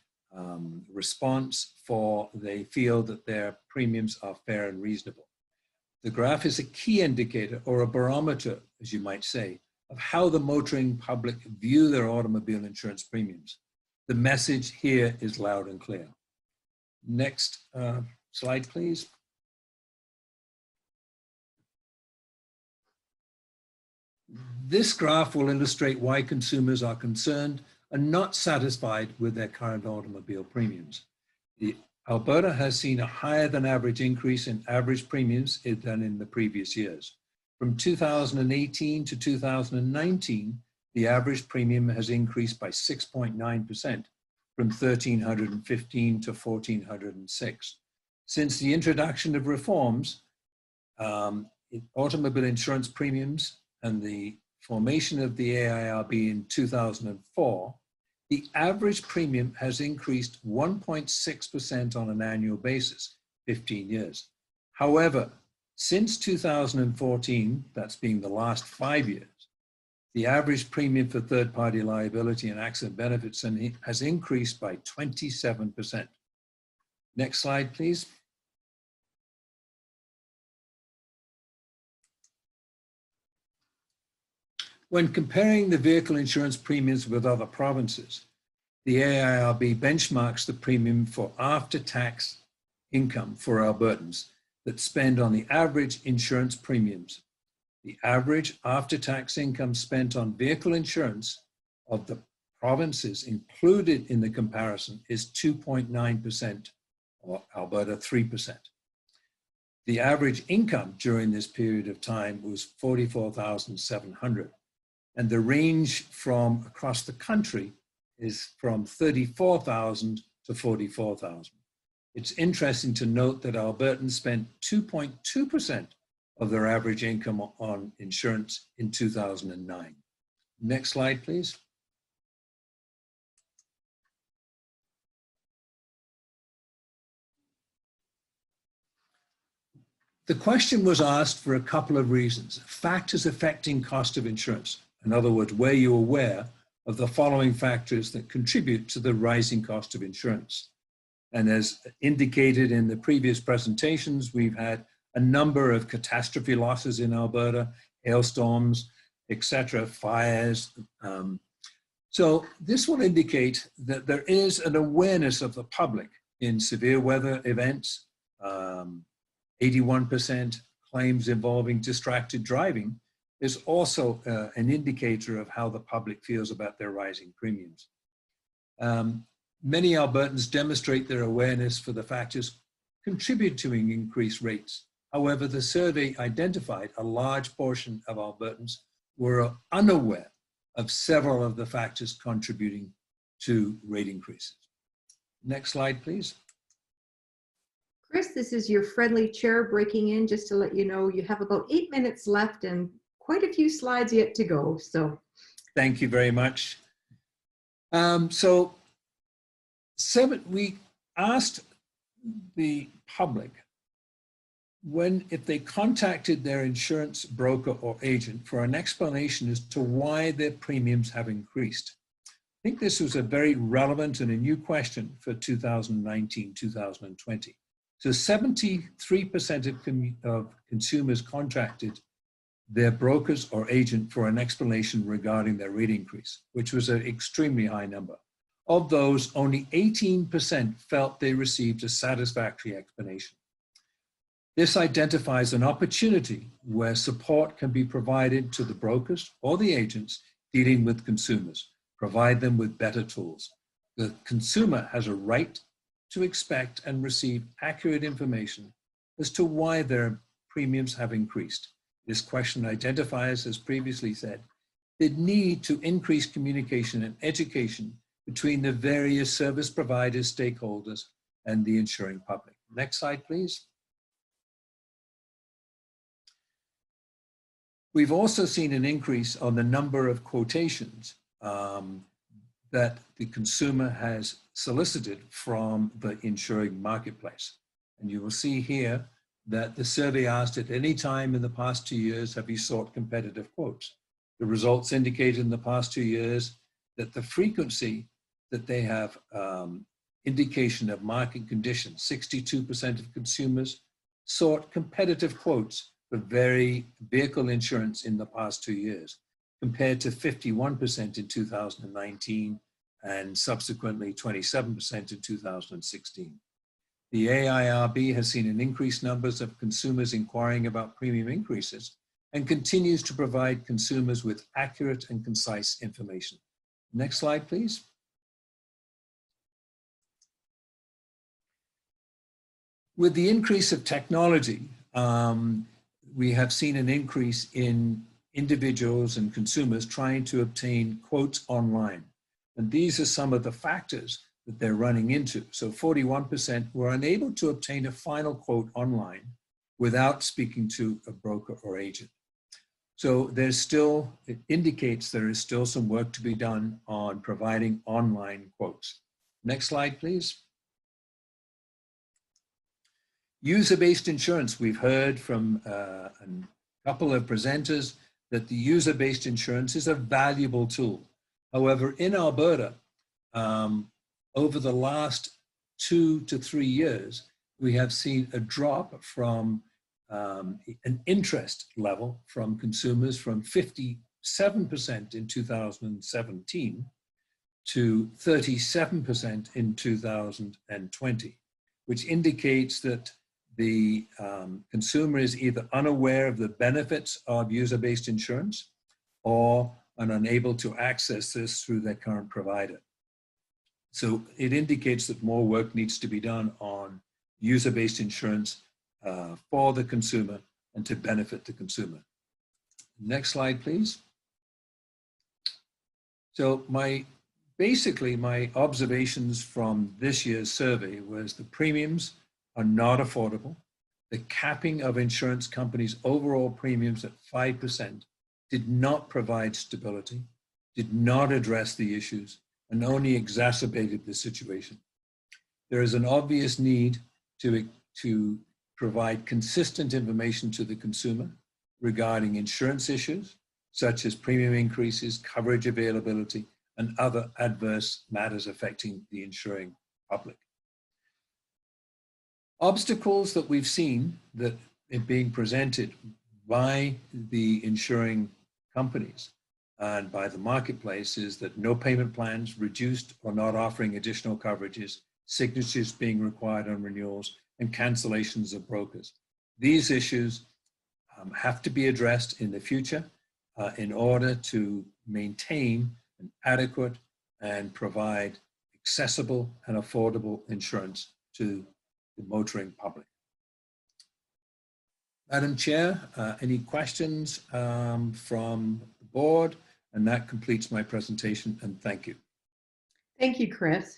response for they feel that their premiums are fair and reasonable. The graph is a key indicator, or a barometer, as you might say, of how the motoring public view their automobile insurance premiums. The message here is loud and clear. Next slide, please. This graph will illustrate why consumers are concerned and not satisfied with their current automobile premiums. Alberta has seen a higher than average increase in average premiums than in the previous years. From 2018 to 2019, the average premium has increased by 6.9%, from $1,315 to $1,406. Since the introduction of reforms, automobile insurance premiums and the formation of the AIRB in 2004, the average premium has increased 1.6% on an annual basis, 15 years. However, since 2014, that's being the last 5 years, the average premium for third-party liability and accident benefits has increased by 27%. Next slide, please. When comparing the vehicle insurance premiums with other provinces, the AIRB benchmarks the premium for after-tax income for Albertans that spend on the average insurance premiums. The average after-tax income spent on vehicle insurance of the provinces included in the comparison is 2.9%, or Alberta 3%. The average income during this period of time was $44,700. And the range from across the country is from 34,000 to 44,000. It's interesting to note that Albertans spent 2.2% of their average income on insurance in 2009. Next slide, please. The question was asked for a couple of reasons. Factors affecting cost of insurance. In other words, were you aware of the following factors that contribute to the rising cost of insurance? And as indicated in the previous presentations, we've had a number of catastrophe losses in Alberta, hailstorms, etc., fires. So this will indicate that there is an awareness of the public in severe weather events. 81% claims involving distracted driving is also an indicator of how the public feels about their rising premiums. Many Albertans demonstrate their awareness for the factors contributing to increased rates. However, the survey identified a large portion of Albertans were unaware of several of the factors contributing to rate increases. Next slide, please. Chris, this is your friendly chair breaking in just to let you know you have about 8 minutes left and quite a few slides yet to go. So thank you very much. We asked the public if they contacted their insurance broker or agent for an explanation as to why their premiums have increased. I think this was a very relevant and a new question for 2019-2020. So 73% of consumers contacted their brokers or agent for an explanation regarding their rate increase, which was an extremely high number. Of those, only 18% felt they received a satisfactory explanation. This identifies an opportunity where support can be provided to the brokers or the agents dealing with consumers, provide them with better tools. The consumer has a right to expect and receive accurate information as to why their premiums have increased. This question identifies, as previously said, the need to increase communication and education between the various service providers, stakeholders, and the insuring public. Next slide, please. We've also seen an increase on the number of quotations that the consumer has solicited from the insuring marketplace. And you will see here that the survey asked at any time in the past 2 years, have you sought competitive quotes? The results indicate in the past 2 years that the frequency that they have indication of market conditions, 62% of consumers sought competitive quotes for vehicle insurance in the past 2 years, compared to 51% in 2019 and subsequently 27% in 2016. The AIRB has seen an increased numbers of consumers inquiring about premium increases and continues to provide consumers with accurate and concise information. Next slide, please. With the increase of technology, we have seen an increase in individuals and consumers trying to obtain quotes online. And these are some of the factors that they're running into. So 41% were unable to obtain a final quote online without speaking to a broker or agent. So it indicates there is still some work to be done on providing online quotes. Next slide, please. User-based insurance. We've heard from a couple of presenters that the user-based insurance is a valuable tool. However, in Alberta, over the last 2 to 3 years, we have seen a drop from an interest level from consumers from 57% in 2017 to 37% in 2020, which indicates that the consumer is either unaware of the benefits of user-based insurance or are unable to access this through their current provider. So it indicates that more work needs to be done on user-based insurance for the consumer and to benefit the consumer. Next slide, please. So basically my observations from this year's survey was the premiums are not affordable. The capping of insurance companies' overall premiums at 5% did not provide stability, did not address the issues, and only exacerbated the situation. There is an obvious need to provide consistent information to the consumer regarding insurance issues, such as premium increases, coverage availability, and other adverse matters affecting the insuring public. Obstacles that we've seen that are being presented by the insuring companies and by the marketplace is that no payment plans, reduced or not offering additional coverages, signatures being required on renewals, and cancellations of brokers. These issues have to be addressed in the future in order to maintain an adequate and provide accessible and affordable insurance to the motoring public. Madam Chair, any questions from the board? And that completes my presentation, and thank you. Thank you, Chris.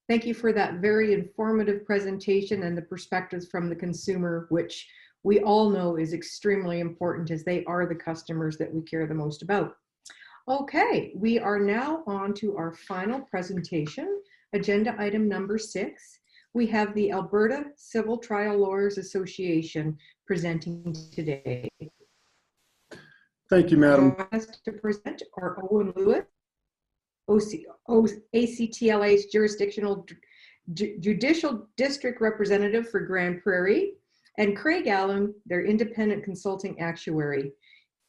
Thank you for that very informative presentation and the perspectives from the consumer, which we all know is extremely important as they are the customers that we care the most about. Okay, we are now on to our final presentation, agenda item number 6. We have the Alberta Civil Trial Lawyers Association presenting today. Thank you, Madam. To present are Owen Lewis, ACTLA's Judicial District Representative for Grand Prairie, and Craig Allen, their independent consulting actuary.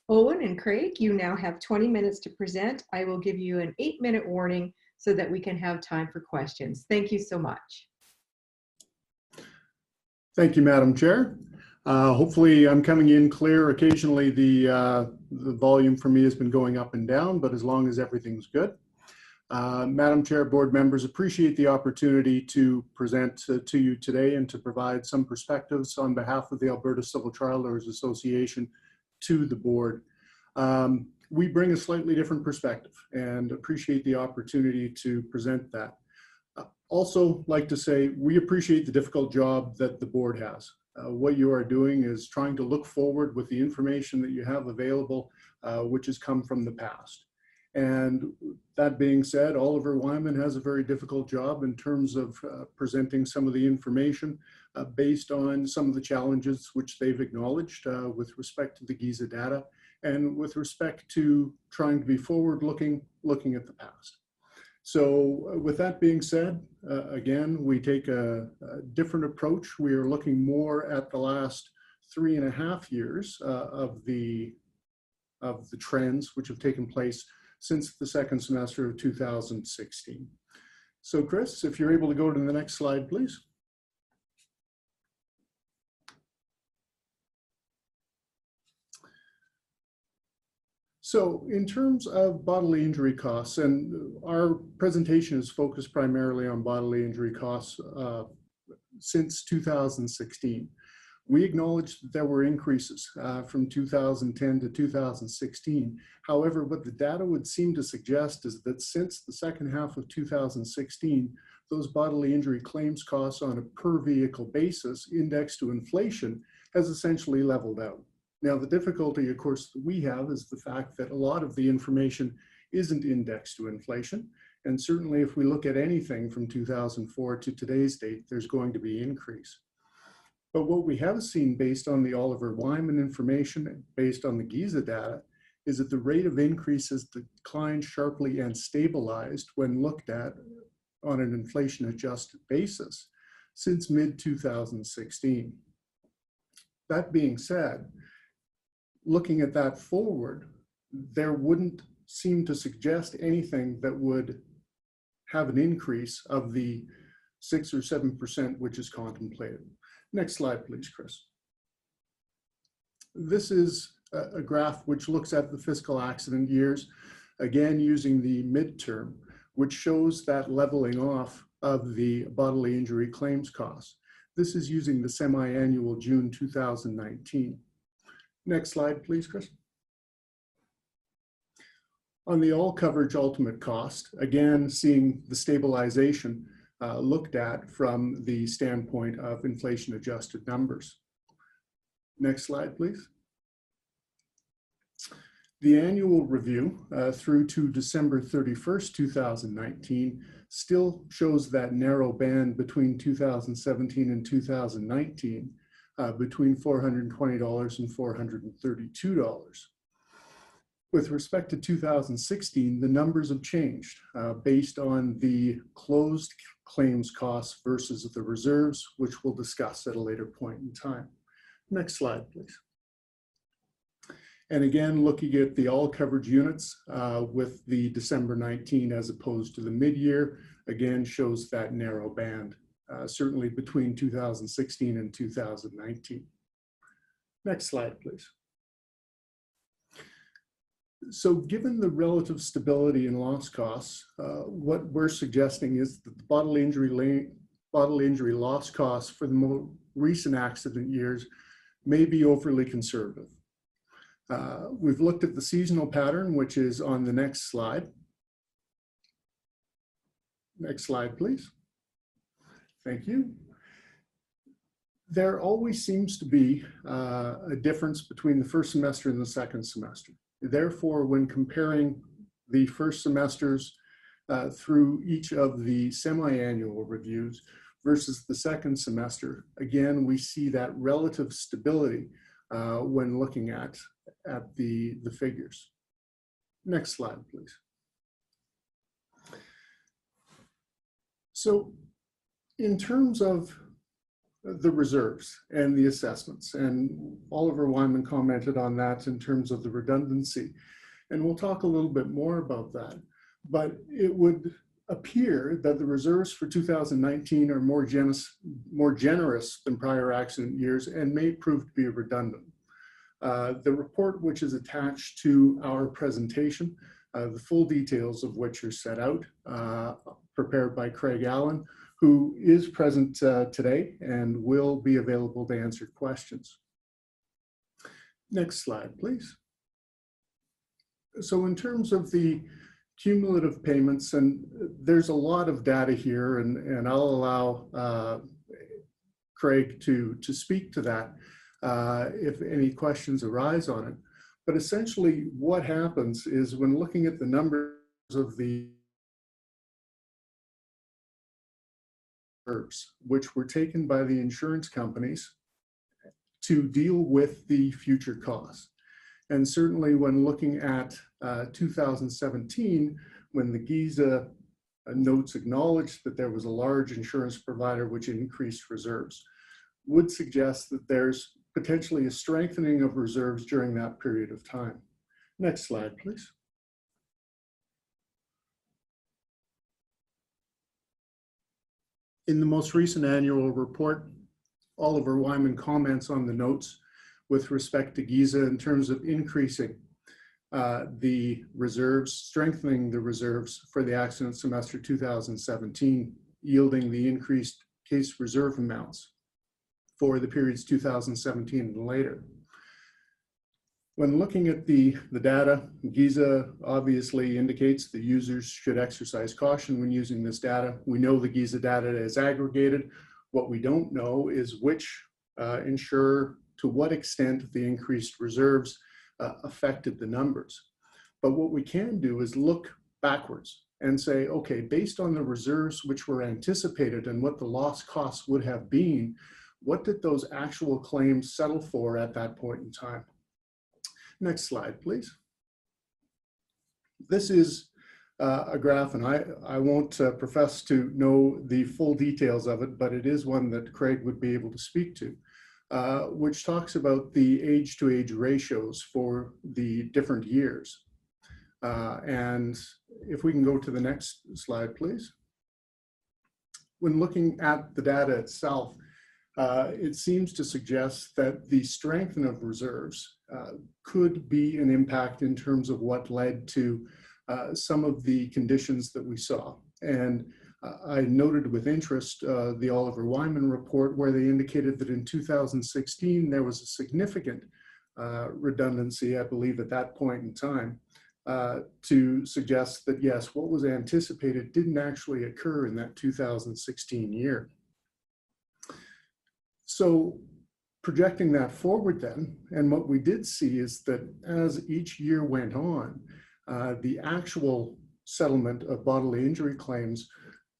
Owen and Craig, you now have 20 minutes to present. I will give you an 8-minute warning so that we can have time for questions. Thank you so much. Thank you, Madam Chair. Hopefully I'm coming in clear. Occasionally the volume for me has been going up and down, but as long as everything's good. Madam Chair, board members, appreciate the opportunity to present to you today and to provide some perspectives on behalf of the Alberta Civil Trial Lawyers Association to the board. We bring a slightly different perspective and appreciate the opportunity to present that. Also like to say, we appreciate the difficult job that the board has. What you are doing is trying to look forward with the information that you have available, which has come from the past. And that being said, Oliver Wyman has a very difficult job in terms of presenting some of the information based on some of the challenges which they've acknowledged with respect to the GIZA data and with respect to trying to be forward-looking, looking at the past. So with that being said, again, we take a different approach. We are looking more at the last 3.5 years of the trends which have taken place since the second semester of 2016. So Chris, if you're able to go to the next slide, please. So in terms of bodily injury costs, and our presentation is focused primarily on bodily injury costs since 2016. We acknowledge that there were increases from 2010 to 2016. However, what the data would seem to suggest is that since the second half of 2016, those bodily injury claims costs on a per vehicle basis indexed to inflation has essentially leveled out. Now, the difficulty, of course, that we have is the fact that a lot of the information isn't indexed to inflation. And certainly if we look at anything from 2004 to today's date, there's going to be increase. But what we have seen based on the Oliver Wyman information, based on the GIZA data, is that the rate of increase has declined sharply and stabilized when looked at on an inflation adjusted basis since mid-2016. That being said, looking at that forward, there wouldn't seem to suggest anything that would have an increase of the 6 or 7% which is contemplated. Next slide, please, Chris. This is a graph which looks at the fiscal accident years, again using the midterm, which shows that leveling off of the bodily injury claims costs. This is using the semi-annual June 2019. Next slide, please, Chris. On the all coverage ultimate cost, again, seeing the stabilization looked at from the standpoint of inflation adjusted numbers. Next slide, please. The annual review through to December 31st, 2019 still shows that narrow band between 2017 and 2019. between $420 and $432. With respect to 2016, the numbers have changed based on the closed claims costs versus the reserves, which we'll discuss at a later point in time. Next slide, please. And again, looking at the all coverage units with the December 19 as opposed to the mid-year, again shows that narrow band, certainly between 2016 and 2019. Next slide, please. So given the relative stability in loss costs, what we're suggesting is that the bodily injury loss costs for the more recent accident years may be overly conservative. We've looked at the seasonal pattern, which is on the next slide. Next slide, please. Thank you. There always seems to be a difference between the first semester and the second semester. Therefore, when comparing the first semesters through each of the semi-annual reviews versus the second semester, again, we see that relative stability when looking at the figures. Next slide, please. So in terms of the reserves and the assessments, and Oliver Wyman commented on that in terms of the redundancy, and we'll talk a little bit more about that, but it would appear that the reserves for 2019 are more generous than prior accident years and may prove to be redundant. The report, which is attached to our presentation, the full details of which are set out, prepared by Craig Allen, who is present today and will be available to answer questions. Next slide, please. So in terms of the cumulative payments, and there's a lot of data here, and I'll allow Craig to speak to that if any questions arise on it. But essentially what happens is when looking at the numbers of the which were taken by the insurance companies to deal with the future costs. And certainly when looking at 2017, when the GIZA notes acknowledged that there was a large insurance provider which increased reserves, would suggest that there's potentially a strengthening of reserves during that period of time. Next slide, please. In the most recent annual report, Oliver Wyman comments on the notes with respect to GIZA in terms of increasing the reserves, strengthening the reserves for the accident semester 2017, yielding the increased case reserve amounts for the periods 2017 and later. When looking at the data, GIZA obviously indicates that users should exercise caution when using this data. We know the GIZA data is aggregated. What we don't know is which insurer, to what extent the increased reserves affected the numbers. But what we can do is look backwards and say, okay, based on the reserves which were anticipated and what the loss costs would have been, what did those actual claims settle for at that point in time? Next slide, please. This is a graph, and I won't profess to know the full details of it, but it is one that Craig would be able to speak to, which talks about the age-to-age ratios for the different years. And if we can go to the next slide, please. When looking at the data itself, it seems to suggest that the strengthening of reserves could be an impact in terms of what led to some of the conditions that we saw. And I noted with interest the Oliver Wyman report, where they indicated that in 2016 there was a significant redundancy, I believe, at that point in time, to suggest that yes, what was anticipated didn't actually occur in that 2016 year. So projecting that forward then, and what we did see is that as each year went on, the actual settlement of bodily injury claims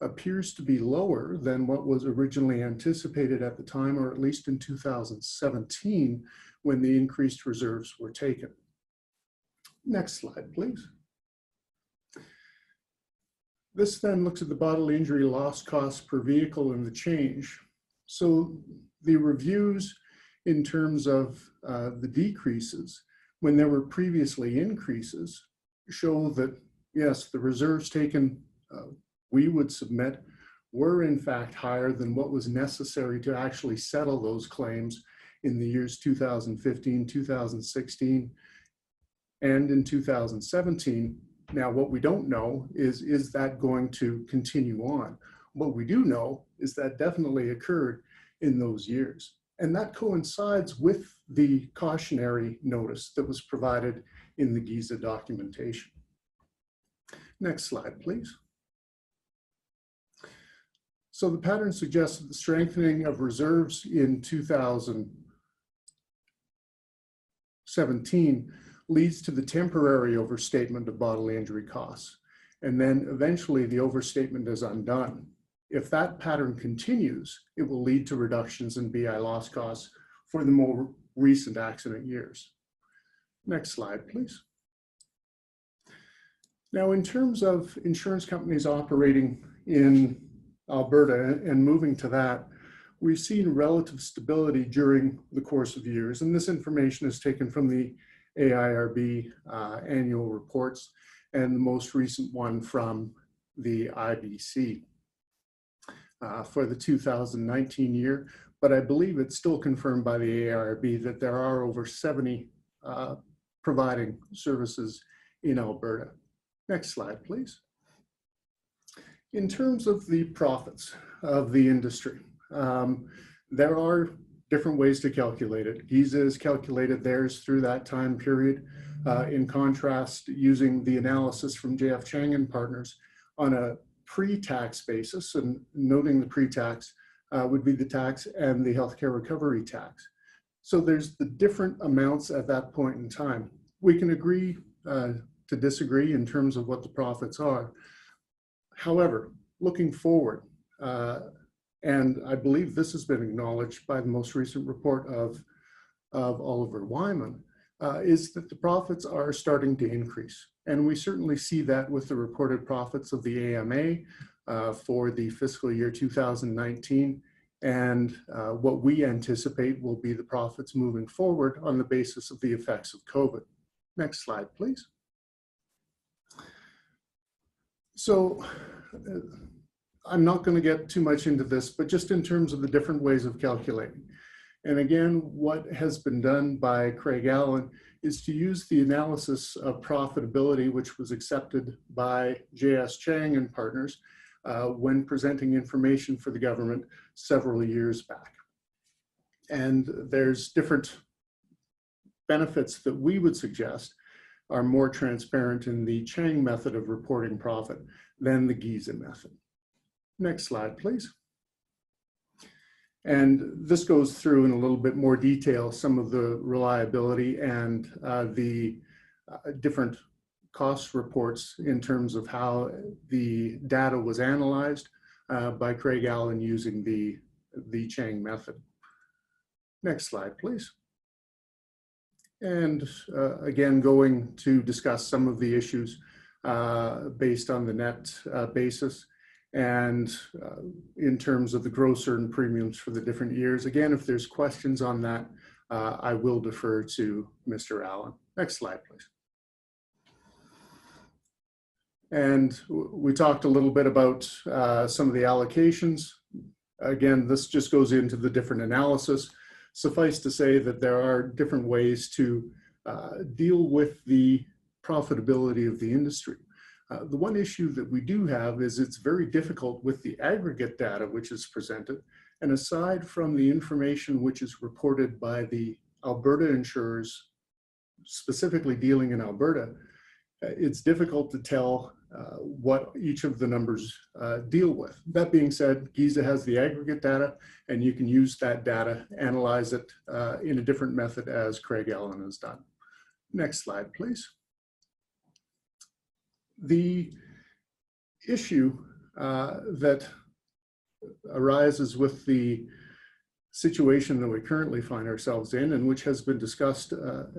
appears to be lower than what was originally anticipated at the time, or at least in 2017, when the increased reserves were taken. Next slide, please. This then looks at the bodily injury loss costs per vehicle and the change. So the reviews in terms of the decreases, when there were previously increases, show that, yes, the reserves taken, we would submit, were in fact higher than what was necessary to actually settle those claims in the years 2015, 2016, and in 2017. Now, what we don't know is that going to continue on? What we do know is that definitely occurred in those years. And that coincides with the cautionary notice that was provided in the GIZA documentation. Next slide, please. So the pattern suggests that the strengthening of reserves in 2017 leads to the temporary overstatement of bodily injury costs. And then eventually the overstatement is undone. If that pattern continues, it will lead to reductions in BI loss costs for the more recent accident years. Next slide, please. Now, in terms of insurance companies operating in Alberta and moving to that, we've seen relative stability during the course of years. And this information is taken from the AIRB annual reports and the most recent one from the IBC for the 2019 year. But I believe it's still confirmed by the AIRB that there are over 70 providing services in Alberta. Next slide, please. In terms of the profits of the industry, there are different ways to calculate it. GIZA has calculated theirs through that time period. In contrast, using the analysis from JF Chang and Partners on a pre-tax basis, and noting the pre-tax would be the tax and the healthcare recovery tax. So there's the different amounts at that point in time. We can agree to disagree in terms of what the profits are. However, looking forward, and I believe this has been acknowledged by the most recent report of Oliver Wyman, is that the profits are starting to increase. And we certainly see that with the reported profits of the AMA for the fiscal year 2019, and what we anticipate will be the profits moving forward on the basis of the effects of COVID. Next slide, please. So I'm not going to get too much into this, but just in terms of the different ways of calculating. And again, what has been done by Craig Allen is to use the analysis of profitability, which was accepted by JS Chang and Partners when presenting information for the government several years back. And there's different benefits that we would suggest are more transparent in the Chang method of reporting profit than the GIZA method. Next slide, please. And this goes through in a little bit more detail some of the reliability and the different cost reports in terms of how the data was analyzed by Craig Allen using the Chang method. Next slide, please. And again, going to discuss some of the issues based on the net basis and in terms of the gross earned premiums for the different years. Again, if there's questions on that, I will defer to Mr. Allen. Next slide, please. And we talked a little bit about some of the allocations. Again, this just goes into the different analysis. Suffice to say that there are different ways to deal with the profitability of the industry. The one issue that we do have is it's very difficult with the aggregate data which is presented. And aside from the information which is reported by the Alberta insurers, specifically dealing in Alberta, it's difficult to tell what each of the numbers deal with. That being said, GIZA has the aggregate data, and you can use that data, analyze it in a different method as Craig Allen has done. Next slide, please. The issue that arises with the situation that we currently find ourselves in, and which has been discussed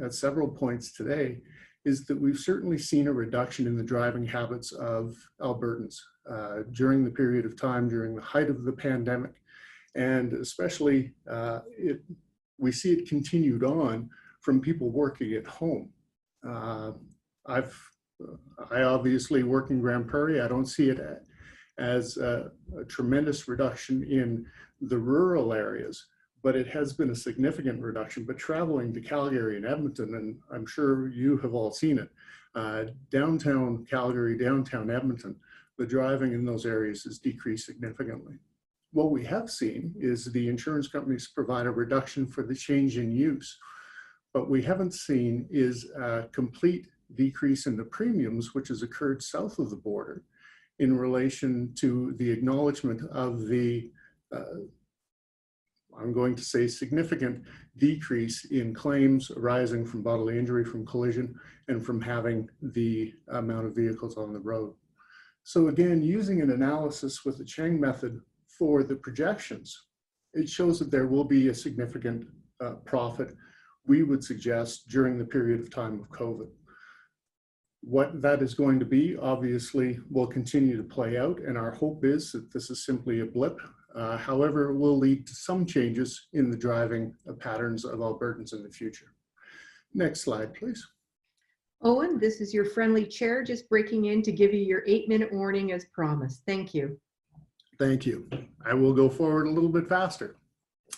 at several points today, is that we've certainly seen a reduction in the driving habits of Albertans during the period of time during the height of the pandemic. And especially, we see it continued on from people working at home. I obviously work in Grand Prairie. I don't see it as a tremendous reduction in the rural areas, but it has been a significant reduction. But traveling to Calgary and Edmonton, and I'm sure you have all seen it, downtown Calgary, downtown Edmonton, the driving in those areas has decreased significantly. What we have seen is the insurance companies provide a reduction for the change in use. What we haven't seen is a complete decrease in the premiums, which has occurred south of the border in relation to the acknowledgement of the, I'm going to say, significant decrease in claims arising from bodily injury, from collision, and from having the amount of vehicles on the road. So again, using an analysis with the Chang method for the projections, it shows that there will be a significant profit, we would suggest, during the period of time of COVID. What that is going to be, obviously, will continue to play out, and our hope is that this is simply a blip. However, it will lead to some changes in the driving patterns of Albertans in the future. Next slide, please. Owen, this is your friendly chair just breaking in to give you your 8-minute warning as promised. Thank you. Thank you. I will go forward a little bit faster.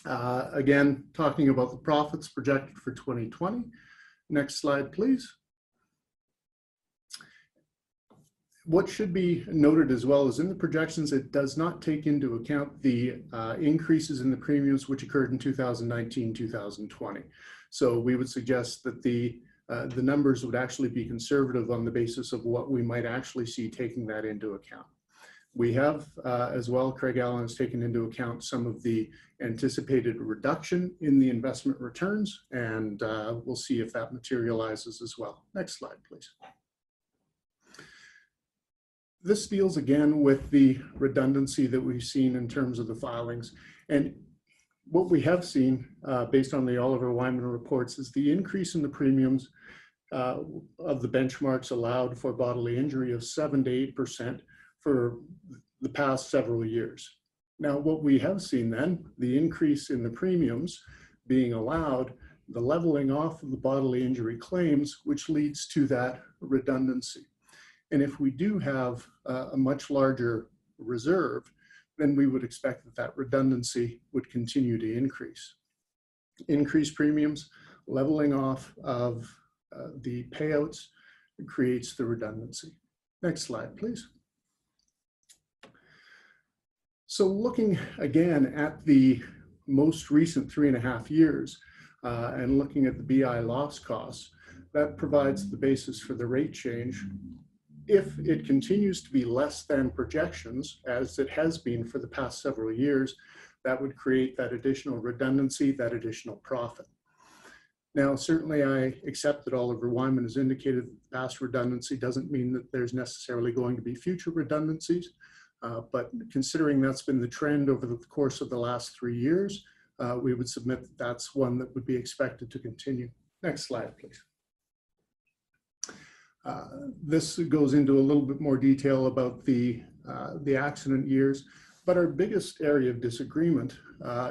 Again, talking about the profits projected for 2020. Next slide, please. What should be noted as well is in the projections, it does not take into account the increases in the premiums which occurred in 2019, 2020. So we would suggest that the numbers would actually be conservative on the basis of what we might actually see taking that into account. We have as well, Craig Allen has taken into account some of the anticipated reduction in the investment returns, and we'll see if that materializes as well. Next slide, please. This deals again with the redundancy that we've seen in terms of the filings. And what we have seen based on the Oliver Wyman reports is the increase in the premiums of the benchmarks allowed for bodily injury of 7 to 8% for the past several years. Now, what we have seen then, the increase in the premiums being allowed, the leveling off of the bodily injury claims, which leads to that redundancy. And if we do have a much larger reserve, then we would expect that that redundancy would continue to increase. Increased premiums, leveling off of the payouts creates the redundancy. Next slide, please. So looking again at the most recent 3.5 years and looking at the BI loss costs, that provides the basis for the rate change. If it continues to be less than projections, as it has been for the past several years, that would create that additional redundancy, that additional profit. Now, certainly I accept that Oliver Wyman has indicated that past redundancy doesn't mean that there's necessarily going to be future redundancies, but considering that's been the trend over the course of the last 3 years, we would submit that that's one that would be expected to continue. Next slide, please. This goes into a little bit more detail about the accident years, but our biggest area of disagreement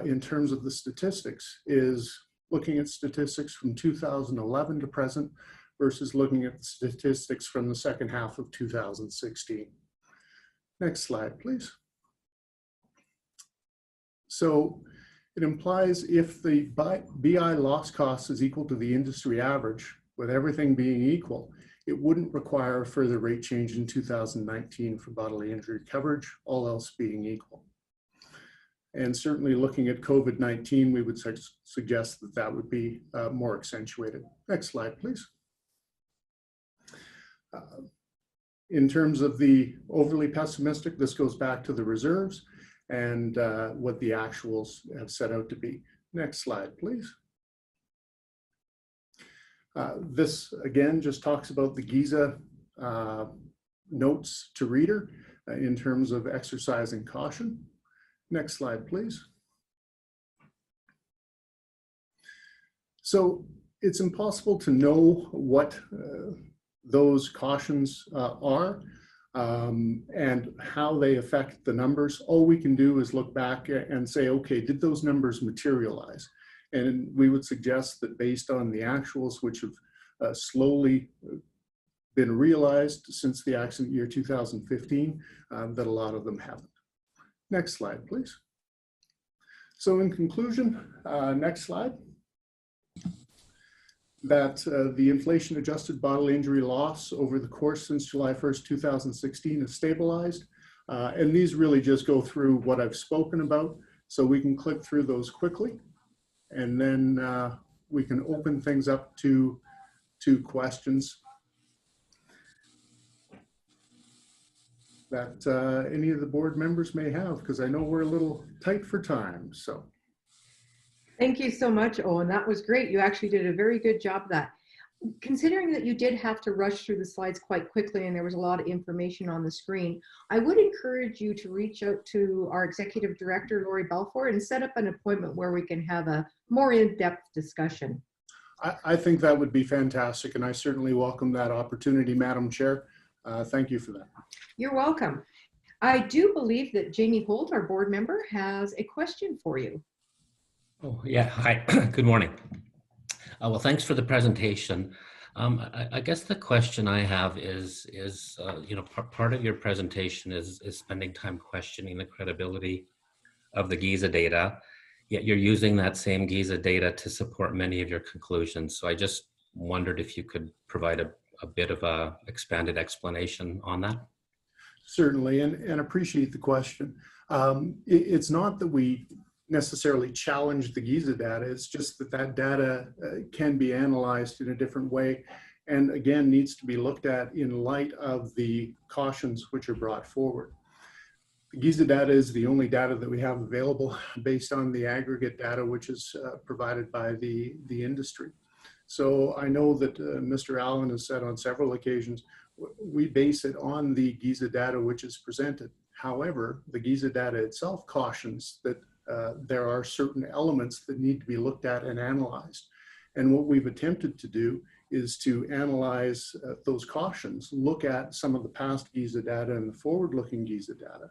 in terms of the statistics is looking at statistics from 2011 to present versus looking at the statistics from the second half of 2016. Next slide, please. So it implies if the BI loss cost is equal to the industry average, with everything being equal, it wouldn't require a further rate change in 2019 for bodily injury coverage, all else being equal. And certainly looking at COVID-19, we would suggest that that would be more accentuated. Next slide, please. In terms of the overly pessimistic, this goes back to the reserves and what the actuals have set out to be. Next slide, please. This, again, just talks about the GISA notes to reader. in terms of exercising caution. Next slide, please. So it's impossible to know what those cautions are and how they affect the numbers. All we can do is look back and say, okay, did those numbers materialize? And we would suggest that based on the actuals, which have slowly been realized since the accident year 2015, that a lot of them haven't. Next slide, please. So in conclusion, next slide, that the inflation-adjusted bodily injury loss over the course since July 1st, 2016 is stabilized. And these really just go through what I've spoken about. So we can click through those quickly. And then we can open things up to questions that any of the board members may have, because I know we're a little tight for time, so. Thank you so much, Owen. That was great. You actually did a very good job of that. Considering that you did have to rush through the slides quite quickly and there was a lot of information on the screen, I would encourage you to reach out to our Executive Director, Lori Belfort, and set up an appointment where we can have a more in-depth discussion. I think that would be fantastic, and I certainly welcome that opportunity, Madam Chair. Thank you for that. You're welcome. I do believe that Jamie Holt, our board member, has a question for you. Oh, yeah. Hi. Good morning. Well, thanks for the presentation. I guess the question I have is you know, part of your presentation is spending time questioning the credibility of the GISA data, yet you're using that same GISA data to support many of your conclusions. So I just wondered if you could provide a bit of a expanded explanation on that. Certainly, and appreciate the question. It's not that we necessarily challenge the GISA data, it's just that that data can be analyzed in a different way, and again needs to be looked at in light of the cautions which are brought forward. The GISA data is the only data that we have available based on the aggregate data which is provided by the industry. So I know that Mr. Allen has said on several occasions, we base it on the GISA data which is presented. However, the GISA data itself cautions that there are certain elements that need to be looked at and analyzed. And what we've attempted to do is to analyze those cautions, look at some of the past GISA data and the forward-looking GISA data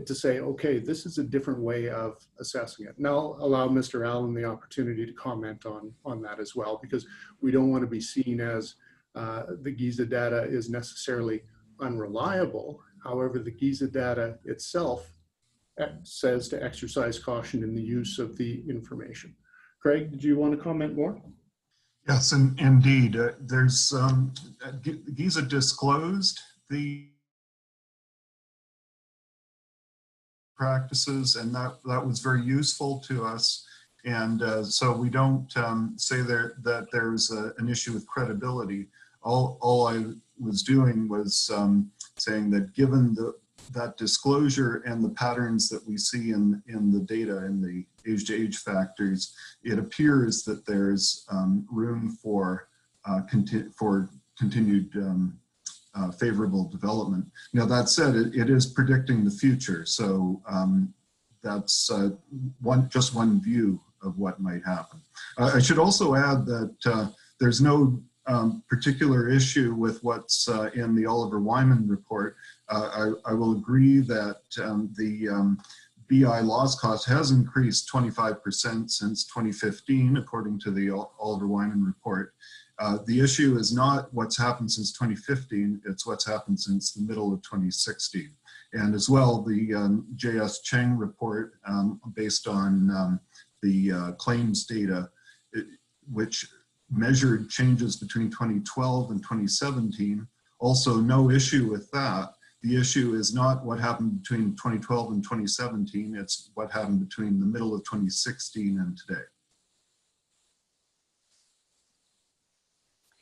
to say, okay, this is a different way of assessing it. And I'll allow Mr. Allen the opportunity to comment on that as well, because we don't want to be seen as the GISA data is necessarily unreliable. However, the GISA data itself says to exercise caution in the use of the information. Craig, did you want to comment more? Yes, indeed. There's GISA disclosed the practices, and that was very useful to us. And so we don't say that there's an issue with credibility. All I was doing was saying that given that disclosure and the patterns that we see in the data, in the age-to-age factors, it appears that there's room for continued favorable development. Now, that said, it is predicting the future, so that's just one view of what might happen. I should also add that there's no particular issue with what's in the Oliver Wyman report. I will agree that the BI loss cost has increased 25% since 2015, according to the Oliver Wyman report. The issue is not what's happened since 2015, it's what's happened since the middle of 2016. And as well, the J.S. Cheng report, based on the claims data, which measured changes between 2012 and 2017, also no issue with that. The issue is not what happened between 2012 and 2017, it's what happened between the middle of 2016 and today.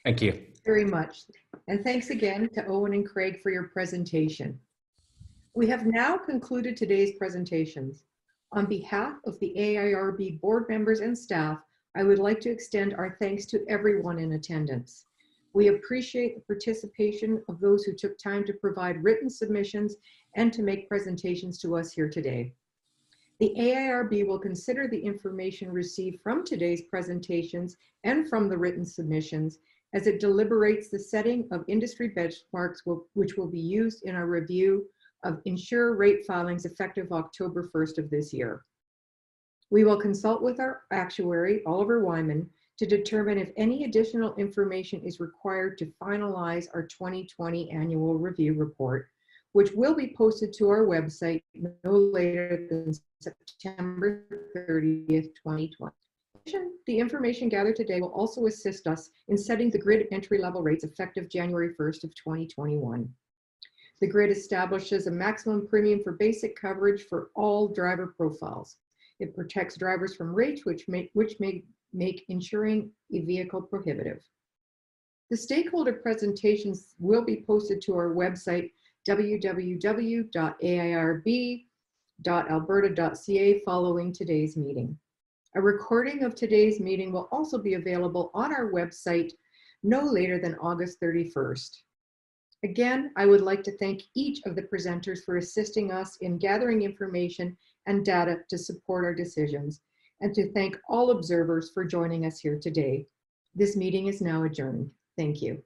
Thank you. Very much. And thanks again to Owen and Craig for your presentation. We have now concluded today's presentations. On behalf of the AIRB board members and staff, I would like to extend our thanks to everyone in attendance. We appreciate the participation of those who took time to provide written submissions and to make presentations to us here today. The AIRB will consider the information received from today's presentations and from the written submissions as it deliberates the setting of industry benchmarks which will be used in our review of insurer rate filings effective October 1st of this year. We will consult with our actuary, Oliver Wyman, to determine if any additional information is required to finalize our 2020 annual review report, which will be posted to our website no later than September 30th, 2020. The information gathered today will also assist us in setting the grid entry-level rates effective January 1st of 2021. The grid establishes a maximum premium for basic coverage for all driver profiles. It protects drivers from rates which may make insuring a vehicle prohibitive. The stakeholder presentations will be posted to our website, www.airb.alberta.ca, following today's meeting. A recording of today's meeting will also be available on our website no later than August 31st. Again, I would like to thank each of the presenters for assisting us in gathering information and data to support our decisions, and to thank all observers for joining us here today. This meeting is now adjourned. Thank you.